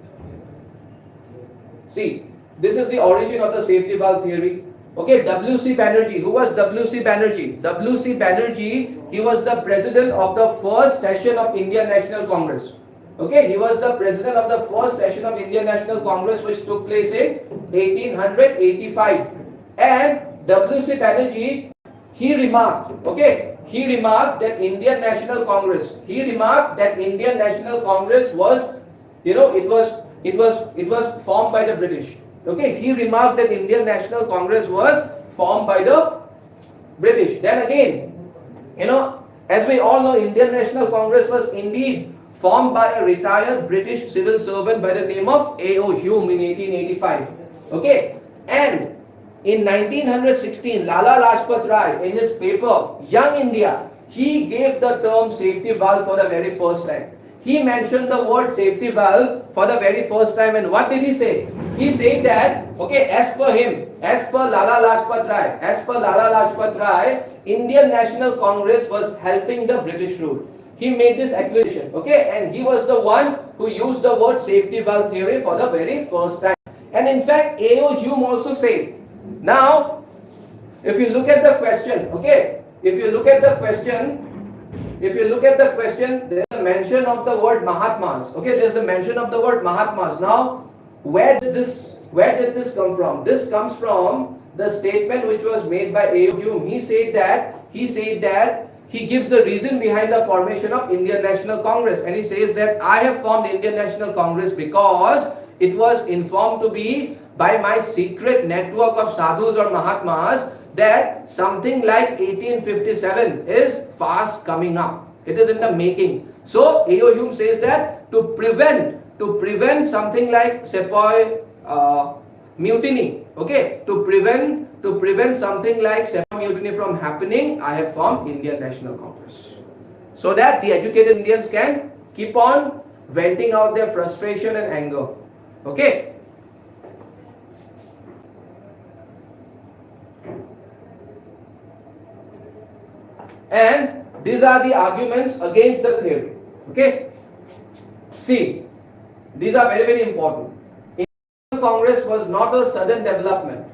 See, this is the origin of the safety valve theory. Okay, W.C. Banerjee. Who was W.C. Banerjee? W.C. Banerjee, he was the president of the first session of Indian National Congress. Okay, he was the president of the first session of Indian National Congress which took place in 1885. And W.C. Banerjee, he remarked that Indian National Congress, was, it was formed by the British. Okay, he remarked that Indian National Congress was formed by the British. Then again, as we all know, Indian National Congress was indeed formed by a retired British civil servant by the name of A.O. Hume in 1885. Okay, and in 1916, Lala Lajpat Rai, in his paper Young India, he gave the term safety valve for the very first time. He mentioned the word safety valve for the very first time, and what did he say? He said that, okay, as per him, as per Lala Lajpat Rai, Indian National Congress was helping the British rule. He made this accusation, okay, and he was the one who used the word safety valve theory for the very first time. And in fact, A.O. Hume also said. Now, if you look at the question, okay, if you look at the question, there's a mention of the word Mahatmas. Okay, there's a mention of the word Mahatmas. Now, where did this come from? This comes from the statement which was made by A.O. Hume. He said that he gives the reason behind the formation of Indian National Congress, and he says that I have formed Indian National Congress because it was informed to be by my secret network of sadhus or Mahatmas that something like 1857 is fast coming up. It is in the making. So A.O. Hume says that to prevent something like Sepoy mutiny, okay, to prevent something like Sepoy mutiny from happening, I have formed Indian National Congress, so that the educated Indians can keep on venting out their frustration and anger. Okay. And these are the arguments against the theory. Okay. See, these are very, very important. Indian Congress was not a sudden development.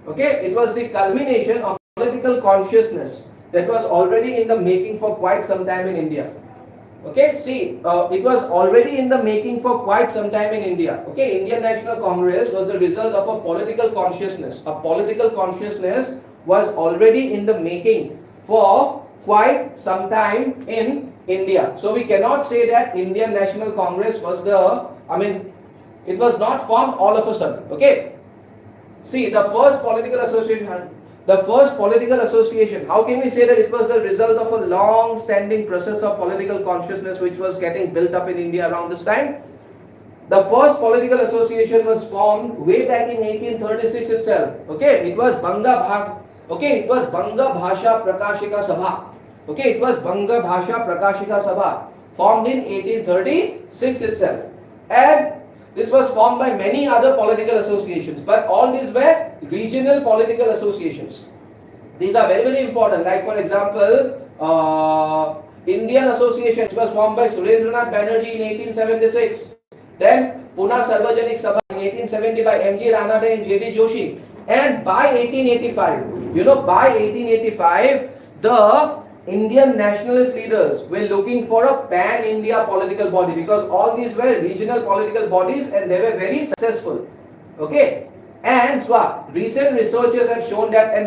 Okay, it was the culmination of political consciousness that was already in the making for quite some time in India. Okay, see, it was already in the making for quite some time in India. Okay, Indian National Congress was the result of a political consciousness. A political consciousness was already in the making for quite some time in India. So we cannot say that Indian National Congress was it was not formed all of a sudden. Okay. See, the first political association, how can we say that it was the result of a long-standing process of political consciousness which was getting built up in India around this time? The first political association was formed way back in 1836 itself. Okay, it was it was Banga Bhasha Prakashika Sabha. Okay, it was Banga Bhasha Prakashika Sabha, formed in 1836 itself. And this was formed by many other political associations, but all these were regional political associations. These are very, very important. Like for example, Indian Association, which was formed by Surendranath Banerjee in 1876. Then Pune Sarvajanik Sabha in 1870 by M.G. Ranade and J.D. Joshi. And by 1885, by 1885, the Indian nationalist leaders were looking for a pan-India political body, because all these were regional political bodies and they were very successful. Okay, and recent researchers have shown that,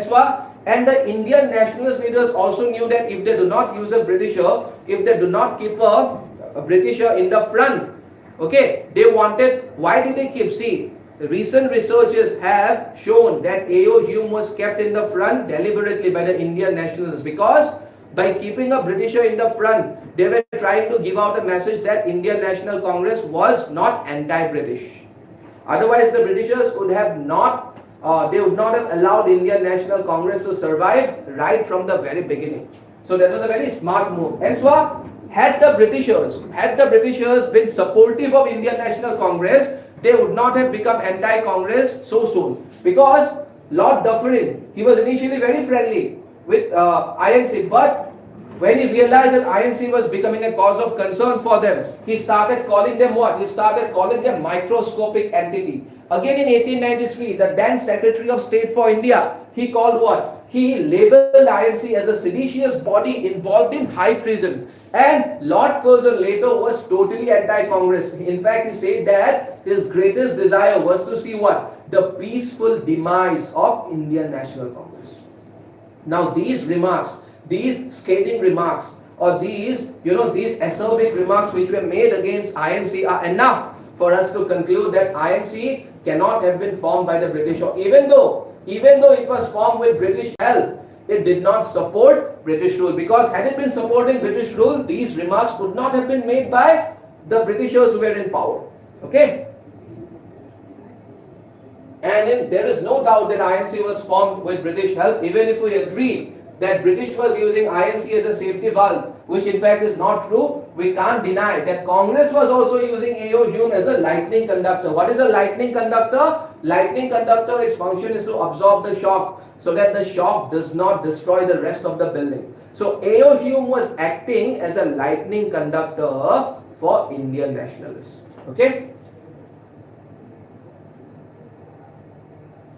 and the Indian nationalist leaders also knew that if they do not use a Britisher, if they do not keep a Britisher in the front, okay, they wanted, why did they keep? See, recent researchers have shown that A.O. Hume was kept in the front deliberately by the Indian nationalists, because by keeping a Britisher in the front, they were trying to give out a message that Indian National Congress was not anti-British. Otherwise, the Britishers would have not, they would not have allowed Indian National Congress to survive right from the very beginning. So that was a very smart move. And so, had the Britishers been supportive of Indian National Congress, they would not have become anti-Congress so soon. Because Lord Dufferin, he was initially very friendly with INC, but when he realized that INC was becoming a cause of concern for them, he started calling them what? He started calling them microscopic entity. Again in 1893, the then Secretary of State for India, he called what? He labeled INC as a seditious body involved in high treason. And Lord Curzon later was totally anti-Congress. In fact, he said that his greatest desire was to see what? The peaceful demise of Indian National Congress. Now these remarks, these scathing remarks, or these acerbic remarks which were made against INC are enough for us to conclude that INC cannot have been formed by the British. Or even though it was formed with British help, it did not support British rule, because had it been supporting British rule, these remarks would not have been made by the Britishers who were in power. Okay? And there is no doubt that INC was formed with British help, even if we agree that British was using INC as a safety valve, which in fact is not true. We can't deny that Congress was also using A.O. Hume as a lightning conductor. What is a lightning conductor? Lightning conductor, its function is to absorb the shock so that the shock does not destroy the rest of the building. So A.O. Hume was acting as a lightning conductor for Indian nationalists. Okay?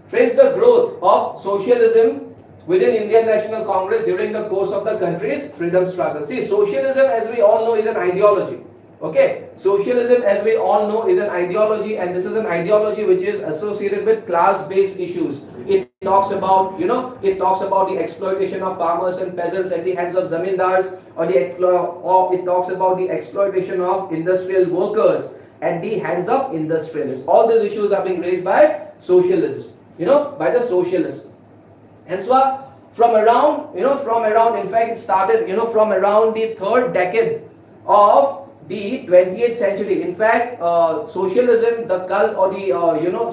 Trace the growth of socialism within Indian National Congress during the course of the country's freedom struggle. See, socialism, as we all know, is an ideology. Okay, socialism, as we all know, is an ideology, and this is an ideology which is associated with class-based issues. It talks about, it talks about the exploitation of farmers and peasants at the hands of zamindars, or it talks about the exploitation of industrial workers at the hands of industrialists. All these issues are being raised by socialism, by the socialists. And so from around, in fact, it started, from around the third decade of the 20th century. In fact, socialism, the cult, or the,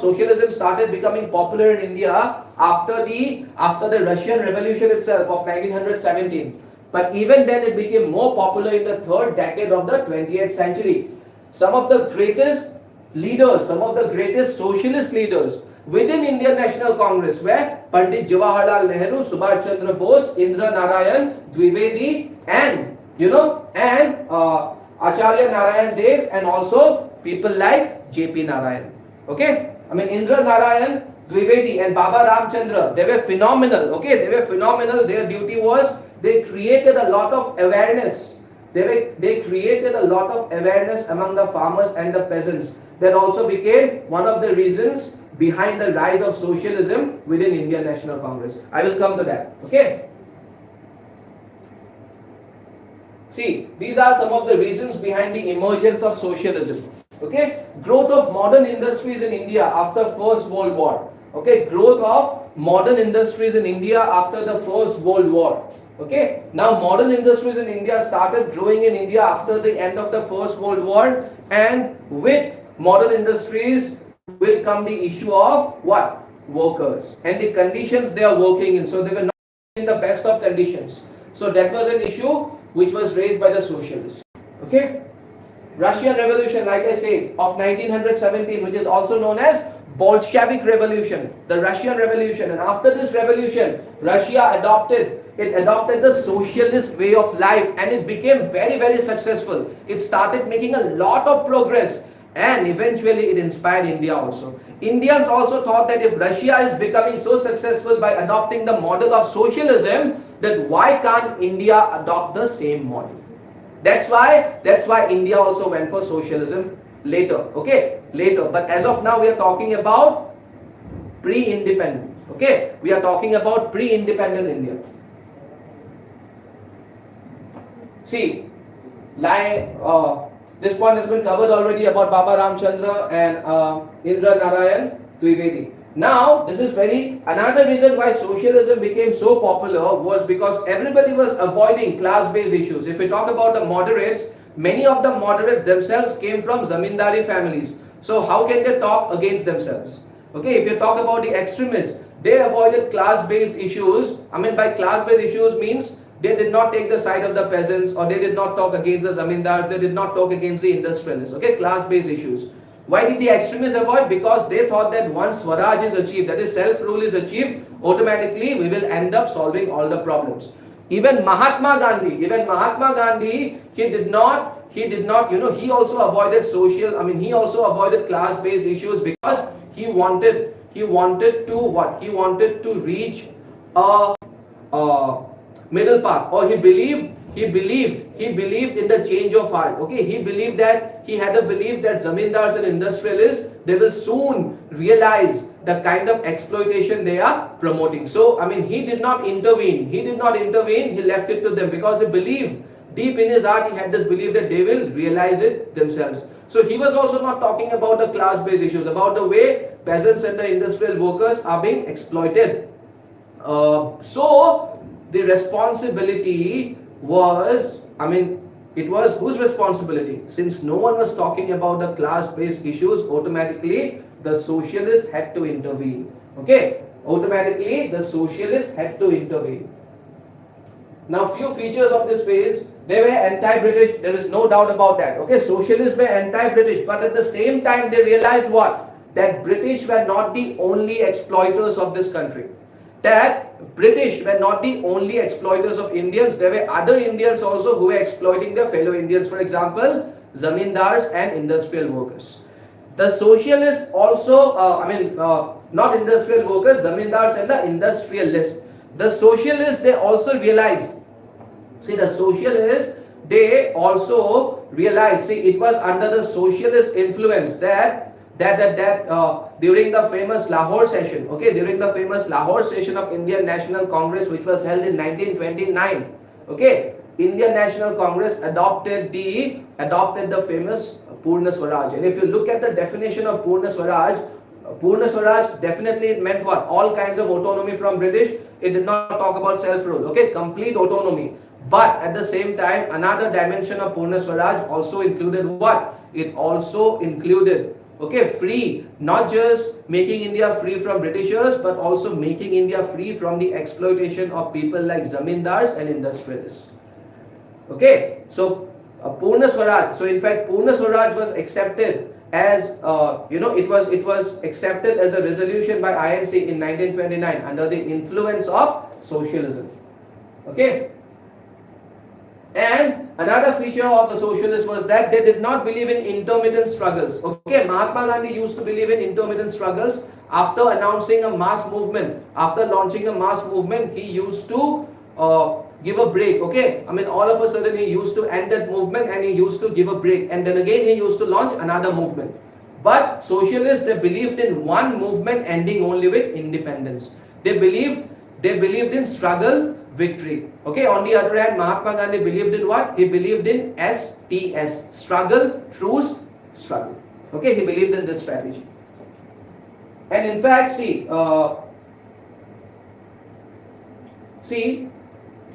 socialism started becoming popular in India after the Russian Revolution itself of 1917. But even then, it became more popular in the third decade of the 20th century. Some of the greatest leaders, some of the greatest socialist leaders within Indian National Congress were Pandit Jawaharlal Nehru, Subhash Chandra Bose, Indra Narayan Dwivedi, and Acharya Narayan Dev, and also people like J.P. Narayan. Okay, I mean Indra Narayan Dwivedi and Baba Ramchandra, they were phenomenal. Okay, they were phenomenal. Their duty was they created a lot of awareness. They created a lot of awareness among the farmers and the peasants. That also became one of the reasons behind the rise of socialism within Indian National Congress. I will come to that. Okay. See, these are some of the reasons behind the emergence of socialism. Okay. Growth of modern industries in India after First World War. Okay. Growth of modern industries in India after the First World War. Okay. Now, modern industries in India started growing in India after the end of the First World War, and with modern industries will come the issue of what? Workers and the conditions they are working in. So they were not in the best of conditions. So that was an issue which was raised by the socialists. Okay. Russian Revolution, like I say, of 1917, which is also known as Bolshevik Revolution, the Russian Revolution. And after this revolution, Russia adopted the socialist way of life, and it became very, very successful. It started making a lot of progress, and eventually it inspired India also. Indians also thought that if Russia is becoming so successful by adopting the model of socialism, then why can't India adopt the same model? That's why India also went for socialism later. Okay, later. But as of now, we are talking about pre-independent. Okay, we are talking about pre-independent India. See, this point has been covered already about Baba Ramchandra and Indra Narayan Trivedi. Now, this is another reason why socialism became so popular was because everybody was avoiding class-based issues. If we talk about the moderates, many of the moderates themselves came from zamindari families. So how can they talk against themselves? Okay, if you talk about the extremists, they avoided class-based issues. I mean, by class-based issues means they did not take the side of the peasants, or they did not talk against the zamindars, they did not talk against the industrialists. Okay, class-based issues. Why did the extremists avoid? Because they thought that once Swaraj is achieved, that is self-rule is achieved, automatically we will end up solving all the problems. Even Mahatma Gandhi, he did not, he also avoided he also avoided class-based issues because he wanted to what? He wanted to reach a middle path, or he believed in the change of heart. Okay, he had a belief that zamindars and industrialists, they will soon realize the kind of exploitation they are promoting. So I mean, he did not intervene, he left it to them, because he believed deep in his heart, he had this belief that they will realize it themselves. So he was also not talking about the class-based issues, about the way peasants and the industrial workers are being exploited. So the responsibility was, it was whose responsibility? Since no one was talking about the class-based issues, automatically the socialists had to intervene. Okay, automatically the socialists had to intervene. Now, few features of this phase: they were anti-British. There is no doubt about that. Okay, socialists were anti-British, but at the same time they realized what? That British were not the only exploiters of this country. That British were not the only exploiters of Indians. There were other Indians also who were exploiting their fellow Indians. For example, zamindars and industrial workers. The socialists also, not industrial workers, zamindars and the industrialists. The socialists, they also realized, it was under the socialist influence that during the famous Lahore session, during the famous Lahore session of Indian National Congress, which was held in 1929, Indian National Congress adopted the famous Purna Swaraj. And if you look at the definition of Purna Swaraj definitely it meant what? All kinds of autonomy from British. It did not talk about self-rule. Complete autonomy. But at the same time, another dimension of Purna Swaraj also included what? It also included free, not just making India free from Britishers, but also making India free from the exploitation of people like zamindars and industrialists. So Purna Swaraj. So in fact, Purna Swaraj was accepted as it was accepted as a resolution by INC in 1929 under the influence of socialism. And another feature of the socialists was that they did not believe in intermittent struggles. Mahatma Gandhi used to believe in intermittent struggles. After announcing a mass movement, after launching a mass movement, he used to give a break. All of a sudden he used to end that movement and he used to give a break, and then again he used to launch another movement. But socialists, they believed in one movement ending only with independence. They believed in struggle, victory. On the other hand, Mahatma Gandhi believed in what? He believed in STS, struggle, truce, struggle. He believed in this strategy. And in fact,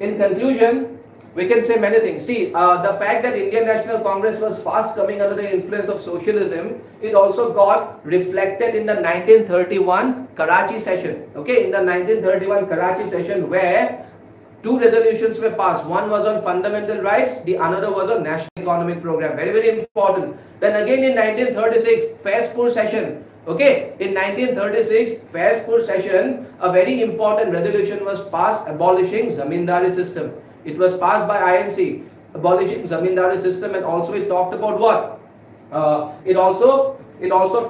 in conclusion, We can say many things. See, the fact that Indian National Congress was fast coming under the influence of socialism, it also got reflected in the 1931 Karachi session. Okay, in the 1931 Karachi session, where two resolutions were passed. One was on fundamental rights, the another was on national economic program. Very, very important. Then again in 1936, Faizpur session. Okay, in 1936, Faizpur session, a very important resolution was passed abolishing zamindari system. It was passed by INC, abolishing zamindari system, and also it talked about what? It also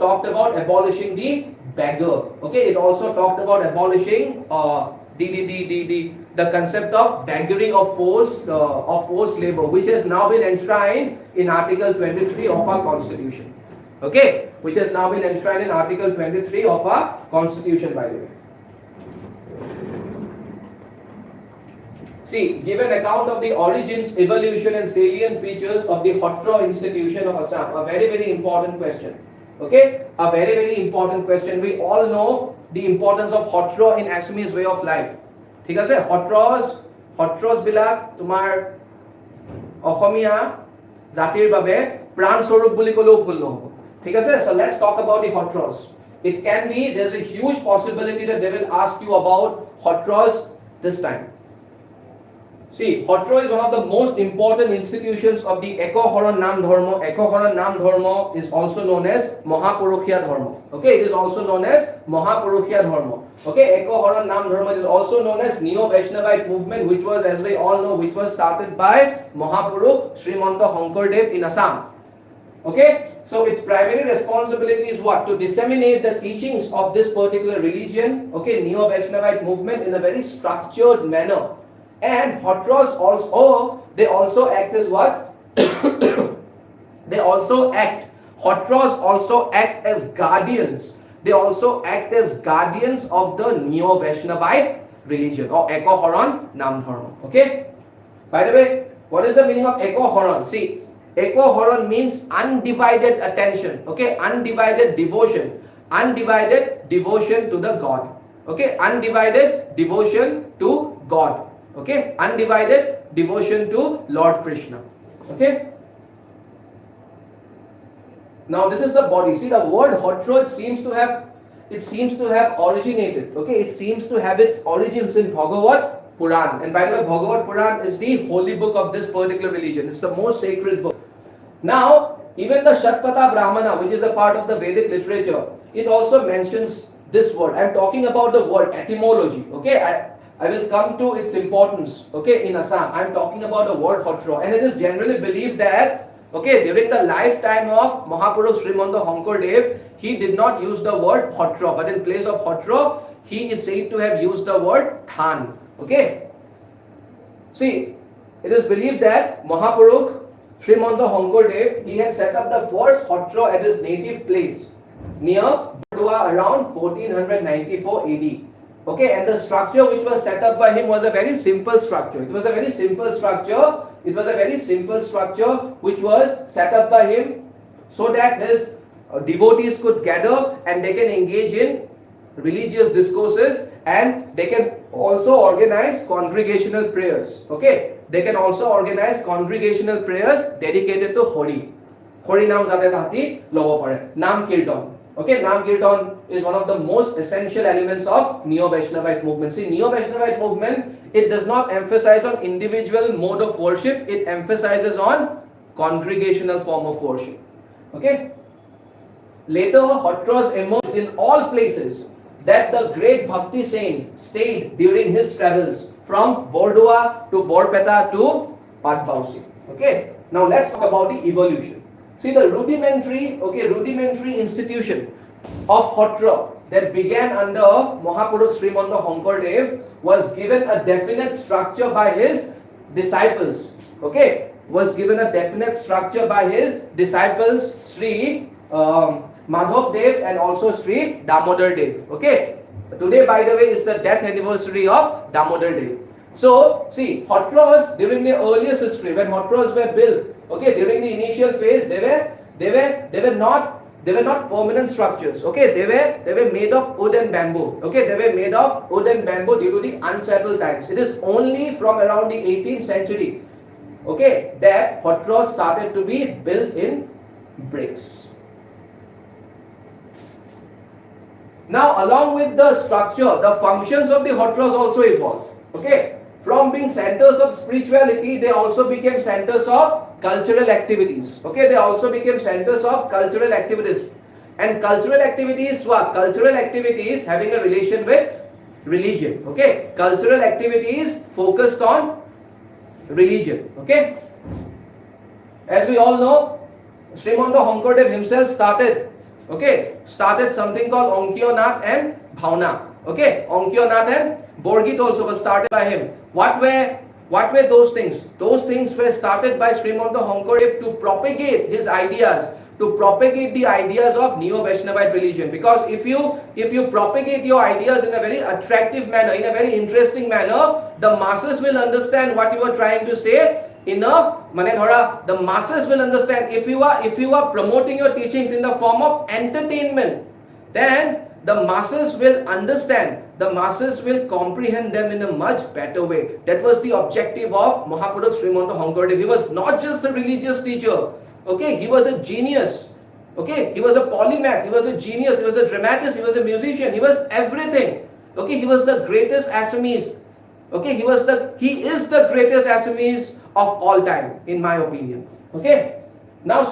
talked about abolishing the beggar. Okay, it also talked about abolishing the concept of beggary of forced labor, which has now been enshrined in Article 23 of our Constitution. Okay, which has now been enshrined in Article 23 of our Constitution, by the way. See, give an account of the origins, evolution and salient features of the Hotro institution of Assam. A very, very important question. Okay, a very, very important question. We all know the importance of Hotro in Assamese way of life. ঠিক আছে, Hotros বিলাক তোমাৰ অসমীয়া জাতিৰ বাবে প্ৰাণ স্বৰূপ বুলি ক'লেও ভুল নহ'ব। ঠিক আছে, so let's talk about the Hotros. It can be, there's a huge possibility that they will ask you about Hotros this time. See, Hotro is one of the most important institutions of the Ekohoron Nam Dharma. Ekohoron Nam Dharma is also known as Mahapurukhya Dharma. Okay, it is also known as Mahapurukhya Dharma. Okay, Ekohoron Nam Dharma is also known as Neo-Vaishnavite movement, which was, as we all know, which was started by Mahapurukh Srimanta Hankardev in Assam. Okay, so its primary responsibility is what? To disseminate the teachings of this particular religion, okay, Neo-Vaishnavite movement, in a very structured manner. And Hotros also, they also act as what? Hotros also act as guardians. They also act as guardians of the Neo-Vaishnavite religion, or Ekohoron Nam Dharma. Okay? By the way, what is the meaning of Ekohoron? See, Ekohoron means undivided attention. Okay? Undivided devotion. Undivided devotion to the God. Okay? Undivided devotion to God. Okay, undivided devotion to Lord Krishna. Okay. Now this is the body. See, the word Hotro, it seems to have originated. Okay, it seems to have its origins in Bhagavad Puran. And by the way, Bhagavad Puran is the holy book of this particular religion. It's the most sacred book. Now, even the Shatpatha Brahmana, which is a part of the Vedic literature, it also mentions this word. I'm talking about the word etymology. Okay, I will come to its importance, okay, in Assam. I am talking about the word Hotro, and it is generally believed that, okay, during the lifetime of Mahapurukh Srimanta Hankardev, he did not use the word Hotro, but in place of Hotro, he is said to have used the word Than, okay. See, it is believed that Mahapurukh Srimanta Hankardev, he had set up the first Hotro at his native place near Burdua around 1494 AD. Okay, and the structure which was set up by him was a very simple structure. It was a very simple structure. It was a very simple structure which was set up by him so that his devotees could gather and they can engage in religious discourses, and they can also organize congregational prayers. Okay, they can also organize congregational prayers dedicated to Hori. Hori naam jate tahti lobo pare. Naam Kirtan. Okay, Nam Kirtan is one of the most essential elements of Neo-Vaishnavite movement. See, Neo-Vaishnavite movement, it does not emphasize on individual mode of worship, it emphasizes on congregational form of worship. Okay. Later, Hotros emerged in all places that the great Bhakti saint stayed during his travels, from Bordua to Borpeta to Padbausi. Okay. Now let's talk about the evolution. See, the rudimentary institution of Hotro that began under Mahapurukh Srimanta Hankardev was given a definite structure by his disciples. Okay, was given a definite structure by his disciples, Sri Madhav Dev and also Sri Damodar Dev. Okay, today, by the way, is the death anniversary of Damodar Dev. So, see, Hotros during the earliest history, when Hotros were built, okay, during the initial phase, they were not permanent structures. Okay, they were made of wood and bamboo. Okay, they were made of wood and bamboo due to the unsettled times. It is only from around the 18th century okay, that hotras started to be built in bricks. Now, along with the structure, the functions of the hotras also evolved. Okay, from being centers of spirituality, they also became centers of cultural activities. Okay, they also became centers of cultural activities. And cultural activities, what? Cultural activities having a relation with religion. Okay, cultural activities focused on religion. Okay, as we all know, Srimanta Hankardev himself started something called Onkyo Nath and Bhavna. Okay, Onkyo Nath and Borgit also was started by him. What were those things? Those things were started by Srimanta Hankardev to propagate his ideas, to propagate the ideas of Neo-Vaishnavite religion. Because if you propagate your ideas in a very attractive manner, in a very interesting manner, the masses will understand what you are trying to say. The masses will understand. If you are promoting your teachings in the form of entertainment, then the masses will understand, the masses will comprehend them in a much better way. That was the objective of Mahapurush Srimanta Hankardev. He was not just a religious teacher, okay, he was a genius, okay, he was a polymath, he was a genius, he was a dramatist, he was a musician, he was everything, okay, he was the greatest Assamese, okay, he is the greatest Assamese of all time, in my opinion. Okay, now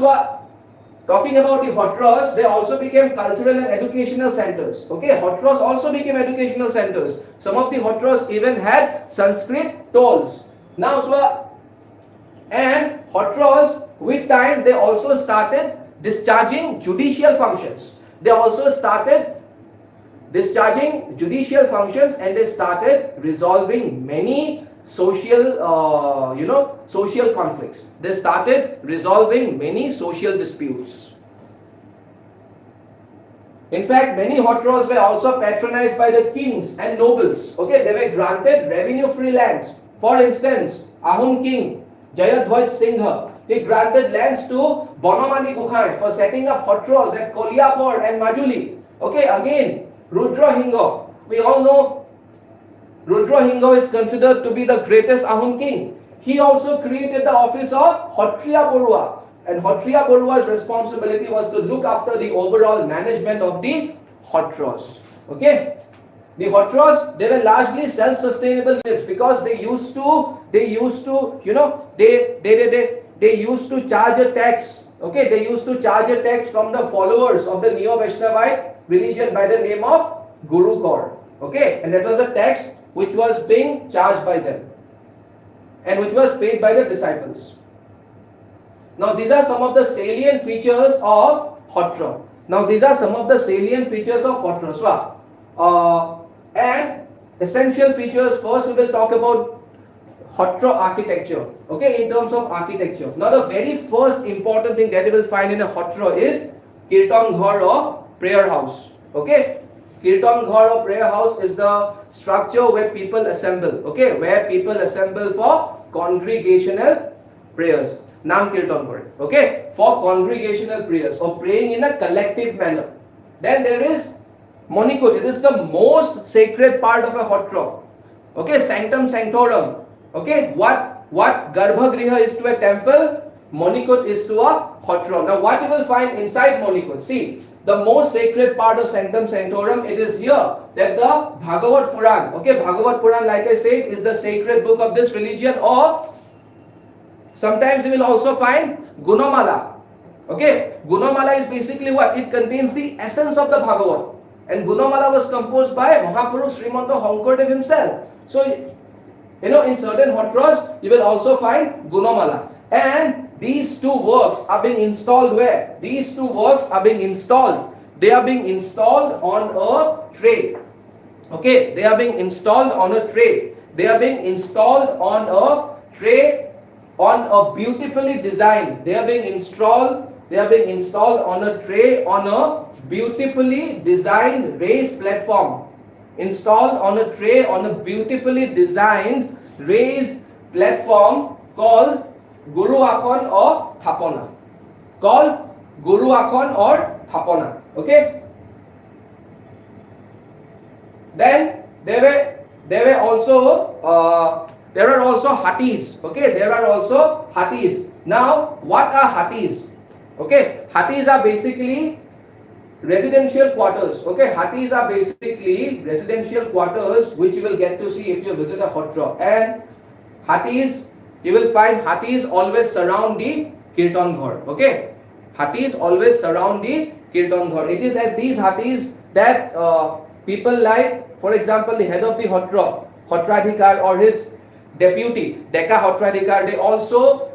talking about the hotras, they also became cultural and educational centers. Okay, hotras also became educational centers. Some of the hotras even had Sanskrit tolls. Now and hotras, with time, they also started discharging judicial functions. They also started discharging judicial functions, and they started resolving many social social conflicts. They started resolving many social disputes. In fact, many hotras were also patronized by the kings and nobles. Okay, they were granted revenue-free lands. For instance, Ahom king Jayadhwaj Singha, he granted lands to Bonamali Gukhai for setting up hotras at Koliapur and Majuli. Okay, again, Rudrahinga. We all know Rudrahinga is considered to be the greatest Ahom king. He also created the office of Hotriya Borua, and Hotriya Borua's responsibility was to look after the overall management of the hotras. Okay, the hotras, they were largely self-sustainable units because they used to charge a tax. Okay, they used to charge a tax from the followers of the Neo-Vaishnavite religion by the name of Guru Kor. Okay, and that was a tax which was being charged by them and which was paid by the disciples. Now these are some of the salient features of hotra. And essential features, first we will talk about hotra architecture. Okay, in terms of architecture. Now the very first important thing that you will find in a hotra is Kirtan Ghar or prayer house. Okay, Kirtan Ghar or prayer house is the structure where people assemble. Okay, where people assemble for congregational prayers. Nam Kirtan Ghar. Okay, for congregational prayers or praying in a collective manner. Then there is Monikut. It is the most sacred part of a hotra. Okay, Sanctum Sanctorum. Okay, what Garbhagriha is to a temple, Monikut is to a hotra. Now what you will find inside Monikut? See, the most sacred part of Sanctum Sanctorum, it is here that the Bhagavad Puran, okay, Bhagavad Puran, like I said, is the sacred book of this religion. Or sometimes you will also find Gunamala. Okay, Gunamala is basically what? It contains the essence of the Bhagavad. And Gunamala was composed by Mahapurush Srimanta Hankardev himself. So, in certain hotras, you will also find Gunamala. And these two works are being installed where? These two works are being installed. They are being installed on a tray. Okay, they are being installed on a tray. They are being installed on a tray, on a beautifully designed. They are being installed on a tray on a beautifully designed raised platform. Installed on a tray on a beautifully designed raised platform called Guru Akhon or Thapana. Called Guru Akhon or Thapana. Okay. Then there were also There are also Hattis. Okay, there are also Hattis. Now, what are Hattis? Okay, Hattis are basically residential quarters. Okay, Hattis are basically residential quarters which you will get to see if you visit a Hotra. And Hattis, you will find Hattis always surround the Kirtan Ghar. Okay, Hattis always surround the Kirtan Ghar. It is at these Hattis that people like, for example, the head of the Hotra, Hotradhikar, or his deputy, Deka Hotradhikar,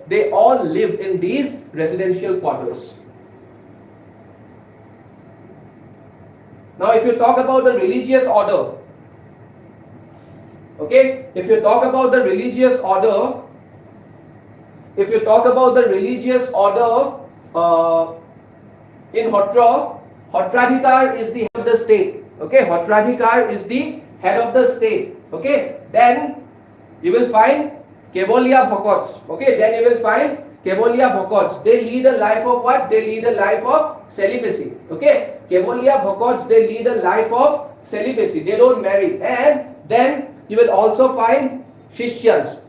they all live in these residential quarters. Now, if you talk about the religious order, okay, if you talk about the religious order, in Hotra, Hotradhikar is the head of the state. Okay, Hotradhikar is the head of the state. Okay, then you will find Kevolia Bhakots. Okay, then you will find Kevolia Bhakots. They lead a life of what? They lead a life of celibacy. Okay, Kevolia Bhakots, they lead a life of celibacy. They don't marry. And then you will also find Shishyas.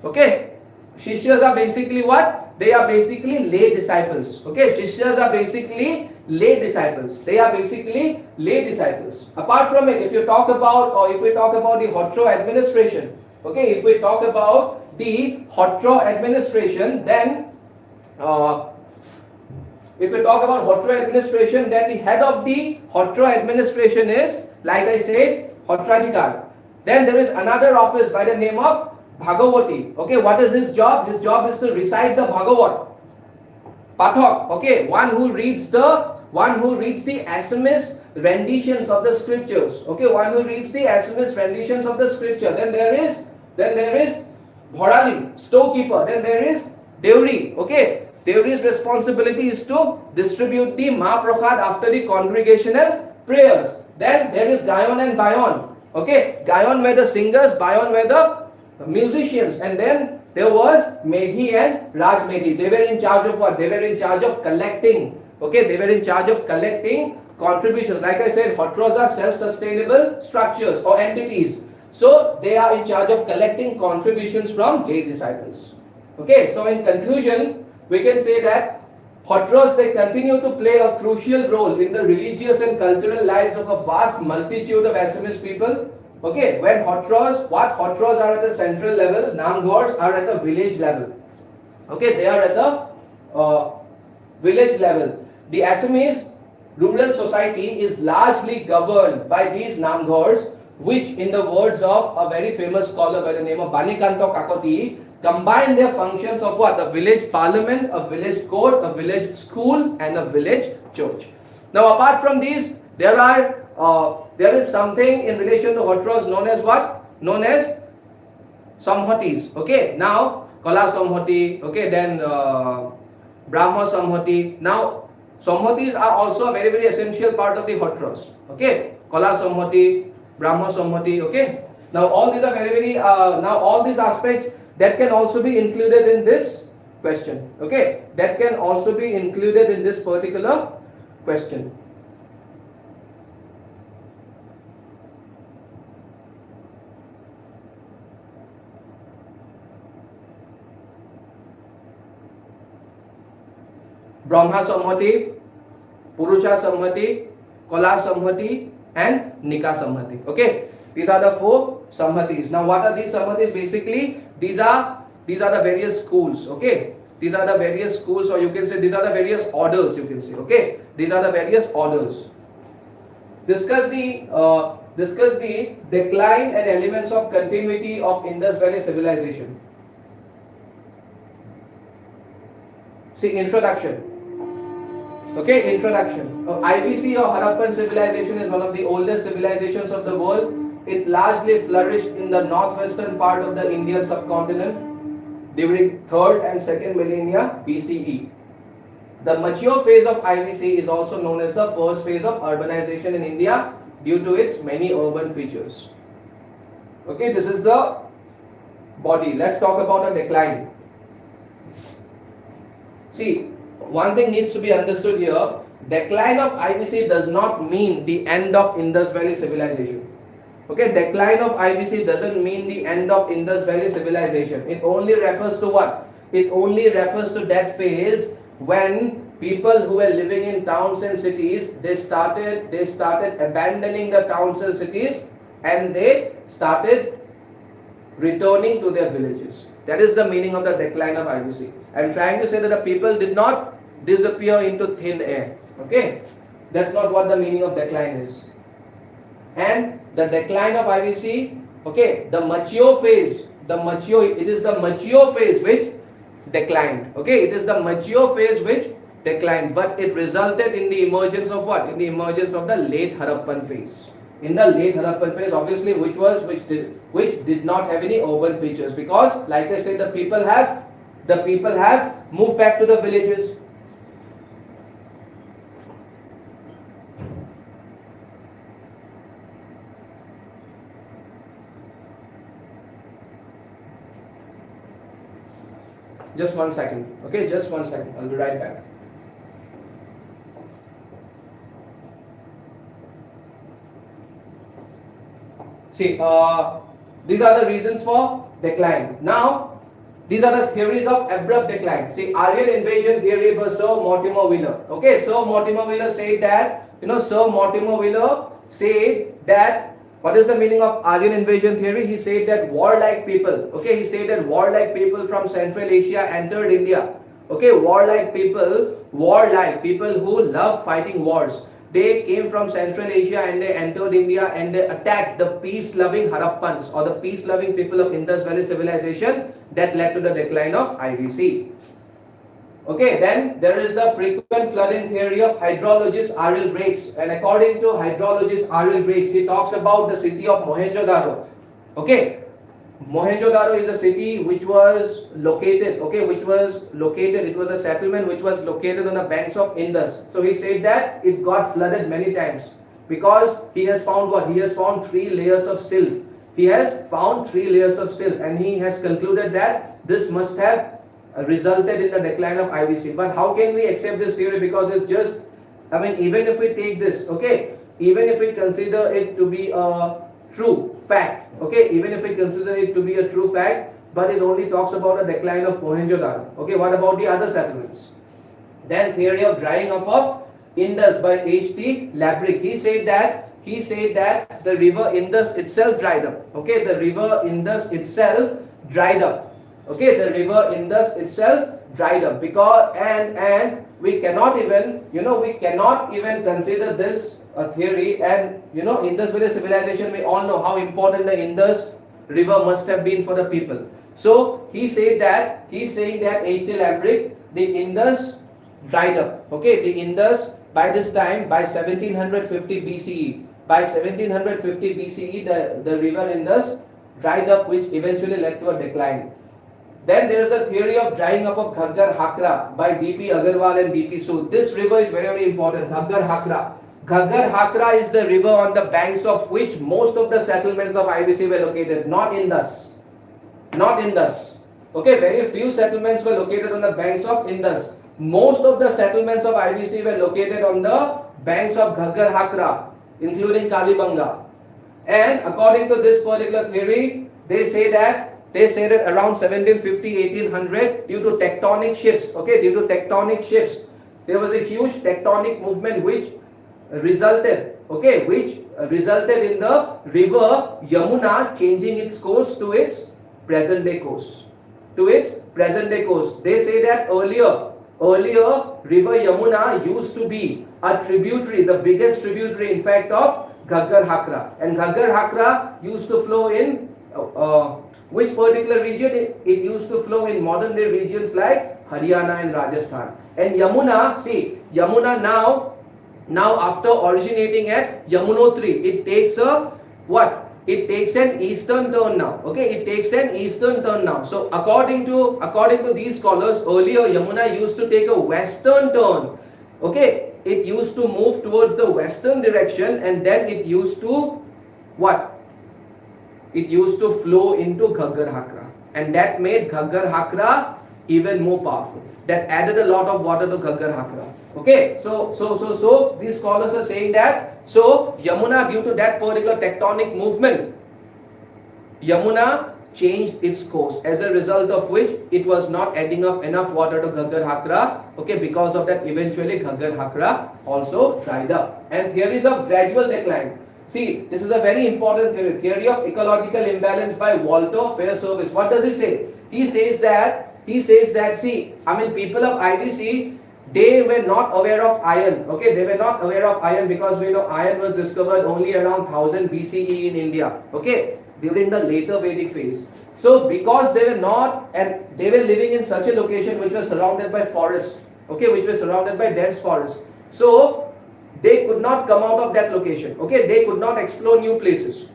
Okay, Shishyas are basically what? They are basically lay disciples. Okay, Shishyas are basically lay disciples. They are basically lay disciples. Apart from it, if we talk about the Hotra administration, okay, if we talk about the Hotra administration, then if we talk about Hotra administration, then the head of the Hotra administration is, like I said, Hotradhikar. Then there is another office by the name of Bhagavati. Okay, what is his job? His job is to recite the Bhagavat. Pathak. Okay, one who reads the Assamese renditions of the scriptures. Okay, one who reads the Assamese renditions of the scripture. Then there is Bhorali, storekeeper. Then there is Deuri. Okay, Deuri's responsibility is to distribute the Mahaprasad after the congregational prayers. Then there is Gayon and Bayon. Okay, Gayon were the singers, Bayon were the musicians, and then there was Medhi and Raj Medhi. They were in charge of what? They were in charge of collecting. Okay, they were in charge of collecting contributions. Like I said, Hotras are self-sustainable structures or entities. So they are in charge of collecting contributions from lay disciples. Okay, so in conclusion, we can say that Hotras, they continue to play a crucial role in the religious and cultural lives of a vast multitude of Assamese people. Okay, when Hotras are at the central level, Namghars are at the village level. Okay, they are at the village level. The Assamese rural society is largely governed by these Namghars, which, in the words of a very famous scholar by the name of Banikanto Kakoti, combine their functions of what? A village parliament, a village court, a village school, and a village church. Now, apart from these, there is something in relation to Hotras known as what? Known as Samhatis. Okay, now Kala Samhati, okay, then Brahma Samhati. Now, Samhatis are also a very, very essential part of the Hotras. Okay, Kala Samhati, Brahma Samhati. Okay, now all these are very, very, now all these aspects that can also be included in this question. Okay, that can also be included in this particular question. Brahma Samhati, Purusha Samhati, Kala Samhati, and Nika Samhati. Okay, these are the 4 Samhatis. Now, what are these Samhatis? Basically, these are the various schools. Okay, these are the various schools, or you can say these are the various orders. You can say, okay, these are the various orders. Discuss the decline and elements of continuity of Indus Valley civilization. See, introduction. Okay, introduction. IBC or Harappan civilization is one of the oldest civilizations of the world. It largely flourished in the northwestern part of the Indian subcontinent during 3rd and 2nd millennia BCE. The mature phase of IBC is also known as the first phase of urbanization in India due to its many urban features. Okay, this is the body. Let's talk about a decline. See, one thing needs to be understood here. Decline of IBC does not mean the end of Indus Valley civilization. Okay, decline of IBC doesn't mean the end of Indus Valley civilization. It only refers to what? It only refers to that phase when people who were living in towns and cities, they started abandoning the towns and cities, and they started returning to their villages. That is the meaning of the decline of IBC. I am trying to say that the people did not disappear into thin air. Okay, that's not what the meaning of decline is. And the decline of IBC, okay, the mature phase, it is the mature phase which declined. Okay, it is the mature phase which declined, but it resulted in the emergence of what? In the emergence of the late Harappan phase. In the late Harappan phase, obviously, which did not have any urban features, because, like I said, the people have moved back to the villages. Just 1 second. Okay, just 1 second. I'll be right back. See, these are the reasons for decline. Now, these are the theories of abrupt decline. See, Aryan invasion theory by Sir Mortimer Wheeler. Okay, Sir Mortimer Wheeler said that, what is the meaning of Aryan invasion theory? He said that warlike people, okay, he said that warlike people from Central Asia entered India. Okay, warlike people who love fighting wars. They came from Central Asia and they entered India and they attacked the peace-loving Harappans, or the peace-loving people of Indus Valley civilization. That led to the decline of IBC. Okay, then there is the frequent flooding theory of hydrologist Aril Rakes, and according to hydrologist Aril Rakes, he talks about the city of Mohenjo-daro. Okay, Mohenjo-daro is a city which was located, it was a settlement which was located on the banks of Indus. So he said that it got flooded many times, because he has found what? He has found 3 layers of silt. He has found 3 layers of silt, and he has concluded that this must have resulted in the decline of IBC. But how can we accept this theory? Because it's just, even if we take this, okay, even if we consider it to be a true fact, okay, even if we consider it to be a true fact, but it only talks about a decline of Mohenjo-daro. Okay, what about the other settlements? Then theory of drying up of Indus by H.T. Labrick. He said that the river Indus itself dried up. Okay, the river Indus itself dried up. Okay, the river Indus itself dried up, because and we cannot even consider this a theory. And Indus Valley civilization, we all know how important the Indus river must have been for the people. So he's saying that H.T. Labrick, the Indus dried up. Okay, the Indus by this time, by 1750 BCE, the river Indus dried up, which eventually led to a decline. Then there is a theory of drying up of Ghaggar Hakra by D.P. Agarwal and D.P. Sood. This river is very, very important. Ghaggar Hakra. Ghaggar Hakra is the river on the banks of which most of the settlements of IBC were located, not Indus. Okay, very few settlements were located on the banks of Indus. Most of the settlements of IBC were located on the banks of Ghaggar Hakra, including Kalibanga. And according to this particular theory, they say that around 1750-1800, due to tectonic shifts, there was a huge tectonic movement which resulted in the river Yamuna changing its course to its present day course. They say that earlier river Yamuna used to be a tributary, the biggest tributary in fact of Ghaggar Hakra, and Ghaggar Hakra used to flow in which particular region? It used to flow in modern day regions like Haryana and Rajasthan. And Yamuna now after originating at Yamunotri, it takes an eastern turn now. Okay, it takes an eastern turn now. So according to these scholars, earlier Yamuna used to take a western turn. Okay, it used to move towards the western direction, and then it used to It used to flow into Ghaggar Hakra, and that made Ghaggar Hakra even more powerful. That added a lot of water to Ghaggar Hakra. Okay, so these scholars are saying that so Yamuna, due to that particular tectonic movement, Yamuna changed its course, as a result of which it was not adding of enough water to Ghaggar Hakra. Okay, because of that eventually Ghaggar Hakra also dried up. And theories of gradual decline. See, this is a very important theory. Theory of ecological imbalance by Walter Fairservice. What does he say? He says that see, I mean, people of IBC, they were not aware of iron. Okay, they were not aware of iron because we know iron was discovered only around 1000 BCE in India. Okay, during the later Vedic phase. So because they were not, and they were living in such a location which was surrounded by forest. Okay, which was surrounded by dense forest. So they could not come out of that location. Okay, they could not explore new places.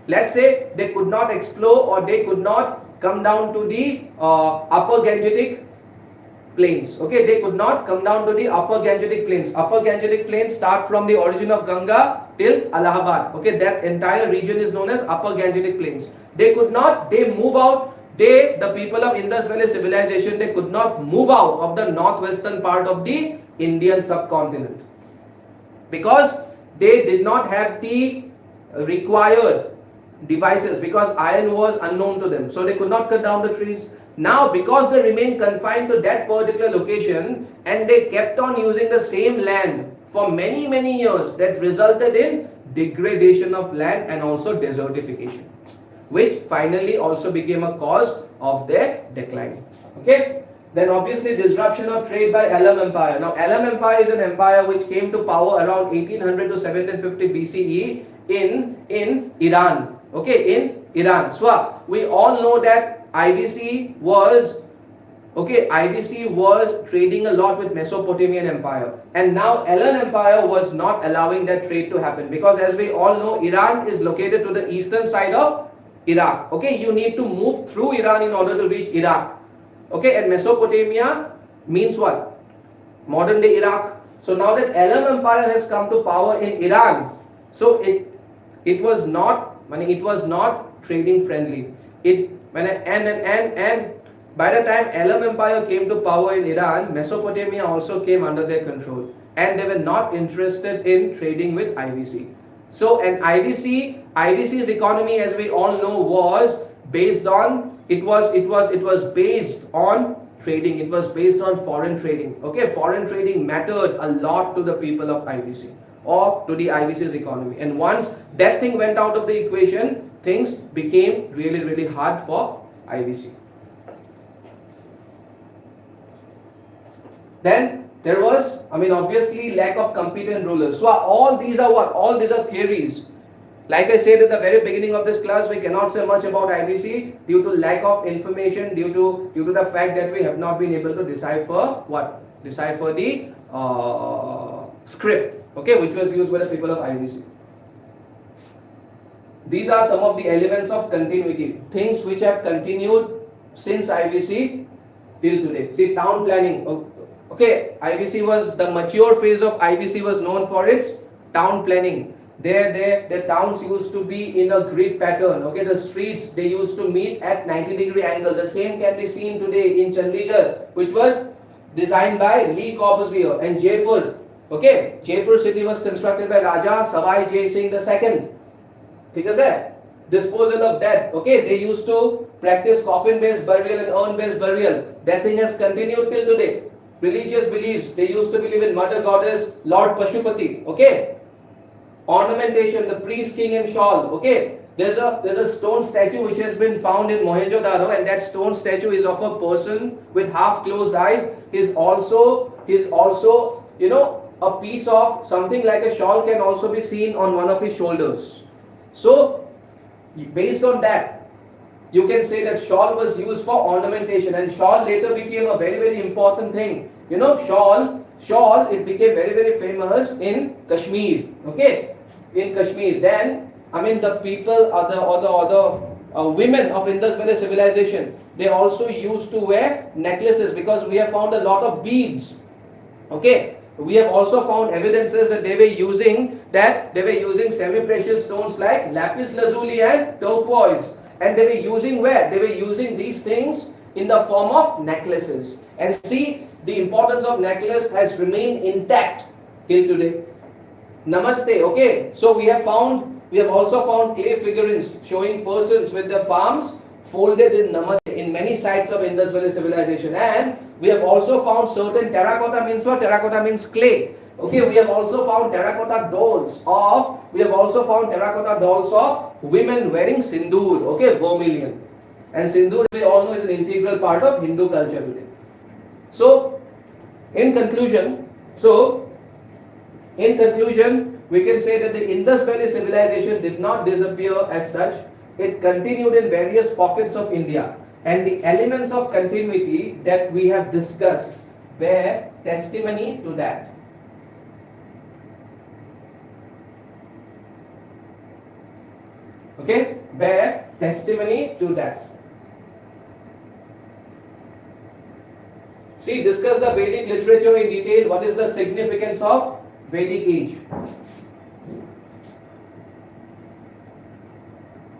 Let's say they could not explore, or they could not come down to the upper Gangetic plains. Okay, they could not come down to the upper Gangetic plains. Upper Gangetic plains start from the origin of Ganga till Allahabad. Okay, that entire region is known as upper Gangetic plains. They could not, they move out. The people of Indus Valley civilization, they could not move out of the northwestern part of the Indian subcontinent because they did not have the required devices, because iron was unknown to them. So they could not cut down the trees. Now, because they remained confined to that particular location and they kept on using the same land for many, many years, that resulted in degradation of land and also desertification, which finally also became a cause of their decline. Okay. Then obviously disruption of trade by Elam Empire. Now Elam Empire is an empire which came to power around 1800 to 1750 BCE in Iran. Okay, in Iran. So we all know that IBC was trading a lot with Mesopotamian Empire, and now Elam Empire was not allowing that trade to happen, because as we all know, Iran is located to the eastern side of Iraq. Okay, you need to move through Iran in order to reach Iraq. Okay, and Mesopotamia means what? Modern day Iraq. So now that Elam Empire has come to power in Iran, so it was not trading friendly. And by the time Elam Empire came to power in Iran, Mesopotamia also came under their control, and they were not interested in trading with IBC. So an IBC's economy, as we all know, was based on based on trading. It was based on foreign trading. Okay, foreign trading mattered a lot to the people of IBC, or to the IBC's economy. And once that thing went out of the equation, things became really, really hard for IBC. Then there was, obviously, lack of competent rulers. So all these are what? All these are theories. Like I said at the very beginning of this class, we cannot say much about IBC due to lack of information, due to the fact that we have not been able to decipher the script, okay, which was used by the people of IBC. These are some of the elements of continuity, things which have continued since IBC till today. See, town planning. Okay, IBC was, the mature phase of IBC was known for its town planning. The towns used to be in a grid pattern. Okay, the streets, they used to meet at 90-degree angle. The same can be seen today in Chandigarh, which was designed by Le Corbusier. And Jaipur, okay, Jaipur city was constructed by Raja Savai Jai Singh II. Because disposal of death. Okay, they used to practice coffin-based burial and urn-based burial. That thing has continued till today. Religious beliefs, they used to believe in mother goddess Lord Pashupati. Okay. Ornamentation, the priest, king and shawl. Okay, there's a stone statue which has been found in Mohenjo-daro, and that stone statue is of a person with half closed eyes. Is also a piece of something like a shawl can also be seen on one of his shoulders. So based on that, you can say that shawl was used for ornamentation, and shawl later became a very, very important thing. Shawl, it became very, very famous in Kashmir. Okay, in Kashmir. Then, the people or the women of Indus Valley civilization, they also used to wear necklaces, because we have found a lot of beads. Okay, we have also found evidences that they were using semi-precious stones like lapis lazuli and turquoise. And they were using where? They were using these things in the form of necklaces. And see, the importance of necklace has remained intact till today. Namaste. Okay, so we have also found clay figurines showing persons with their palms folded in namaste in many sites of Indus Valley civilization, and we have also found certain terracotta means what? Terracotta means clay. Okay, we have also found terracotta dolls of women wearing sindoor. Okay, vermilion, and sindoor we all know is an integral part of Hindu culture today. So, in conclusion, we can say that the Indus Valley civilization did not disappear as such. It continued in various pockets of India, and the elements of continuity that we have discussed bear testimony to that. Okay, bear testimony to that. See, discuss the Vedic literature in detail. What is the significance of Vedic age?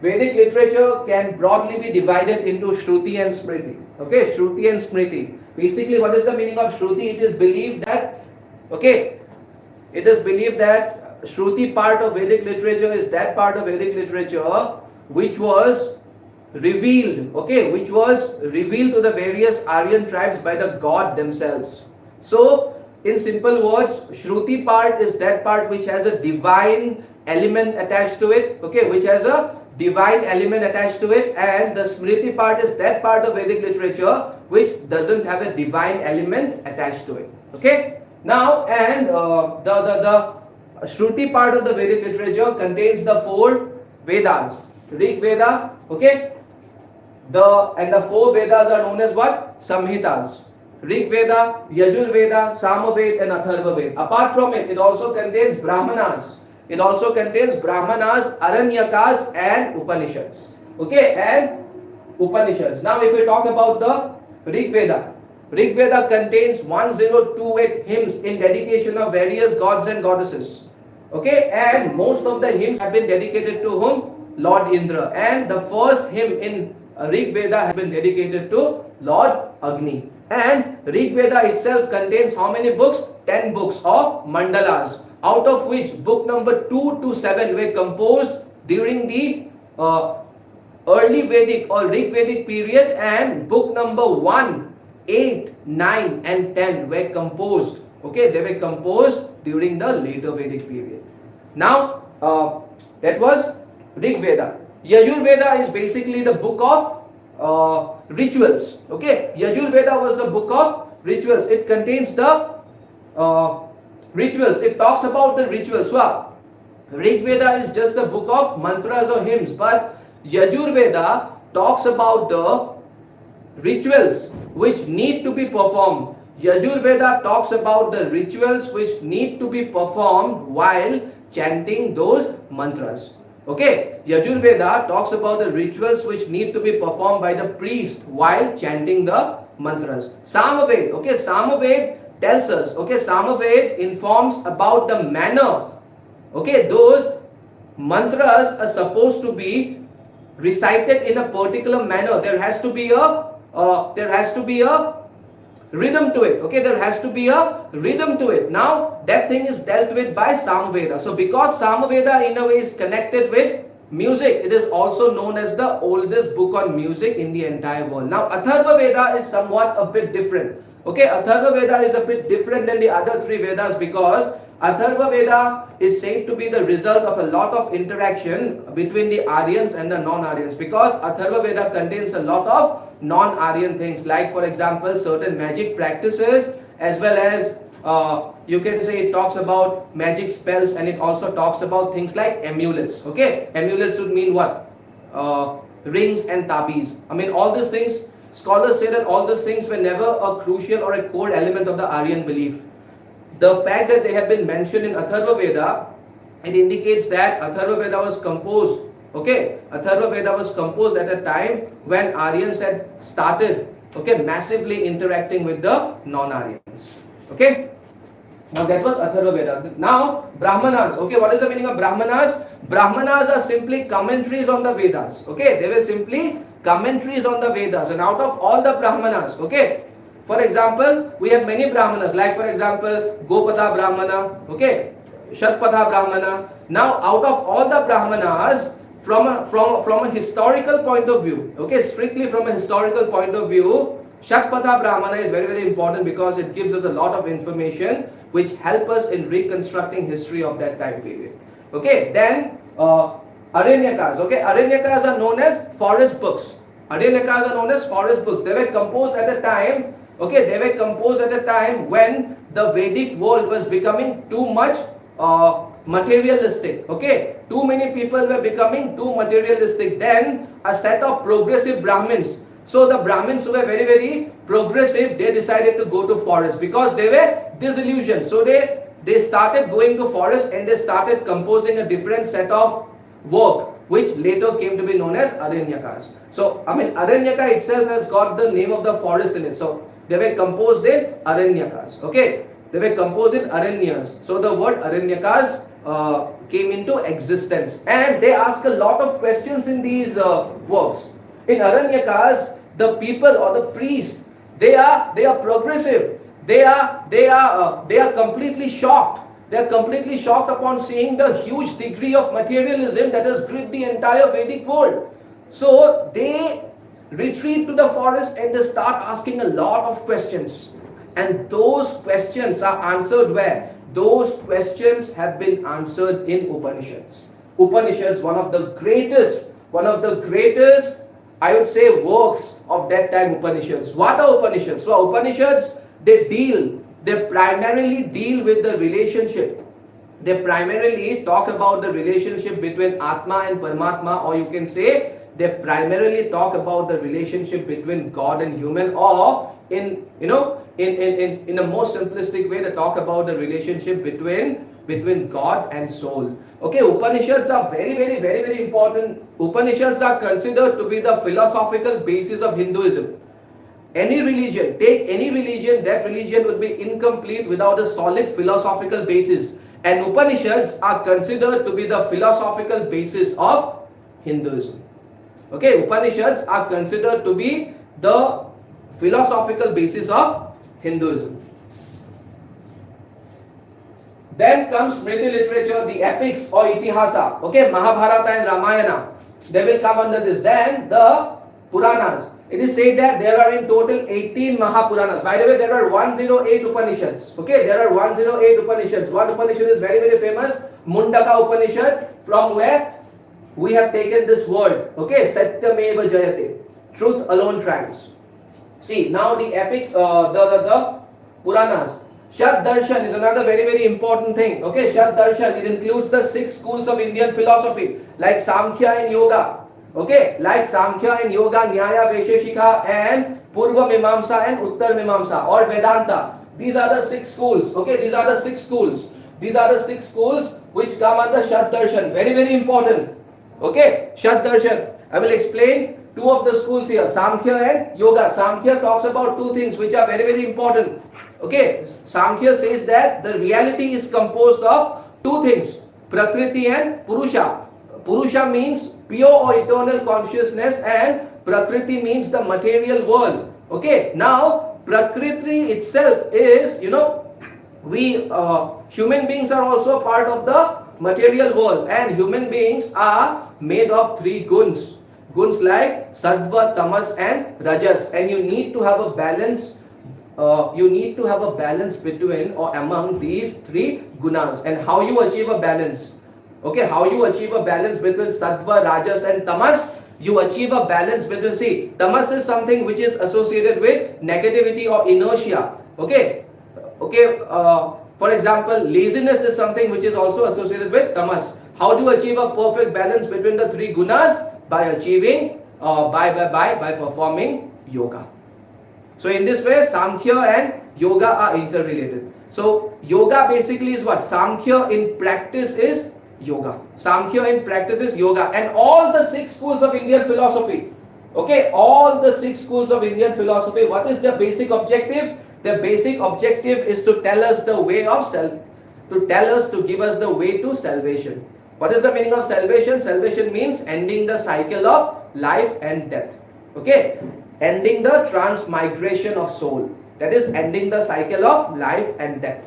Vedic literature can broadly be divided into Shruti and Smriti. Okay, Shruti and Smriti. Basically, what is the meaning of Shruti? It is believed that, Shruti part of Vedic literature is that part of Vedic literature which was revealed, to the various Aryan tribes by the god themselves. So, in simple words, Shruti part is that part which has a divine element attached to it, and the Smriti part is that part of Vedic literature which doesn't have a divine element attached to it. Okay. Now, and the Shruti part of the Vedic literature contains the 4 Vedas. Rig Veda, the 4 Vedas are known as what? Samhitas. Rig Veda, Yajur Veda, Samaved and Atharva Veda. Apart from it, it also contains Brahmanas. Aranyakas and Upanishads. Okay, and Upanishads. Now, if we talk about the Rig Veda contains 1028 hymns in dedication of various gods and goddesses. Okay, and most of the hymns have been dedicated to whom? Lord Indra. And the first hymn in Rig Veda has been dedicated to Lord Agni. And Rig Veda itself contains how many books? 10 books of mandalas, out of which book number 2 to 7 were composed during the early Vedic or Rig Vedic period, and book number 1, 8, 9 and 10 were composed. Okay, they were composed during the later Vedic period. Now, that was Rig Veda. Yajur Veda is basically the book of rituals. Okay, Yajur Veda was the book of rituals. It contains the rituals. It talks about the rituals. So, Rig Veda is just the book of mantras or hymns, but Yajur Veda talks about the rituals which need to be performed. Yajur Veda talks about the rituals which need to be performed while chanting those mantras. Okay, Yajur Veda talks about the rituals which need to be performed by the priest while chanting the mantras. Samaved, Samaved tells us, Samaved informs about the manner. Okay, those mantras are supposed to be recited in a particular manner. There has to be a rhythm to it. Okay, there has to be a rhythm to it. Now, that thing is dealt with by Samaveda. So, because Samaveda in a way is connected with music, it is also known as the oldest book on music in the entire world. Now, Atharva Veda is somewhat a bit different. Okay, Atharva Veda is a bit different than the other 3 Vedas because Atharva Veda is said to be the result of a lot of interaction between the Aryans and the non-Aryans, because Atharva Veda contains a lot of non-Aryan things, like for example certain magic practices, as well as you can say it talks about magic spells, and it also talks about things like amulets. Okay, amulets would mean what? Rings and tabis. I mean, all these things, scholars say that all these things were never a crucial or a core element of the Aryan belief. The fact that they have been mentioned in Atharva Veda, it indicates that Atharva Veda was composed. Okay, Atharva Veda was composed at a time when Aryans had started, massively interacting with the non-Aryans. Okay. Now that was Atharva Veda. Now Brahmanas. Okay, what is the meaning of Brahmanas? Brahmanas are simply commentaries on the Vedas. Okay, they were simply commentaries on the Vedas. And out of all the Brahmanas, okay, for example, we have many Brahmanas. Like for example, Gopatha Brahmana. Okay, Shatpatha Brahmana. Now out of all the Brahmanas, from a historical point of view, okay, strictly from a historical point of view, Shatpatha Brahmana is very, very important because it gives us a lot of information which help us in reconstructing history of that time period. Okay, then Aranyakas. Okay, Aranyakas are known as forest books. Aranyakas are known as forest books. They were composed at a time. Okay, they were composed at a time when the Vedic world was becoming too much materialistic. Okay, too many people were becoming too materialistic. Then a set of progressive Brahmins. So the Brahmins who were very, very progressive, they decided to go to forest because they were disillusioned. So they started going to forest and they started composing a different set of work, which later came to be known as Aranyakas. So I mean, Aranyaka itself has got the name of the forest in it. So they were composed in Aranyakas. Okay, they were composed in Aranyas. So the word Aranyakas came into existence, and they ask a lot of questions in these works. In Aranyakas, the people or the priests, they are progressive. They are completely shocked. They are completely shocked upon seeing the huge degree of materialism that has gripped the entire Vedic world. So they retreat to the forest and they start asking a lot of questions. And those questions are answered where? Those questions have been answered in Upanishads. Upanishads, one of the greatest, I would say, works of that time, Upanishads. What are Upanishads? So Upanishads, they primarily deal with the relationship. They primarily talk about the relationship between Atma and Paramatma, or you can say they primarily talk about the relationship between God and human, or in a more simplistic way, they talk about the relationship between God and soul. Okay, Upanishads are very important. Upanishads are considered to be the philosophical basis of Hinduism. Any religion, take any religion, that religion would be incomplete without a solid philosophical basis. And Upanishads are considered to be the philosophical basis of Hinduism. Okay, Upanishads are considered to be the philosophical basis of Hinduism. Then comes Smriti literature, the epics or Itihasa. Okay, Mahabharata and Ramayana, they will come under this. Then the Puranas. It is said that there are in total 18 Mahapuranas. By the way, there are 108 Upanishads. Okay, there are 108 Upanishads. One Upanishad is very famous, Mundaka Upanishad, from where we have taken this word. Okay, Satyameva Jayate. Truth alone triumphs. See, now the epics, the Puranas. Shat Darshan is another very important thing. Okay, Shat Darshan, it includes the 6 schools of Indian philosophy, like Samkhya and Yoga. Okay, like Samkhya and Yoga, Nyaya, Vaisheshika, and Purva Mimamsa and Uttar Mimamsa, or Vedanta. These are the 6 schools. Okay, these are the 6 schools. These are the 6 schools which come under Shat Darshan. Very important. Okay, Shat Darshan. I will explain 2 of the schools here, Samkhya and Yoga. Samkhya talks about 2 things which are very important. Okay, Samkhya says that the reality is composed of 2 things, Prakriti and Purusha. Purusha means pure or eternal consciousness, and Prakriti means the material world. Okay, now Prakriti itself is, we human beings are also part of the material world, and human beings are made of 3 guns. Guns like Sattva, Tamas and Rajas, and you need to have a balance. Between or among these 3 gunas. And how you achieve a balance? Okay, how you achieve a balance between Sattva, Rajas and Tamas? You achieve a balance between, see, Tamas is something which is associated with negativity or inertia. Okay, for example, laziness is something which is also associated with Tamas. How do you achieve a perfect balance between the 3 gunas? By achieving, by performing yoga. So in this way, Samkhya and Yoga are interrelated. So yoga basically is what? Samkhya in practice is yoga. Samkhya in practice is yoga. And all the 6 schools of Indian philosophy, okay, all the 6 schools of Indian philosophy, what is their basic objective? Their basic objective is to tell us the way of to give us the way to salvation. What is the meaning of salvation? Salvation means ending the cycle of life and death. Okay, ending the transmigration of soul. That is ending the cycle of life and death.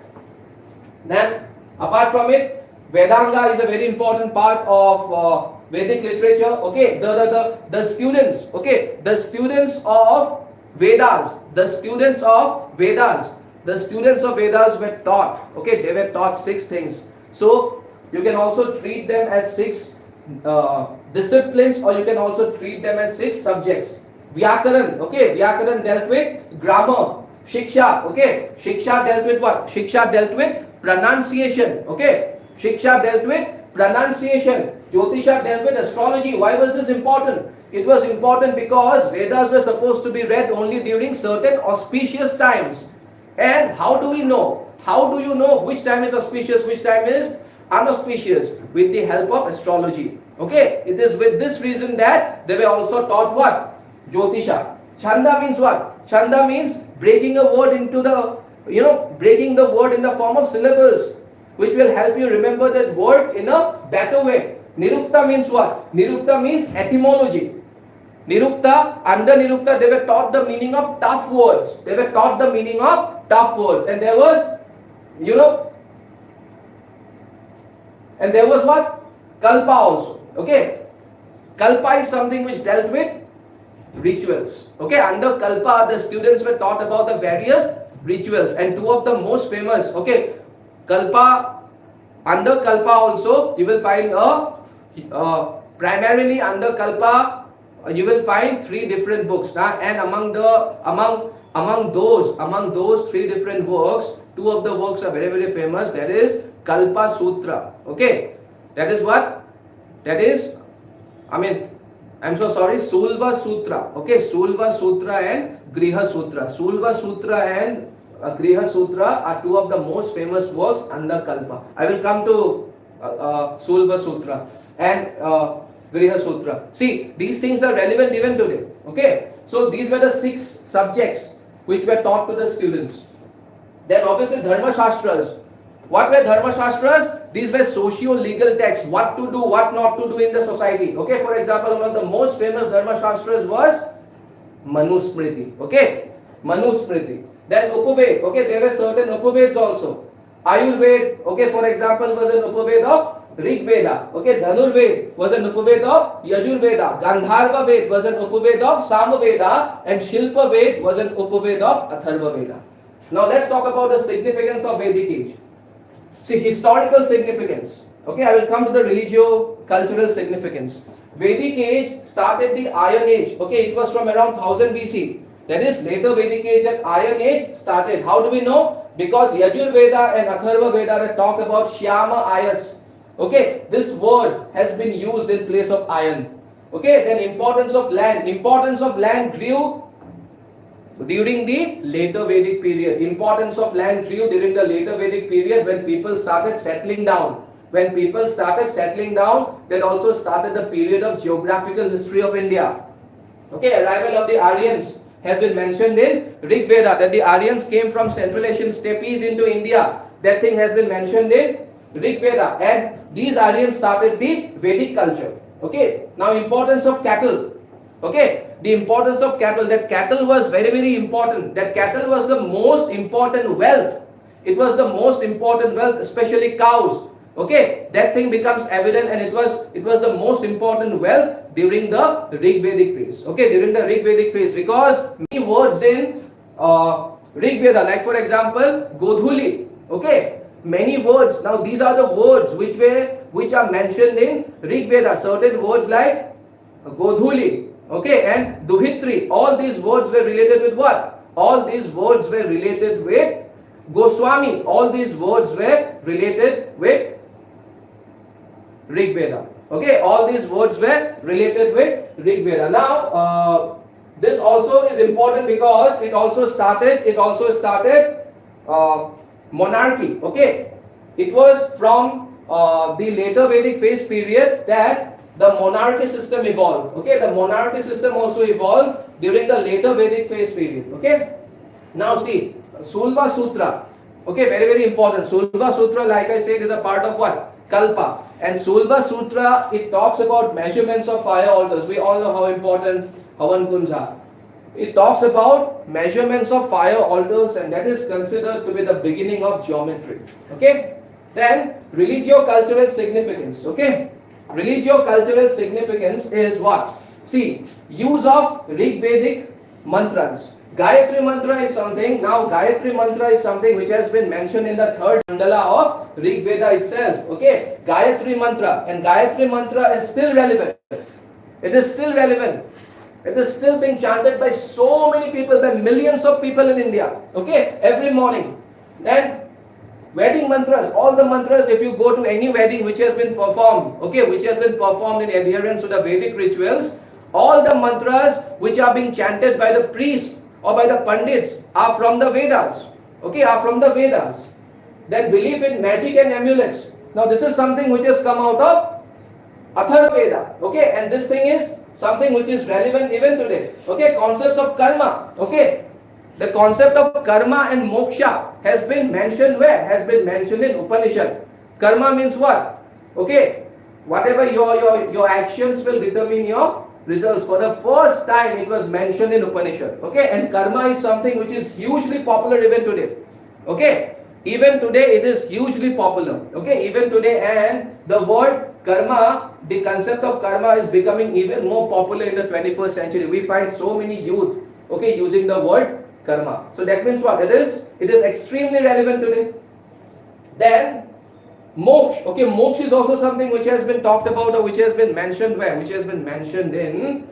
Then, apart from it, Vedanga is a very important part of Vedic literature. Okay, the students. Okay, the students of Vedas. The students of Vedas. The students of Vedas were taught. Okay, they were taught 6 things. So you can also treat them as 6 disciplines, or you can also treat them as 6 subjects. Vyakaran. Okay, Vyakaran dealt with grammar. Shiksha. Okay, Shiksha dealt with what? Shiksha dealt with pronunciation. Okay, Shiksha dealt with pronunciation. Jyotisha dealt with astrology. Why was this important? It was important because Vedas were supposed to be read only during certain auspicious times. And how do we know? How do you know which time is auspicious, which time is unauspicious? With the help of astrology. Okay, it is with this reason that they were also taught what? Jyotisha. Chanda means what? Chanda means breaking a word into the, breaking the word in the form of syllables, which will help you remember that word in a better way. Nirukta means what? Nirukta means etymology. Nirukta, under Nirukta, they were taught the meaning of tough words. They were taught the meaning of tough words. And there was, and there was what? Kalpa also. Okay. Kalpa is something which dealt with rituals. Okay. Under Kalpa, the students were taught about the various rituals. And 2 of the most famous, okay, Kalpa, under Kalpa also, you will find primarily under Kalpa, you will find 3 different books. And among those 3 different works, 2 of the works are very, very famous. That is Kalpa Sutra. Okay, that is what? That is, I'm so sorry, Sulva Sutra. Okay, Sulva Sutra and Griha Sutra. Sulva Sutra and Griha Sutra are 2 of the most famous works under Kalpa. I will come to Sulva Sutra and Griha Sutra. See, these things are relevant even today. Okay, so these were the 6 subjects which were taught to the students. Then obviously Dharma Shastras. What were Dharma Shastras? These were socio-legal texts. What to do, what not to do in the society. Okay, for example, one of the most famous Dharma Shastras was Manusmriti. Okay, Manusmriti. Then Upaved. Okay, there were certain Upaveds also. Ayurved, okay, for example, was an Upaved of Rig Veda. Okay, Dhanurved was an Upaved of Yajurveda. Gandharva Ved was an Upaved of Samaveda, and Shilpa Ved was an Upaved of Atharva Veda. Now let's talk about the significance of Vedic age. See, historical significance. Okay, I will come to the religio-cultural significance. Vedic age started the Iron Age. Okay, it was from around 1000 BC. That is, later Vedic age and Iron Age started. How do we know? Because Yajurveda and Atharva Veda talk about Shyama Ayas. Okay, this word has been used in place of iron. Okay, then importance of land. Importance of land grew during the later Vedic period. Importance of land grew during the later Vedic period when people started settling down. When people started settling down, that also started the period of geographical history of India. Okay, arrival of the Aryans has been mentioned in Rig Veda, that the Aryans came from Central Asian steppes into India. That thing has been mentioned in Rig Veda, and these Aryans started the Vedic culture. Okay, now importance of cattle. Okay, the importance of cattle, that cattle was very, very important. That cattle was the most important wealth. It was the most important wealth, especially cows. Okay, that thing becomes evident, and it was the most important wealth during the Rig Vedic phase. Okay, during the Rig Vedic phase, because many words in Rig Veda, like for example, Godhuli. Okay, many words. Now these are the words which are mentioned in Rig Veda. Certain words like Godhuli, okay, and Duhitri. All these words were related with what? All these words were related with Goswami. All these words were related with Rig Veda. Okay, all these words were related with Rig Veda. Now, this also is important because it also started monarchy. Okay, it was from the later Vedic phase period that the monarchy system evolved. Okay, the monarchy system also evolved during the later Vedic phase period. Okay, now see, Sulva Sutra. Okay, very very important. Sulva Sutra, like I said, is a part of what? Kalpa. And Sulva Sutra, it talks about measurements of fire altars. We all know how important Havan Kunds are. It talks about measurements of fire altars, and that is considered to be the beginning of geometry. Okay. Then religio-cultural significance. Okay. Religio-cultural significance is what? See, use of Rig Vedic mantras. Gayatri mantra is something, now Gayatri mantra is something which has been mentioned in the third mandala of Rig Veda itself. Okay, Gayatri mantra, and Gayatri mantra is still relevant. It is still relevant. It is still being chanted by so many people, by millions of people in India. Okay, every morning. Then wedding mantras, all the mantras, if you go to any wedding which has been performed, okay, which has been performed in adherence to the Vedic rituals, all the mantras which are being chanted by the priests or by the pandits are from the Vedas. Okay, are from the Vedas. Then belief in magic and amulets. Now this is something which has come out of Atharva Veda. Okay, and this thing is something which is relevant even today. Okay, concepts of karma. Okay, the concept of karma and moksha has been mentioned where? Has been mentioned in Upanishad. Karma means what? Okay, whatever your actions will determine your results. For the first time it was mentioned in Upanishad. Okay, and karma is something which is hugely popular even today. Okay, even today it is hugely popular. Okay, even today, and the word karma, the concept of karma is becoming even more popular in the 21st century. We find so many youth, okay, using the word karma. So that means what? It is extremely relevant today. Then moksha. Okay, moksha is also something which has been talked about, or which has been mentioned where? Which has been mentioned in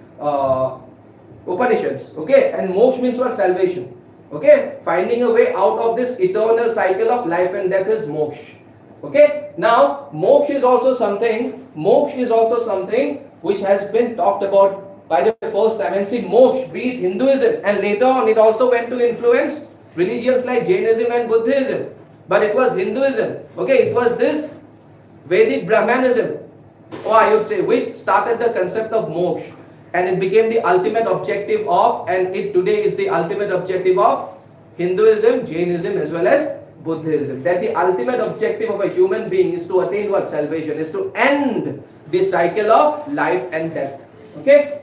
Upanishads. Okay, and moksha means what? Salvation. Okay, finding a way out of this eternal cycle of life and death is moksha. Okay, now moksha is also something which has been talked about by the first time. And see, moksha, be it Hinduism, and later on it also went to influence religions like Jainism and Buddhism. But it was Hinduism. Okay, it was this Vedic Brahmanism, or I would say, which started the concept of moksha, and it became the ultimate objective of, and it today is the ultimate objective of Hinduism, Jainism as well as Buddhism. That the ultimate objective of a human being is to attain what? Salvation, is to end the cycle of life and death. Okay,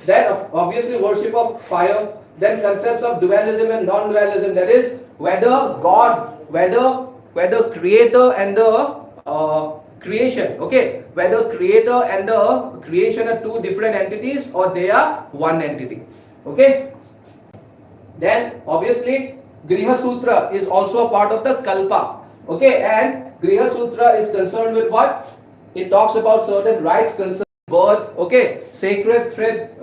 then obviously worship of fire. Then concepts of dualism and non-dualism, that is whether God, whether creator and the creation, okay, whether creator and the creation are two different entities or they are one entity. Okay, then obviously Griha Sutra is also a part of the Kalpa. Okay, and Griha Sutra is concerned with what? It talks about certain rites concerning birth, okay, sacred thread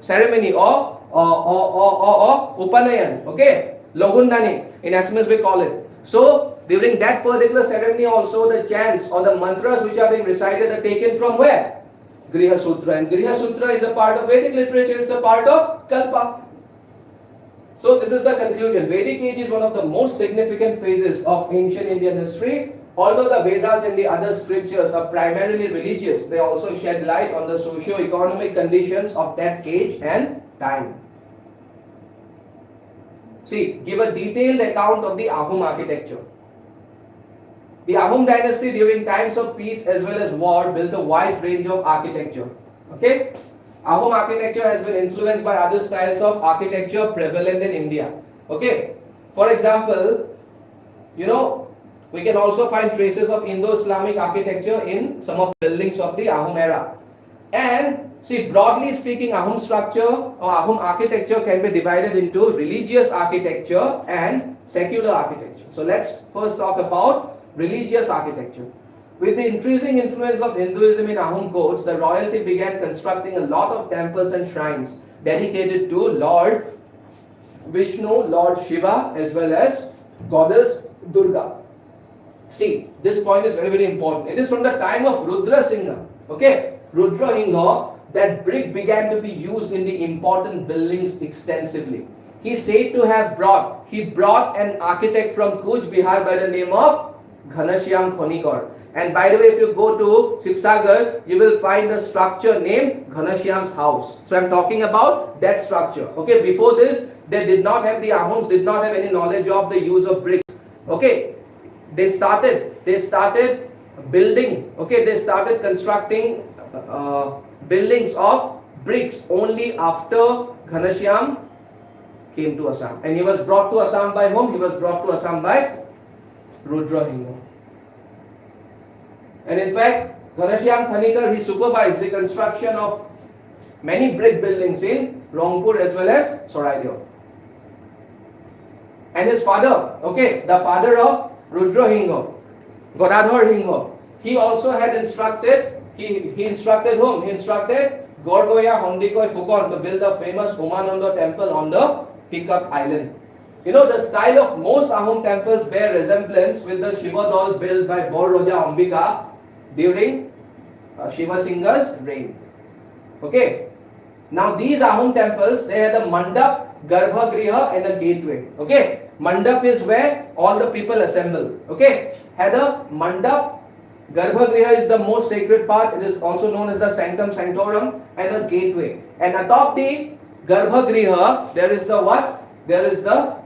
ceremony or Upanayan, okay, Logundani in essence we call it. So during that particular ceremony also the chants or the mantras which are being recited are taken from where? Griha Sutra. And Griha Sutra is a part of Vedic literature, it's a part of Kalpa. So this is the conclusion. Vedic age is one of the most significant phases of ancient Indian history. Although the Vedas and the other scriptures are primarily religious, they also shed light on the socio-economic conditions of that age and time. See, give a detailed account of the Ahom architecture. The Ahom dynasty during times of peace as well as war built a wide range of architecture. Okay? Ahom architecture has been influenced by other styles of architecture prevalent in India. Okay? For example, we can also find traces of Indo-Islamic architecture in some of the buildings of the Ahom era. And see, broadly speaking, Ahom structure or Ahom architecture can be divided into religious architecture and secular architecture. So let's first talk about religious architecture. With the increasing influence of Hinduism in Ahom courts, the royalty began constructing a lot of temples and shrines dedicated to Lord Vishnu, Lord Shiva as well as Goddess Durga. See, this point is very very important. It is from the time of Rudra Singha, okay, Rudra Singha, that brick began to be used in the important buildings extensively. He said to have brought an architect from Kuch Bihar by the name of Ghanashyam Khonikar. And by the way, if you go to Sibsagar, you will find a structure named Ghanashyam's house. So I'm talking about that structure. Okay, before this, they did not have, the Ahoms did not have any knowledge of the use of bricks. Okay, they started building, okay, they started constructing buildings of bricks only after Ghanashyam came to Assam. And he was brought to Assam by whom? He was brought to Assam by Rudrahingo. And in fact, Ghanashyam Khanikar, he supervised the construction of many brick buildings in Rangpur as well as Soraideo. And his father, okay, the father of Rudrahingo, Godadhar Hingo, he also had instructed, he instructed whom? He instructed Gorgoya Hondikoi Fukon to build the famous Umananda temple on the Pikak Island. You know, the style of most Ahom temples bear resemblance with the Shiva doll built by Bor Roja Ambika during Shiva Singha's reign. Okay. Now these Ahom temples, they had a mandap, garbhagriha and a gateway. Okay. Mandap is where all the people assemble. Okay. Had a mandap. Garbhagriha is the most sacred part. It is also known as the sanctum sanctorum, and a gateway. And atop the Garbhagriha, there is the what? There is the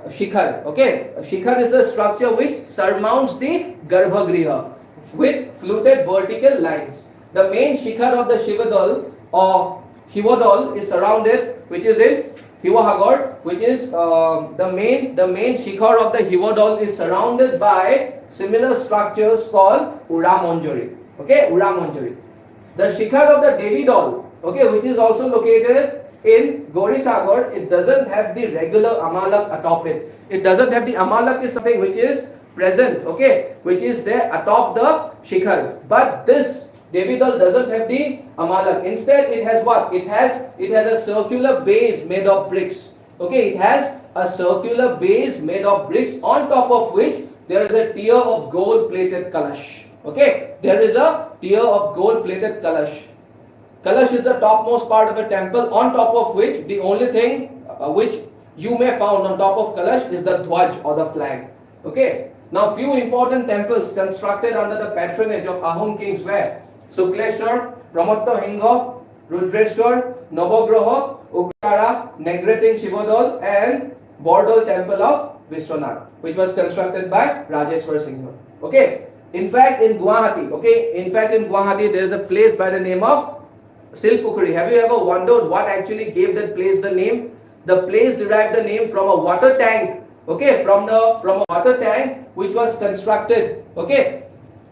Shikhar. Okay. Shikhar is the structure which surmounts the Garbhagriha with fluted vertical lines. The main Shikhar of the Shivadol or Hivodol is surrounded, which is in Hivahagor, which is the main Shikhar of the Hivodol is surrounded by similar structures called Uramonjari. Okay, Uramonjari. The Shikhar of the Devi doll, okay, which is also located in Gorisagar, it doesn't have the regular amalak atop it. It doesn't have the amalak is something which is present, okay, which is there atop the Shikhar. But this Devi doll doesn't have the amalak. Instead, it has what? It has a circular base made of bricks. Okay, it has a circular base made of bricks on top of which there is a tier of gold-plated kalash. Okay, there is a tier of gold-plated kalash. Kalash is the topmost part of a temple, on top of which the only thing which you may found on top of Kalash is the Dhwaj or the flag. Okay. Now few important temples constructed under the patronage of Ahom kings were Sukleshwar, Pramotto Hingo, Rudreshwar, Nobogroho, Ugrara, Negreting Shivodol and Bordol temple of Vishwanath, which was constructed by Rajeshwar Singh. Okay. In fact in Guwahati there is a place by the name of Silpukuri. Have you ever wondered what actually gave that place the name? The place derived the name from a water tank. Okay, from a water tank which was constructed. Okay,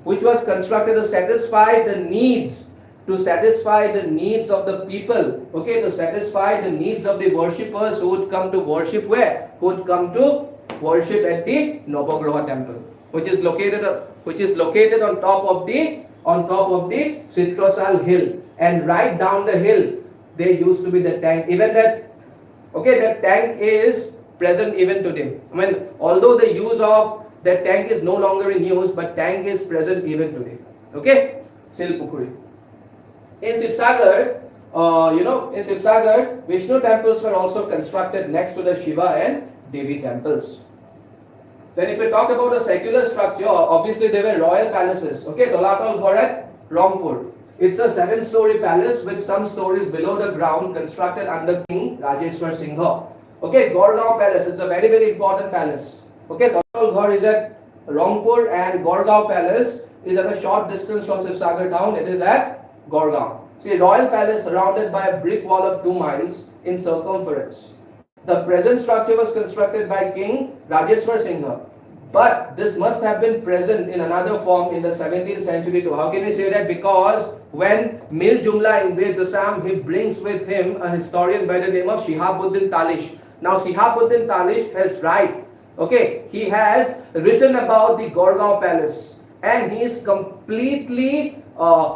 which was constructed to satisfy the needs of the people. Okay, to satisfy the needs of the worshippers who would come to worship where? Who would come to worship at the Nobogroha temple, which is located on top of the Citrosal hill. And right down the hill, there used to be the tank. Even that, okay, that tank is present even today. I mean, although the use of that tank is no longer in use, but tank is present even today. Okay, Silpukuri. In Sibsagar, Vishnu temples were also constructed next to the Shiva and Devi temples. Then, if we talk about a secular structure, obviously there were royal palaces. Okay, Dolatal Ghor at Rangpur. It's a 7-story palace with some stories below the ground constructed under King Rajeshwar Singha. Okay, Gorgaon Palace, it's a very, very important palace. Okay, Dolatal Ghor is at Rangpur and Gorgaon Palace is at a short distance from Sibsagar town. It is at Gorgaon. See, royal palace surrounded by a brick wall of 2 miles in circumference. The present structure was constructed by King Rajeshwar Singha. But this must have been present in another form in the 17th century too. How can we say that? Because when Mir Jumla invades Assam, he brings with him a historian by the name of Shihabuddin Talish. Now Shihabuddin Talish has he has written about the Gorgaon Palace and he is completely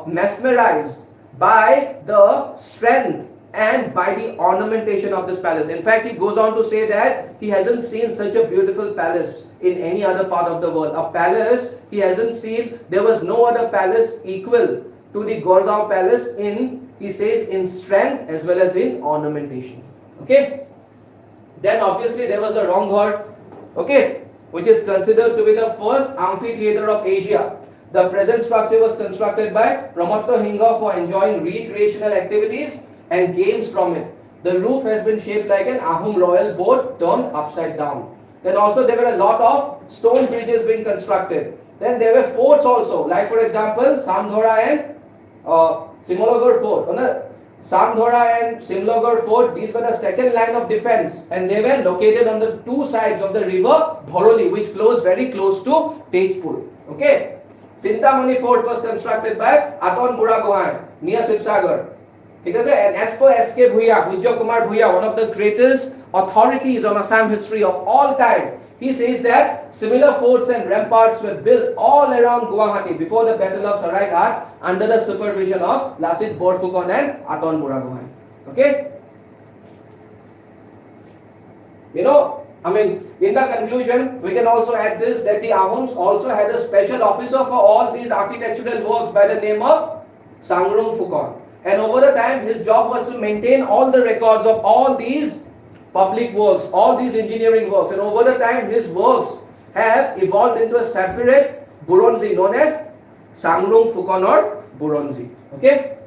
mesmerized by the strength and by the ornamentation of this palace. In fact, he goes on to say that he hasn't seen such a beautiful palace in any other part of the world. A palace he hasn't seen, there was no other palace equal to the Gorgaon Palace in, he says, in strength as well as in ornamentation. Okay. Then obviously there was the Ranghor, okay, which is considered to be the first amphitheater of Asia. The present structure was constructed by Pramotto Hinga for enjoying recreational activities and games from it. The roof has been shaped like an Ahom royal boat turned upside down. Then also there were a lot of stone bridges being constructed. Then there were forts also, like for example Samdhora and Simologar Fort. Samdhora and Simlogar Fort, these were the second line of defense, and they were located on the two sides of the river Bhoroli, which flows very close to Tejpur. Okay. Sintamani Fort was constructed by Aton Buragohain near Sibsagar. And as per S.K. Bhuya, Pujya Kumar Bhuya, one of the greatest authorities on Assam history of all time, he says that similar forts and ramparts were built all around Guwahati before the Battle of Saraighat under the supervision of Lasit Borphukon and Aton Buragohain. Okay? In the conclusion, we can also add this, that the Ahoms also had a special officer for all these architectural works by the name of Sangrung Phukon. And over the time, his job was to maintain all the records of all these public works, all these engineering works. And over the time, his works have evolved into a separate Buronzi known as Sangrung Phukon or Buronzi. Okay?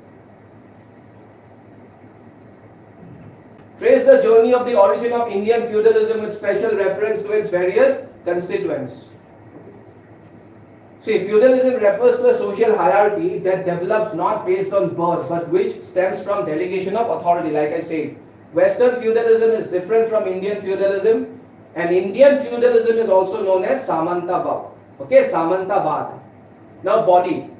Trace the journey of the origin of Indian feudalism with special reference to its various constituents. See, feudalism refers to a social hierarchy that develops not based on birth but which stems from delegation of authority, like I said. Western feudalism is different from Indian feudalism, and Indian feudalism is also known as Samantavad. Okay, Samantavad. Now, body.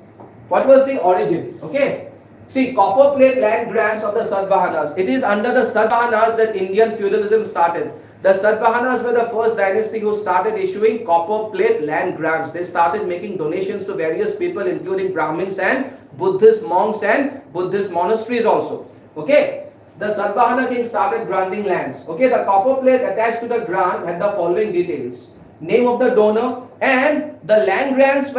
What was the origin? Okay. See, copper plate land grants of the Satavahanas. It is under the Satavahanas that Indian feudalism started. The Satavahanas were the first dynasty who started issuing copper plate land grants. They started making donations to various people, including Brahmins and Buddhist monks and Buddhist monasteries also. Okay. The Satavahana king started granting lands. Okay, the copper plate attached to the grant had the following details: name of the donor, and the land grants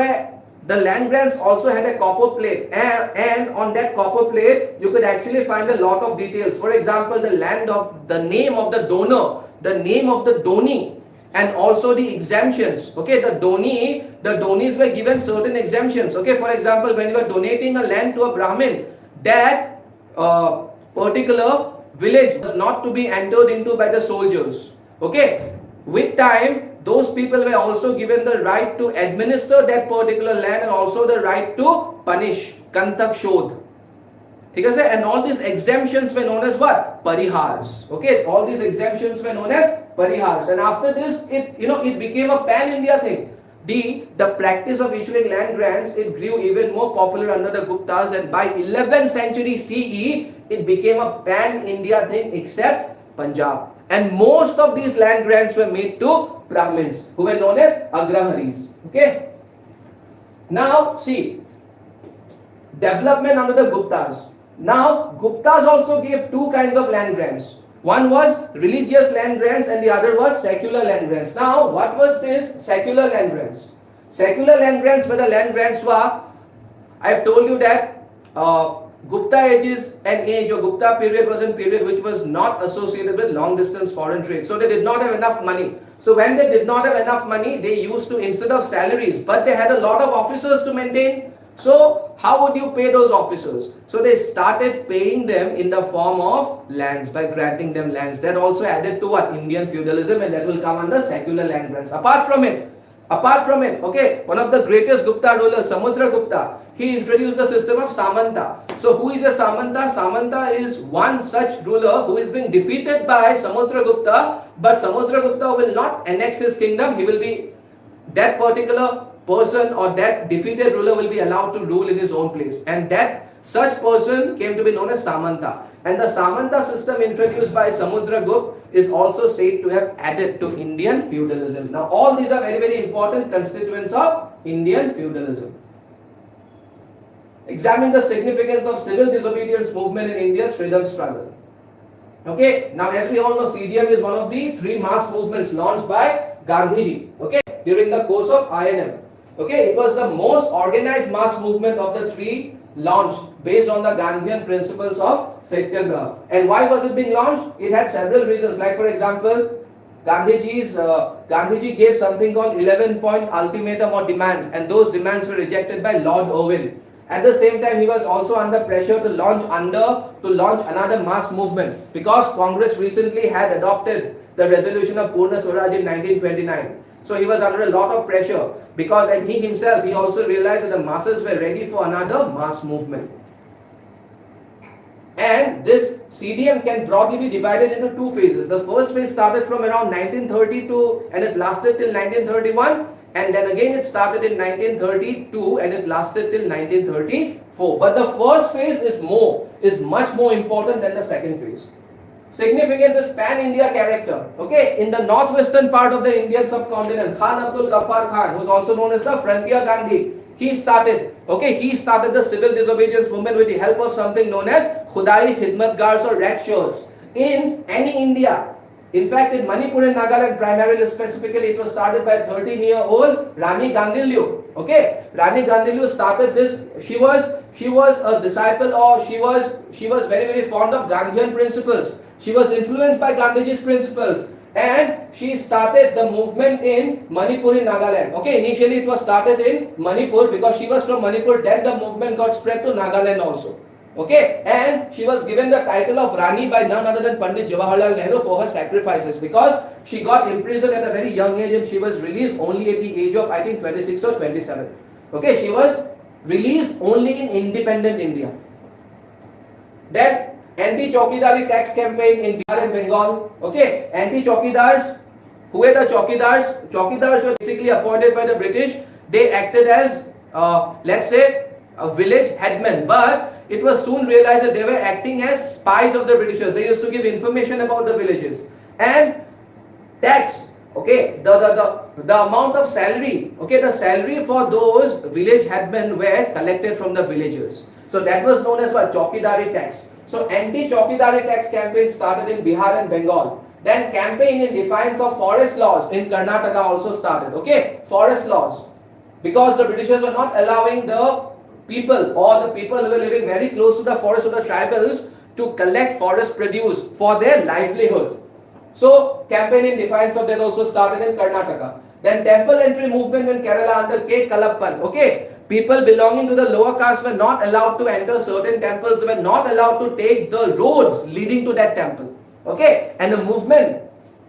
also had a copper plate, and on that copper plate you could actually find a lot of details. For example, the name of the donor, the name of the donee, and also the exemptions. Okay, the donees were given certain exemptions. Okay, for example, when you are donating a land to a Brahmin, that particular village was not to be entered into by the soldiers. Okay, with time those people were also given the right to administer that particular land and also the right to punish, kantak shodh. And all these exemptions were known as what? Parihars. Okay, all these exemptions were known as parihars. And after this, it became a pan-India thing. The practice of issuing land grants, it grew even more popular under the Guptas, and by 11th century CE, it became a pan-India thing except Punjab. And most of these land grants were made to Brahmins, who were known as Agraharis. Okay. Now, see, development under the Guptas. Now, Guptas also gave two kinds of land grants. One was religious land grants and the other was secular land grants. Now, what was this secular land grants? Secular land grants were the land grants were, I have told you that Gupta age is an age, or Gupta period was a period which was not associated with long distance foreign trade. So they did not have enough money. So when they did not have enough money, they used to, instead of salaries, but they had a lot of officers to maintain. So how would you pay those officers? So they started paying them in the form of lands, by granting them lands. That also added to what? Indian feudalism, and that will come under secular land grants. Apart from it, okay, one of the greatest Gupta rulers, Samudragupta, he introduced the system of Samanta. So who is a Samanta? Samanta is one such ruler who is being defeated by Samudragupta, but Samudragupta will not annex his kingdom. He will be, that particular person or that defeated ruler will be allowed to rule in his own place, and that such person came to be known as Samanta. And the Samanta system introduced by Samudragupta is also said to have added to Indian feudalism. Now all these are very, very important constituents of Indian feudalism. Examine the significance of civil disobedience movement in India's freedom struggle. Okay, now as we all know, CDM is one of the three mass movements launched by Gandhiji, okay, during the course of INM. Okay, it was the most organized mass movement of the three launched based on the Gandhian principles of Satyagraha. And why was it being launched? It had several reasons, like for example, Gandhiji gave something called 11-point ultimatum or demands, and those demands were rejected by Lord Irwin. At the same time, he was also under pressure to launch another mass movement, because Congress recently had adopted the resolution of Purna Swaraj in 1929. So he was under a lot of pressure, because and he himself, he also realized that the masses were ready for another mass movement. And this CDM can broadly be divided into two phases. The first phase started from around 1932 and it lasted till 1931, and then again it started in 1932 and it lasted till 1934. But the first phase is much more important than the second phase. Significance is pan-India character. Okay, in the northwestern part of the Indian subcontinent, Khan Abdul Ghaffar Khan, who is also known as the Frontier Gandhi, he started the civil disobedience movement with the help of something known as Khudai Khidmatgars or red shirts in any India. In fact, in Manipur and Nagaland primarily, specifically, it was started by a 13-year-old Rani Gandhilyu. Okay, Rani Gandhilyu started this. She was a disciple, or she was very, very fond of Gandhian principles. She was influenced by Gandhiji's principles, and she started the movement in Manipur in Nagaland. Okay, initially it was started in Manipur because she was from Manipur. Then the movement got spread to Nagaland also. Okay, and she was given the title of Rani by none other than Pandit Jawaharlal Nehru for her sacrifices, because she got imprisoned at a very young age and she was released only at the age of, I think, 26 or 27. Okay, she was released only in independent India. Then anti-Chowkidari tax campaign in Bihar and Bengal. Okay, anti-Chowkidars, who were the Chowkidars? Chowkidars were basically appointed by the British. They acted as, let's say, a village headman, but it was soon realized that they were acting as spies of the Britishers. They used to give information about the villages. And tax, okay, the amount of salary, okay, the salary for those village headmen were collected from the villagers. So that was known as what? Chowkidari tax. So anti-Chowkidari tax campaign started in Bihar and Bengal. Then campaign in defiance of forest laws in Karnataka also started. Okay, forest laws, because the Britishers were not allowing the people, or the people who were living very close to the forest, or the tribals, to collect forest produce for their livelihood. So campaign in defiance of that also started in Karnataka. Then temple entry movement in Kerala under K. Kalappan. Okay, people belonging to the lower caste were not allowed to enter certain temples. They were not allowed to take the roads leading to that temple. Okay, and the movement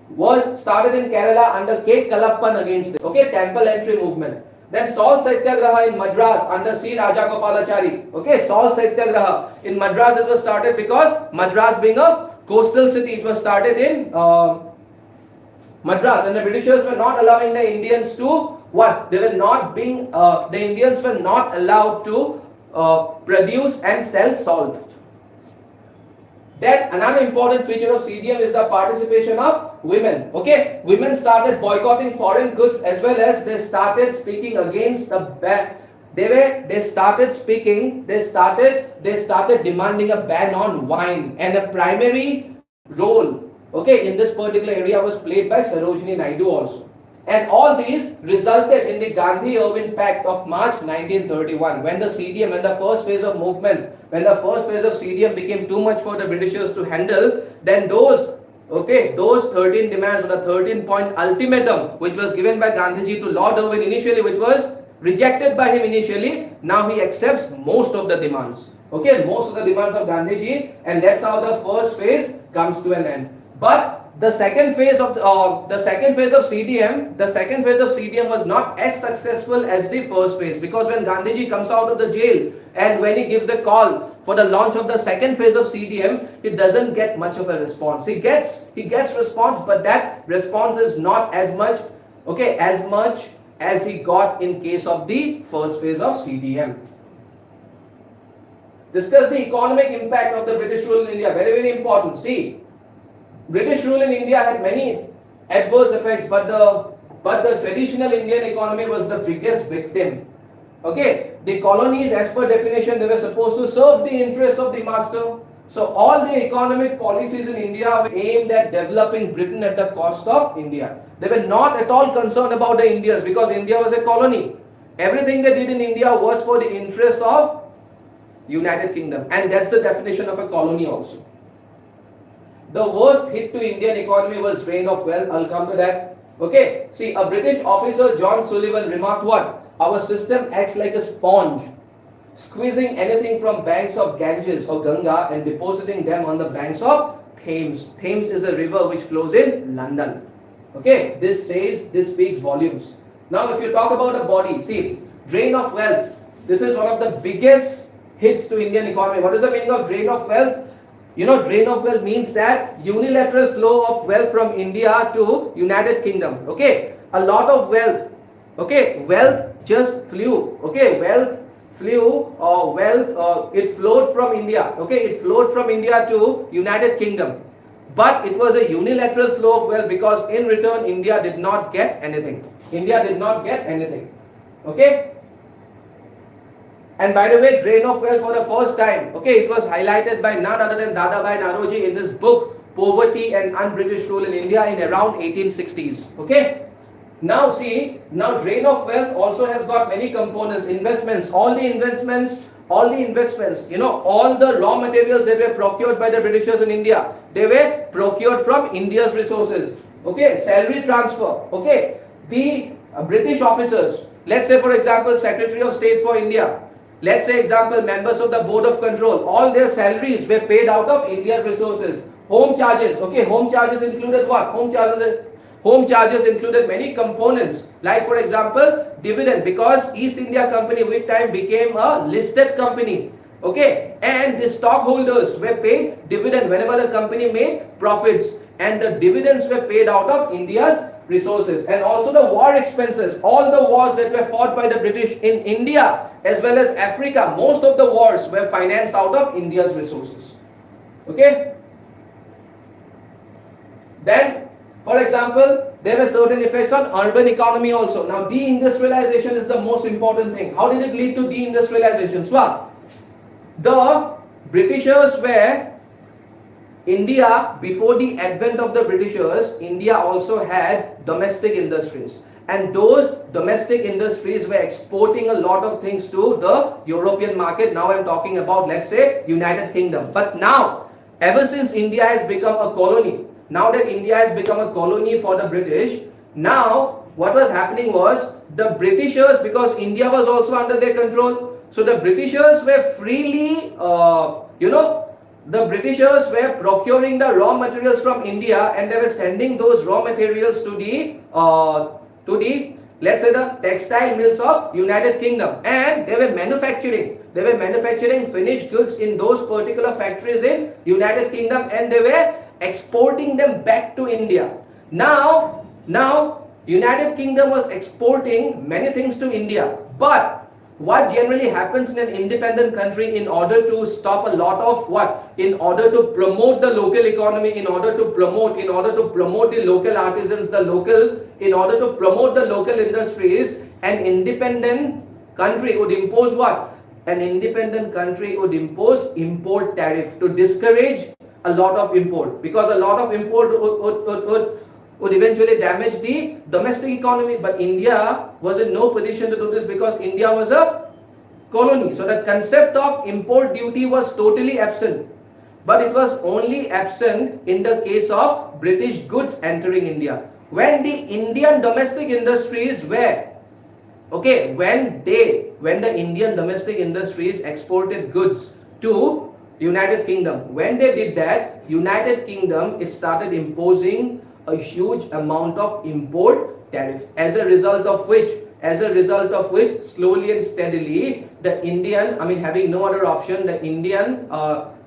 was started in Kerala under K. Kalappan against this. Okay, temple entry movement. Then Salt Satyagraha in Madras under C. Rajagopalachari. Okay, Salt Satyagraha in Madras, it was started because Madras being a coastal city, it was started in Madras, and the Britishers were not allowing the Indians to what? They were not being, the Indians were not allowed to produce and sell salt. Then another important feature of CDM is the participation of women. Okay, women started boycotting foreign goods, as well as they started speaking against the ban. They started demanding a ban on wine, and a primary role, okay, in this particular area was played by Sarojini Naidu also. And all these resulted in the Gandhi-Irwin Pact of March 1931, when the CDM, when the first phase of movement, when the first phase of CDM became too much for the Britishers to handle, then those 13 demands, or the 13-point ultimatum, which was given by Gandhiji to Lord Irwin initially, which was rejected by him initially, now he accepts most of the demands. Okay, most of the demands of Gandhiji, and that's how the first phase comes to an end. But the second phase of CDM was not as successful as the first phase, because when Gandhiji comes out of the jail and when he gives a call for the launch of the second phase of CDM, he doesn't get much of a response. He gets response, but that response is not as much as he got in case of the first phase of CDM. Discuss the economic impact of the British rule in India. Very, very important. See, British rule in India had many adverse effects, but the traditional Indian economy was the biggest victim. Okay, the colonies, as per definition, they were supposed to serve the interest of the master. So all the economic policies in India were aimed at developing Britain at the cost of India. They were not at all concerned about the Indians, because India was a colony. Everything they did in India was for the interest of United Kingdom, and that's the definition of a colony also. the worst hit to Indian economy was drain of wealth. I'll come to that. Okay, see, a British officer, John Sullivan, remarked what? Our system acts like a sponge, squeezing anything from banks of Ganges or Ganga and depositing them on the banks of Thames. Thames is a river which flows in London. Okay, this speaks volumes. Now, if you talk about a body, see, drain of wealth. This is one of the biggest hits to Indian economy. What is the meaning of drain of wealth? You know, drain of wealth means that unilateral flow of wealth from India to United Kingdom. Okay, a lot of wealth. Okay, wealth just flew. Okay, wealth flew or it flowed from India. Okay, it flowed from India to United Kingdom. But it was a unilateral flow of wealth because in return India did not get anything. India did not get anything. Okay. And by the way, drain of wealth for the first time, okay, it was highlighted by none other than Dadabhai Naoroji in his book Poverty and Un-British Rule in India in around 1860s. Okay. Now see, now drain of wealth also has got many components. Investments, all the investments, you know, all the raw materials that were procured by the Britishers in India, they were procured from India's resources. Okay, salary transfer. Okay, the British officers, let's say for example, Secretary of State for India, let's say example, members of the Board of Control, all their salaries were paid out of India's resources. Home charges, okay, home charges included what? Home charges included many components, like for example, dividend, because East India Company with time became a listed company. Okay, and the stockholders were paid dividend whenever the company made profits, and the dividends were paid out of India's resources. And also the war expenses, all the wars that were fought by the British in India as well as Africa, most of the wars were financed out of India's resources. Okay. Then, for example, there were certain effects on urban economy also. Now, deindustrialization is the most important thing. How did it lead to deindustrialization? So, the Britishers were India, before the advent of the Britishers, India also had domestic industries. And those domestic industries were exporting a lot of things to the European market. Now I'm talking about, let's say, United Kingdom. But now, ever since India has become a colony, now that India has become a colony for the British, now what was happening was the Britishers, because India was also under their control, so the Britishers were freely, the Britishers were procuring the raw materials from India, and they were sending those raw materials to the let's say the textile mills of United Kingdom, and they were manufacturing finished goods in those particular factories in United Kingdom, and they were exporting them back to India. Now United Kingdom was exporting many things to India, but what generally happens in an independent country, in order to stop a lot of what? In order to promote the local economy, in order to promote the local artisans, in order to promote the local industries, an independent country would impose what? An independent country would impose import tariff to discourage a lot of import, because a lot of import would eventually damage the domestic economy. But India was in no position to do this because India was a colony. So the concept of import duty was totally absent. But it was only absent in the case of British goods entering India. When the Indian domestic industries were, okay, when the Indian domestic industries exported goods to United Kingdom, when they did that, United Kingdom, it started imposing a huge amount of import tariff, as a result of which slowly and steadily the Indian, having no other option, the Indian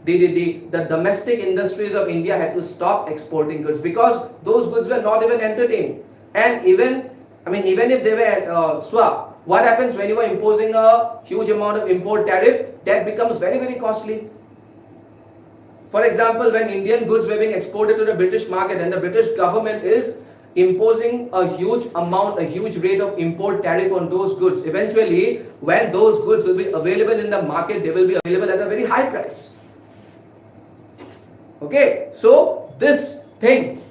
the domestic industries of India had to stop exporting goods, because those goods were not even entertained. And even if they were what happens when you are imposing a huge amount of import tariff? That becomes very, very costly. For example, when Indian goods were being exported to the British market, and the British government is imposing a huge rate of import tariff on those goods, eventually when those goods will be available in the market, they will be available at a very high price. Okay, so this thing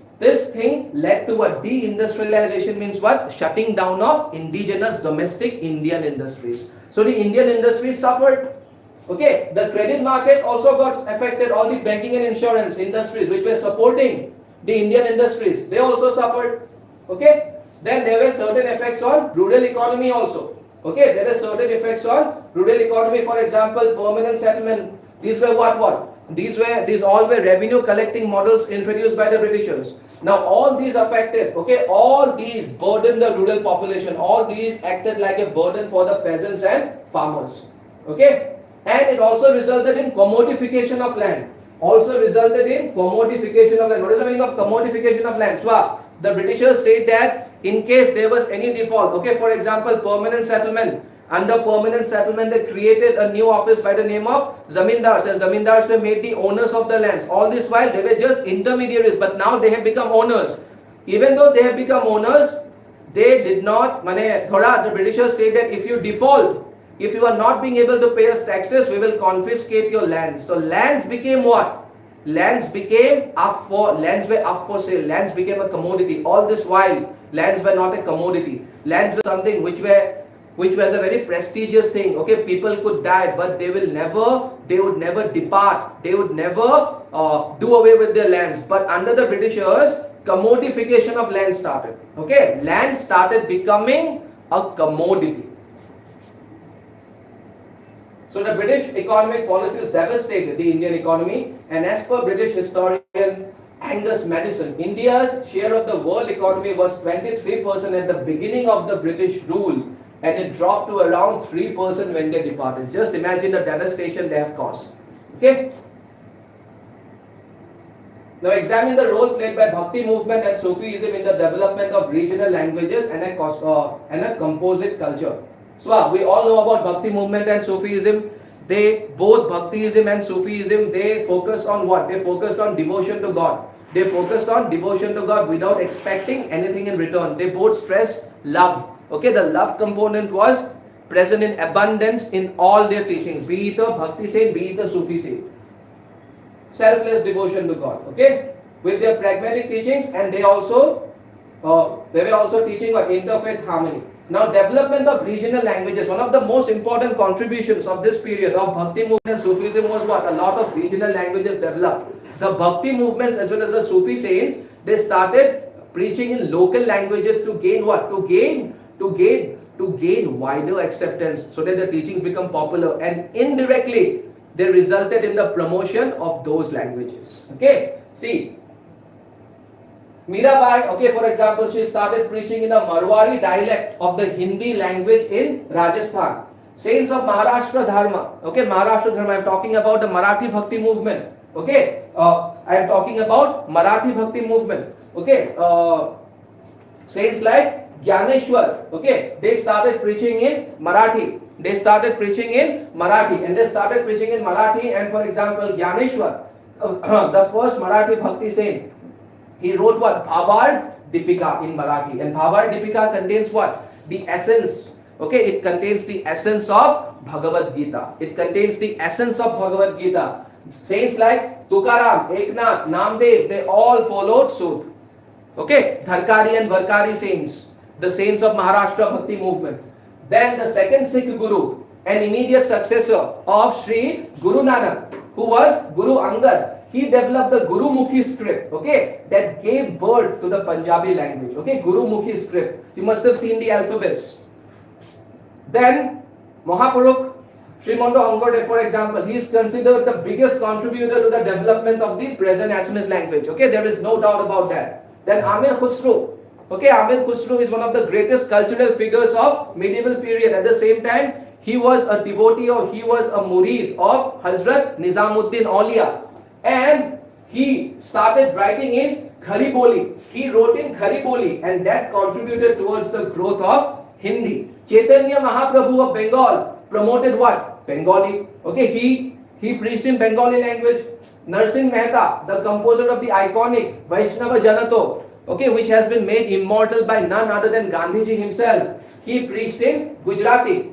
led to what? Deindustrialization means what? Shutting down of indigenous domestic Indian industries. So the Indian industries suffered. Okay, the credit market also got affected. All the banking and insurance industries which were supporting the Indian industries, they also suffered. Okay, then there were certain effects on rural economy also. Okay, there were certain effects on rural economy. For example, permanent settlement. These were what? These all were revenue collecting models introduced by the Britishers. Now all these affected, okay, all these burdened the rural population. All these acted like a burden for the peasants and farmers. Okay, and it also resulted in commodification of land. Also resulted in commodification of land. What is the meaning of commodification of land? So the Britishers state that in case there was any default, okay, for example, permanent settlement. Under permanent settlement, they created a new office by the name of zamindars, and zamindars were made the owners of the lands. All this while they were just intermediaries, but now they have become owners. Even though they have become owners, they did not. The Britishers say that if you default, if you are not being able to pay us taxes, we will confiscate your lands. So lands became what? Lands were up for sale. Lands became a commodity. All this while, lands were not a commodity. Lands were something which was a very prestigious thing. Okay, people could die, but they would never depart. They would never do away with their lands. But under the Britishers, commodification of land started. Okay, land started becoming a commodity. So the British economic policies devastated the Indian economy, and as per British historian Angus Madison, India's share of the world economy was 23% at the beginning of the British rule, and it dropped to around 3% when they departed. Just imagine the devastation they have caused. Okay. Now examine the role played by Bhakti movement and Sufism in the development of regional languages and a composite culture. So we all know about Bhakti movement and Sufism. Both Bhaktiism and Sufism, they focused on what? They focused on devotion to God. They focused on devotion to God without expecting anything in return. They both stressed love. Okay, the love component was present in abundance in all their teachings, be it a Bhakti saint, be it a Sufi saint. Selfless devotion to God. Okay, with their pragmatic teachings, and they were also teaching about interfaith harmony. Now, development of regional languages. One of the most important contributions of this period of Bhakti movement and Sufism was what? A lot of regional languages developed. The Bhakti movements as well as the Sufi saints, they started preaching in local languages to gain what? To gain wider acceptance, so that the teachings become popular, and indirectly they resulted in the promotion of those languages. Okay, see. Mirabai, okay, for example, she started preaching in a Marwari dialect of the Hindi language in Rajasthan. Saints of Maharashtra Dharma, okay, Maharashtra Dharma, I am talking about the Marathi Bhakti movement, okay, I am talking about Marathi Bhakti movement, okay, saints like Gyaneshwar, okay, they started preaching in Marathi. And they started preaching in Marathi, and for example, Gyaneshwar, the first Marathi Bhakti saint, he wrote what? Bhavard Dipika in Marathi. And Bhavard Dipika contains what? The essence. Okay, it contains the essence of Bhagavad Gita. Saints like Tukaram, Eknath, Namdev, they all followed suit. Okay, Dharkari and Varkari saints, the saints of Maharashtra Bhakti movement. Then the second Sikh Guru, an immediate successor of Sri Guru Nanak, who was Guru Angad. He developed the Guru Mukhi script, okay, that gave birth to the Punjabi language. Okay, Guru Mukhi script. You must have seen the alphabets. Then Mahapurukh Srimando Angkorde, for example, he is considered the biggest contributor to the development of the present Assamese language. Okay, there is no doubt about that. Then Amir Khusro. Okay, Amir Khusro is one of the greatest cultural figures of medieval period. At the same time, he was a devotee, or he was a murid of Hazrat Nizamuddin Aulia. And he started writing in Khari Boli. He wrote in Khari Boli, and that contributed towards the growth of Hindi. Chaitanya Mahaprabhu of Bengal promoted what? Bengali. Okay, he preached in Bengali language. Narsingh Mehta, the composer of the iconic Vaishnava Janato, okay, which has been made immortal by none other than Gandhiji himself, he preached in Gujarati.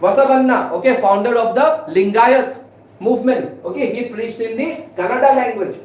Vasavanna, okay, founder of the Lingayat movement, okay, he preached in the Kannada language.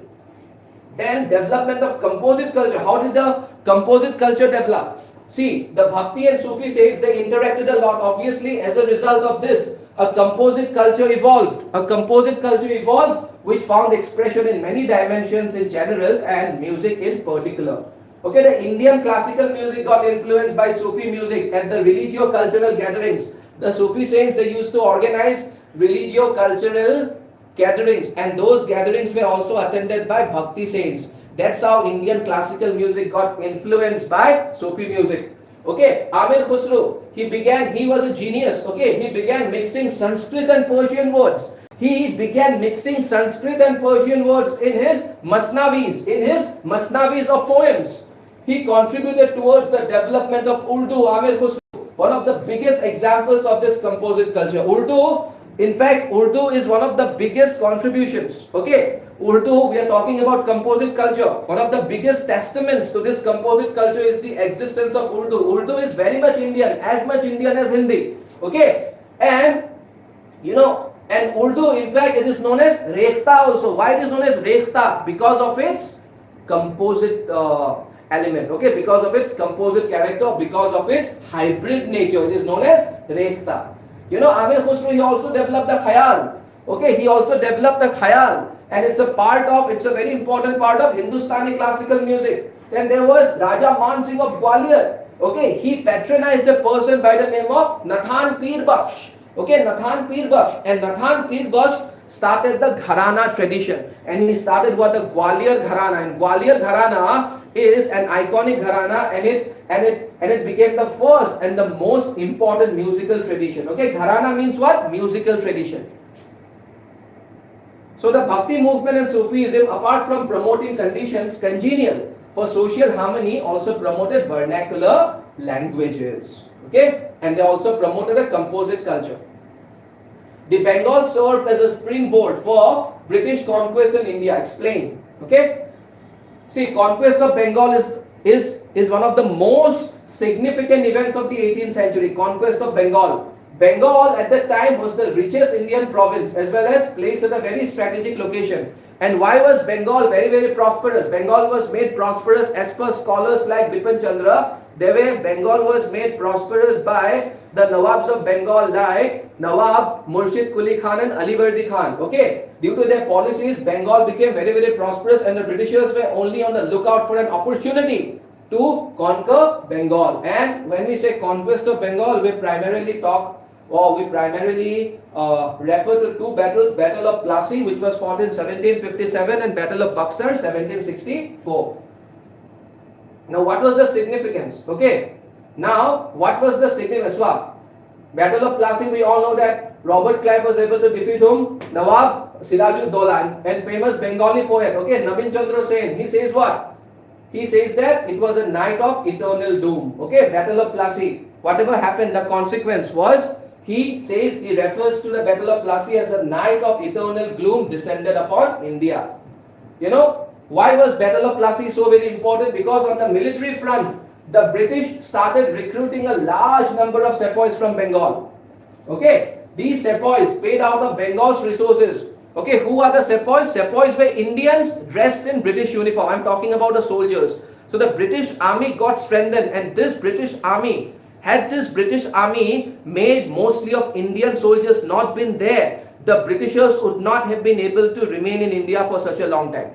Then development of composite culture. How did the composite culture develop? See, the Bhakti and Sufi saints, they interacted a lot. Obviously, as a result of this, a composite culture evolved. A composite culture evolved which found expression in many dimensions in general and music in particular. Okay, the Indian classical music got influenced by Sufi music at the religio-cultural gatherings. The Sufi saints, they used to organize religio-cultural gatherings, and those gatherings were also attended by Bhakti saints. That's how Indian classical music got influenced by Sufi music. Okay, Amir Khusro, he was a genius. Okay, he began mixing Sanskrit and Persian words. He began mixing Sanskrit and Persian words in his Masnavis of poems. He contributed towards the development of Urdu. Amir Khusro, one of the biggest examples of this composite culture. Urdu, in fact, Urdu is one of the biggest contributions. Okay, Urdu, we are talking about composite culture. One of the biggest testaments to this composite culture is the existence of Urdu. Urdu is very much Indian, as much Indian as Hindi. Okay, and and Urdu, in fact, it is known as Rekhta also. Why it is known as Rekhta? Because of its composite element. Okay, because of its composite character, because of its hybrid nature, it is known as Rekhta. Amir Khusro, he also developed the Khayal. Okay, he also developed the Khayal, and it's a very important part of Hindustani classical music. Then there was Raja Man Singh of Gwalior. Okay, he patronized a person by the name of Nathan Pir Bakhsh. Okay, Nathan Pir Bakhsh, and Nathan Pir Bakhsh started the Gharana tradition, and he started what, the Gwalior Gharana, and Gwalior Gharana is an iconic gharana, and it became the first and the most important musical tradition. Okay, gharana means what? Musical tradition. So the Bhakti movement and Sufism, apart from promoting conditions congenial for social harmony, also promoted vernacular languages. Okay, and they also promoted a composite culture. The Bengal served as a springboard for British conquest in India. Explain. Okay. See, conquest of Bengal is one of the most significant events of the 18th century. Conquest of Bengal. Bengal at that time was the richest Indian province, as well as placed at a very strategic location. And why was Bengal very, very prosperous? Bengal was made prosperous as per scholars like Bipin Chandra. Bengal was made prosperous by the Nawabs of Bengal like Nawab Murshid Quli Khan and Alivardi Khan. Okay, due to their policies, Bengal became very, very prosperous, and the Britishers were only on the lookout for an opportunity to conquer Bengal. And when we say conquest of Bengal, we primarily refer to two battles: Battle of Plassey, which was fought in 1757, and Battle of Buxar, 1764. Now, what was the significance? Okay, now what was the significance? Battle of Plassey, we all know that Robert Clive was able to defeat whom? Nawab Sirajuddaulah, and famous Bengali poet, okay, Nabin Chandra Sen. He says what? He says that it was a night of eternal doom. Okay, Battle of Plassey. Whatever happened, the consequence was, he refers to the Battle of Plassey as a night of eternal gloom descended upon India. Why was Battle of Plassey so very important? Because on the military front, the British started recruiting a large number of sepoys from Bengal. Okay, these sepoys paid out of Bengal's resources. Okay, who are the sepoys? Sepoys were Indians dressed in British uniform. I'm talking about the soldiers. So the British army got strengthened, and this British army, had this British army made mostly of Indian soldiers not been there, the Britishers would not have been able to remain in India for such a long time.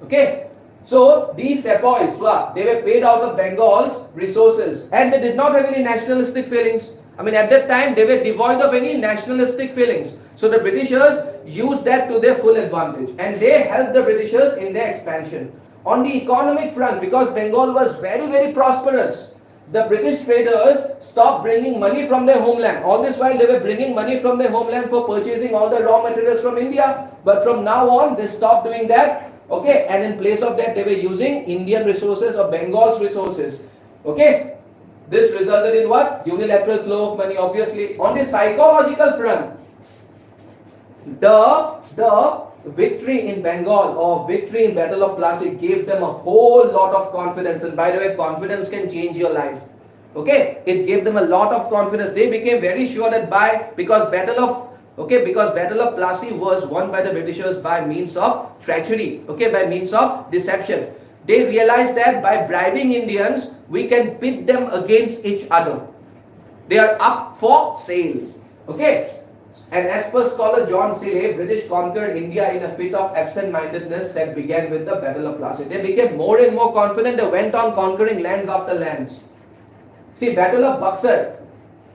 Okay, so these sepoys, they were paid out of Bengal's resources, and they did not have any nationalistic feelings. I mean, at that time, they were devoid of any nationalistic feelings. So the Britishers used that to their full advantage, and they helped the Britishers in their expansion. On the economic front, because Bengal was very, very prosperous, the British traders stopped bringing money from their homeland. All this while they were bringing money from their homeland for purchasing all the raw materials from India. But from now on, they stopped doing that. Okay, and in place of that, they were using Indian resources or Bengal's resources. Okay, this resulted in what? Unilateral flow of money, obviously. On the psychological front, the victory in Bengal or victory in Battle of Plassey gave them a whole lot of confidence. And by the way, confidence can change your life. Okay, it gave them a lot of confidence. They became very sure that because Battle of Plassey was won by the Britishers by means of treachery, okay, by means of deception. They realized that by bribing Indians, we can pit them against each other. They are up for sale. Okay. And as per scholar John Seeley, British conquered India in a fit of absent-mindedness that began with the Battle of Plassey. They became more and more confident. They went on conquering lands after lands. See, Battle of Buxar.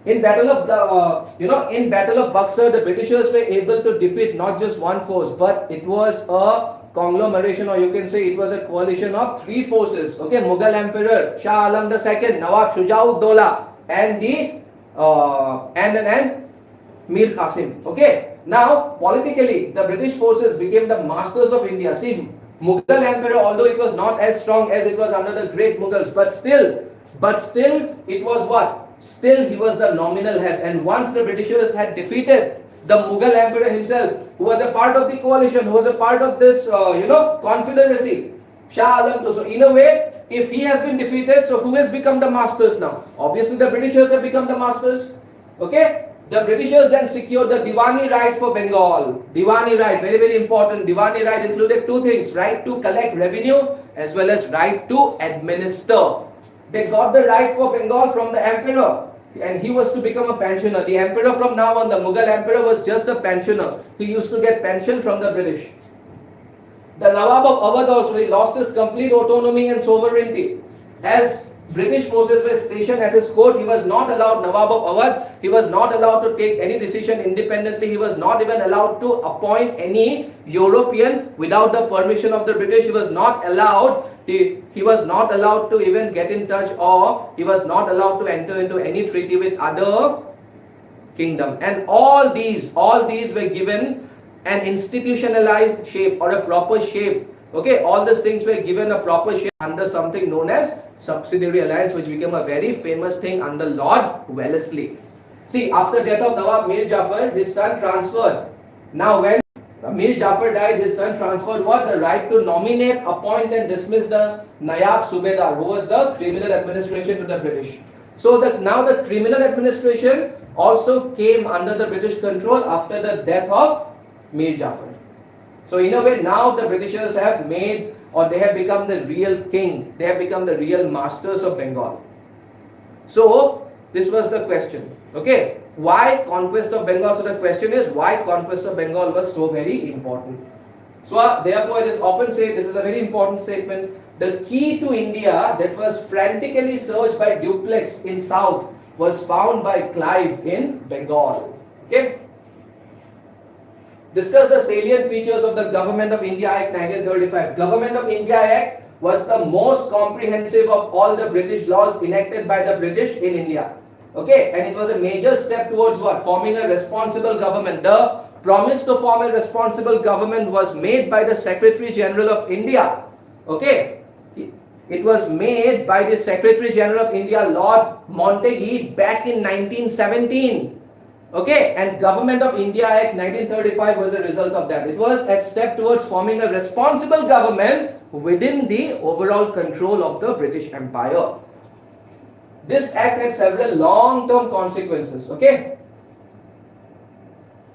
In Battle of in Battle of Buxar, the Britishers were able to defeat not just one force, but it was a conglomeration, or you can say it was a coalition of three forces. Okay, Mughal Emperor Shah Alam II, Nawab Shujauddaulah, and the and Mir Qasim. Okay, now politically, the British forces became the masters of India. See, Mughal Emperor, although it was not as strong as it was under the great Mughals, but still it was what? Still he was the nominal head. And once the Britishers had defeated the Mughal Emperor himself, who was a part of the coalition, who was a part of this confederacy, Shah Alam II. So in a way, if he has been defeated, so who has become the masters now? Obviously the Britishers have become the masters. Okay. The Britishers then secured the Diwani right for Bengal. Diwani right, very, very important. Diwani right included two things: right to collect revenue as well as right to administer. They got the right for Bengal from the emperor, and he was to become a pensioner. The emperor from now on, the Mughal emperor, was just a pensioner. He used to get pension from the British. The Nawab of Awadh also, he lost his complete autonomy and sovereignty. As British forces were stationed at his court, he was not allowed, Nawab of Awadh, he was not allowed to take any decision independently. He was not even allowed to appoint any European without the permission of the British. He was not allowed to even get in touch, or he was not allowed to enter into any treaty with other kingdom. And all these were given an institutionalized shape, or a proper shape. Okay, all these things were given a proper shape under something known as subsidiary alliance, which became a very famous thing under Lord Wellesley. See, after death of Nawab Mir Jafar, his son transferred. Now when Mir Jafar died, his son transferred what? The right to nominate, appoint and dismiss the Nayab Subedar, who was the criminal administration to the British. So now the criminal administration also came under the British control after the death of Mir Jafar. So in a way, now the Britishers have made, or they have become the real king. They have become the real masters of Bengal. So this was the question. Okay, why conquest of Bengal? So the question is, why conquest of Bengal was so very important. So therefore it is often said, this is a very important statement, the key to India that was frantically searched by Dupleix in South was found by Clive in Bengal. Okay. Discuss the salient features of the Government of India Act 1935. Government of India Act was the most comprehensive of all the British laws enacted by the British in India. Okay, and it was a major step towards what? Forming a responsible government. The promise to form a responsible government was made by the Secretary General of India. Okay, it was made by the Secretary General of India, Lord Montague, back in 1917. Okay, and Government of India Act 1935 was a result of that. It was a step towards forming a responsible government within the overall control of the British Empire. This act had several long-term consequences. Okay,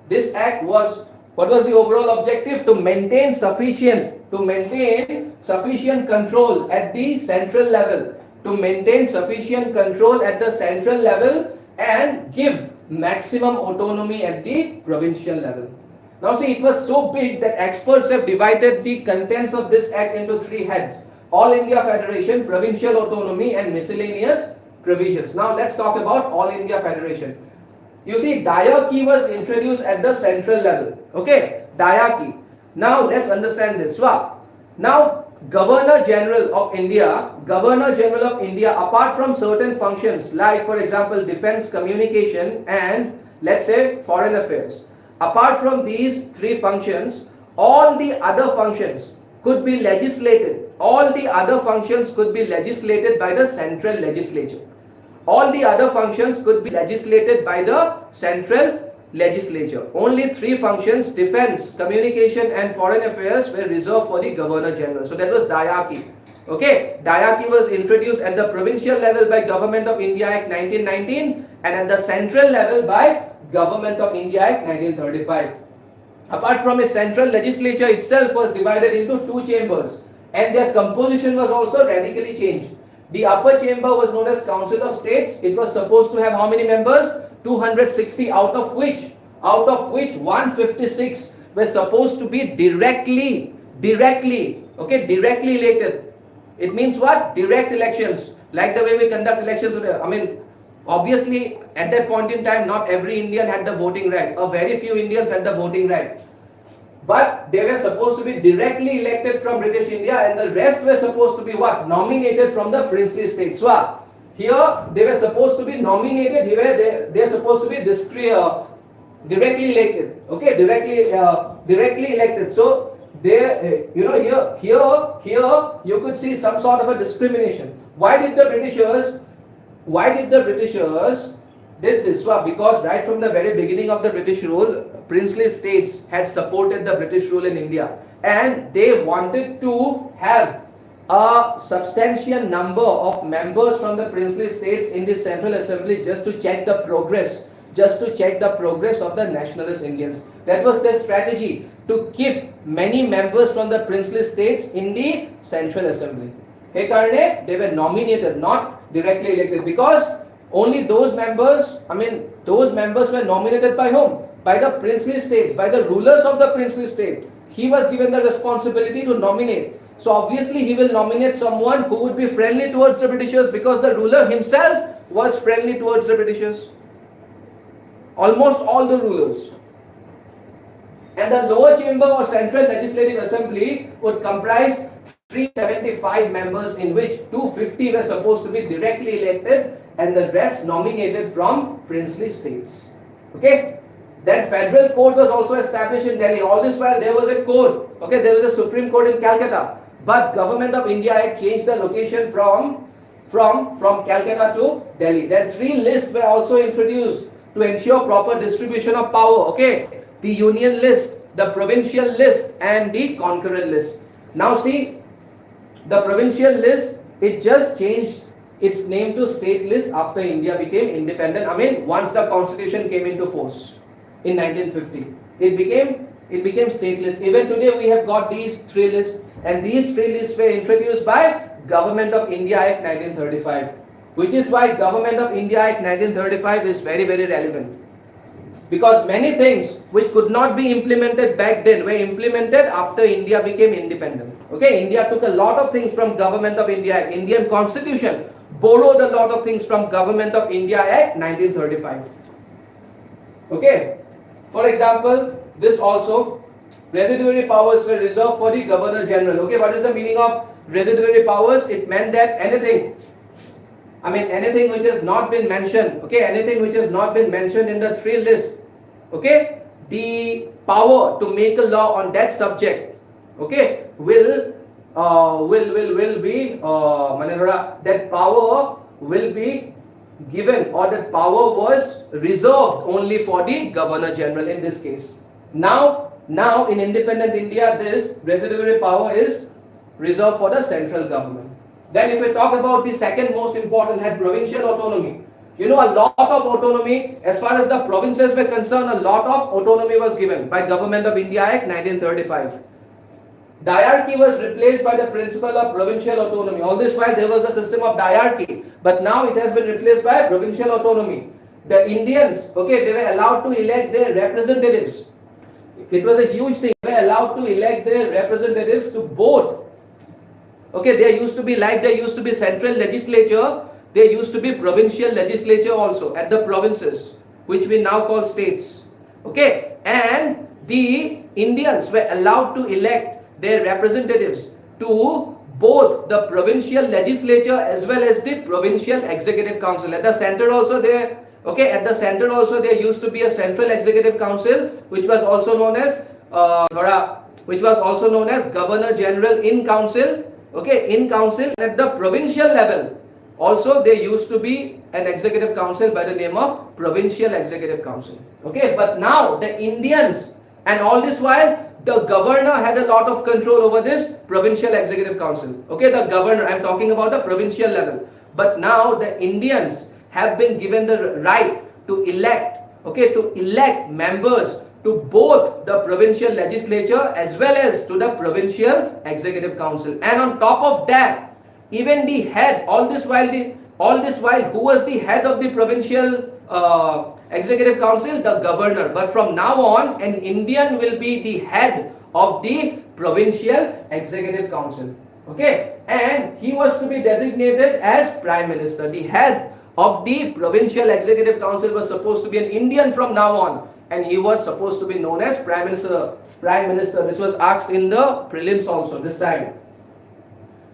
this act was, what was the overall objective? To maintain sufficient control at the central level. To maintain sufficient control at the central level and give maximum autonomy at the provincial level. Now see, it was so big that experts have divided the contents of this act into three heads: All India Federation, Provincial Autonomy and Miscellaneous Provisions. Now let's talk about All India Federation. You see, diarchy was introduced at the central level. Okay, diarchy. Now let's understand this. Now Governor General of India, apart from certain functions like, for example, defense, communication and let's say foreign affairs, apart from these three functions, all the other functions could be legislated. All the other functions could be legislated by the central legislature. All the other functions could be legislated by the central legislature. Only three functions, defense, communication and foreign affairs, were reserved for the Governor General. So that was diarchy. Okay, diarchy was introduced at the provincial level by Government of India Act 1919 and at the central level by Government of India Act 1935. Apart from its central legislature itself was divided into two chambers, and their composition was also radically changed. The upper chamber was known as Council of States. It was supposed to have how many members? 260, out of which out of which 156 were supposed to be directly elected. It means what? Direct elections, like the way we conduct elections today. I mean, obviously, at that point in time, not every Indian had the voting right. A very few Indians had the voting right. But they were supposed to be directly elected from British India, and the rest were supposed to be what? Nominated from the princely states. So here they were supposed to be nominated. Here they are supposed to be directly elected. Okay, directly elected. So they, here you could see some sort of a discrimination. Why did the Britishers did this? So because right from the very beginning of the British rule, princely states had supported the British rule in India, and they wanted to have a substantial number of members from the princely states in the Central Assembly just to check the progress of the nationalist Indians. That was their strategy, to keep many members from the princely states in the Central Assembly. Hey Karne, they were nominated, not directly elected, because only those members were nominated by whom? By the princely states, by the rulers of the princely state. He was given the responsibility to nominate. So obviously he will nominate someone who would be friendly towards the Britishers, because the ruler himself was friendly towards the Britishers. Almost all the rulers. And the lower chamber or Central Legislative Assembly would comprise 375 members, in which 250 were supposed to be directly elected and the rest nominated from princely states. Okay? Then federal court was also established in Delhi. All this while there was a court. Okay, there was a Supreme Court in Calcutta. But Government of India had changed the location from Calcutta to Delhi. Then 3 lists were also introduced to ensure proper distribution of power. Okay, the union list, the provincial list, and the concurrent list. Now see, the provincial list, it just changed its name to state list after India became independent. I mean, once the constitution came into force in 1950, it became state list. Even today we have got these 3 lists, and these 3 lists were introduced by Government of India Act 1935, which is why Government of India Act 1935 is very, very relevant, because many things which could not be implemented back then were implemented after India became independent. Okay, India took a lot of things from Government of India Act. Indian Constitution borrowed a lot of things from Government of India Act 1935. Okay, for example, this also, residuary powers were reserved for the Governor General. Okay, what is the meaning of residuary powers? It meant that anything which has not been mentioned, okay, anything which has not been mentioned in the 3 lists, okay, the power to make a law on that subject, okay, will be that power will be given, or that power was reserved only for the Governor General in this case. Now in independent India, this residuary power is reserved for the central government. Then if we talk about the second most important head, provincial autonomy. You know, a lot of autonomy, as far as the provinces were concerned, a lot of autonomy was given by Government of India Act 1935. Diarchy was replaced by the principle of provincial autonomy. All this while there was a system of diarchy, but now it has been replaced by provincial autonomy. The Indians, okay, they were allowed to elect their representatives. It was a huge thing. They were allowed to elect their representatives to both. Okay, there used to be central legislature, there used to be provincial legislature also at the provinces, which we now call states. Okay, and the Indians were allowed to elect their representatives to both the provincial legislature as well as the provincial executive council. At the center also there used to be a central executive council, which was also known as Governor General in Council. Okay, in council. At the provincial level also there used to be an executive council by the name of Provincial Executive Council. Okay, but now the Indians, and all this while the governor had a lot of control over this Provincial Executive Council. Okay, the governor, I am talking about the provincial level. But now the Indians have been given the right to elect members to both the provincial legislature as well as to the Provincial Executive Council. And on top of that, even the head, all this while who was the head of the Provincial Executive Council? The governor. But from now on, an Indian will be the head of the Provincial Executive Council. Okay, and he was to be designated as Prime Minister. The head of the Provincial Executive Council was supposed to be an Indian from now on, and he was supposed to be known as Prime Minister. Prime Minister. This was asked in the prelims also this time.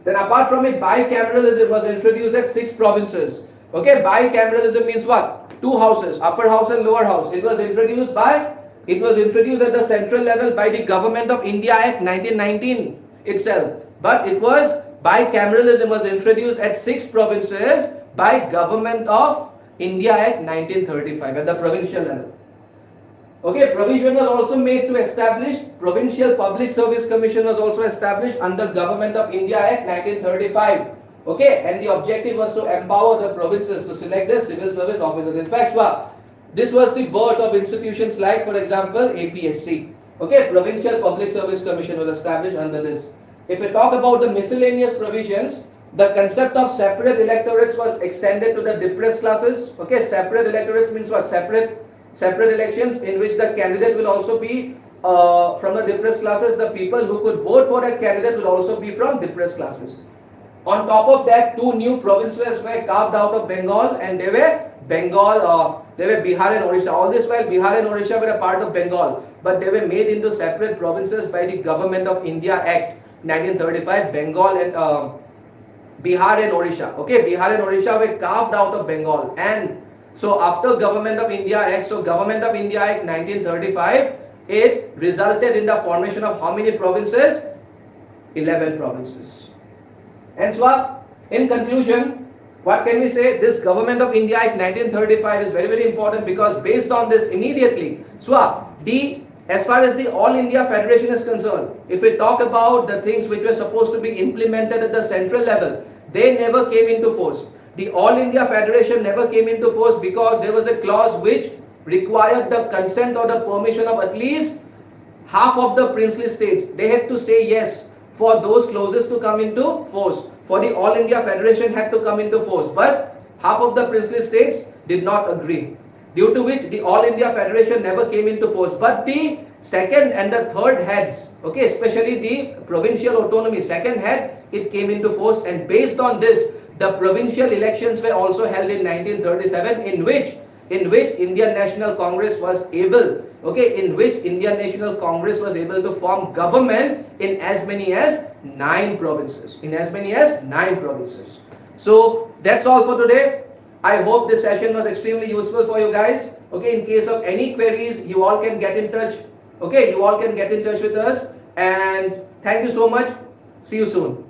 Then apart from it, bicameralism was introduced at 6 provinces. Okay, bicameralism means what? 2 houses, upper house and lower house. It was introduced at the central level by the Government of India Act 1919 itself. But it was bicameralism was introduced at 6 provinces by Government of India Act 1935 at the provincial level. Okay, provision was also made to establish Provincial Public Service Commission was also established under Government of India Act 1935. Okay, and the objective was to empower the provinces to select their civil service officers. In fact, this was the birth of institutions like, for example, APSC. Okay, Provincial Public Service Commission was established under this. If we talk about the miscellaneous provisions, the concept of separate electorates was extended to the depressed classes. Okay, separate electorates means what? Separate elections in which the candidate will also be from the depressed classes. The people who could vote for that candidate will also be from depressed classes. On top of that, 2 new provinces were carved out of Bengal, and they were Bihar and Odisha. All this while Bihar and Odisha were a part of Bengal, but they were made into separate provinces by the Government of India Act 1935. Bengal and Bihar and Odisha. Okay, Bihar and Odisha were carved out of Bengal, and so after Government of India Act, Government of India Act 1935, it resulted in the formation of how many provinces? 11 provinces. And so, in conclusion, what can we say? This Government of India Act 1935 is very, very important, because based on this immediately, as far as the All India Federation is concerned, if we talk about the things which were supposed to be implemented at the central level, they never came into force. The All India Federation never came into force because there was a clause which required the consent or the permission of at least half of the princely states. They had to say yes for those clauses to come into force. For the All India Federation had to come into force, but half of the princely states did not agree, due to which the All India Federation never came into force. But the second and the third heads, okay, especially the provincial autonomy, second head, it came into force, and based on this, the provincial elections were also held in 1937, in which Indian National Congress was able, to form government in as many as 9 provinces. So that's all for today. I hope this session was extremely useful for you guys. Okay, in case of any queries, you all can get in touch. Okay, you all can get in touch with us. And thank you so much. See you soon.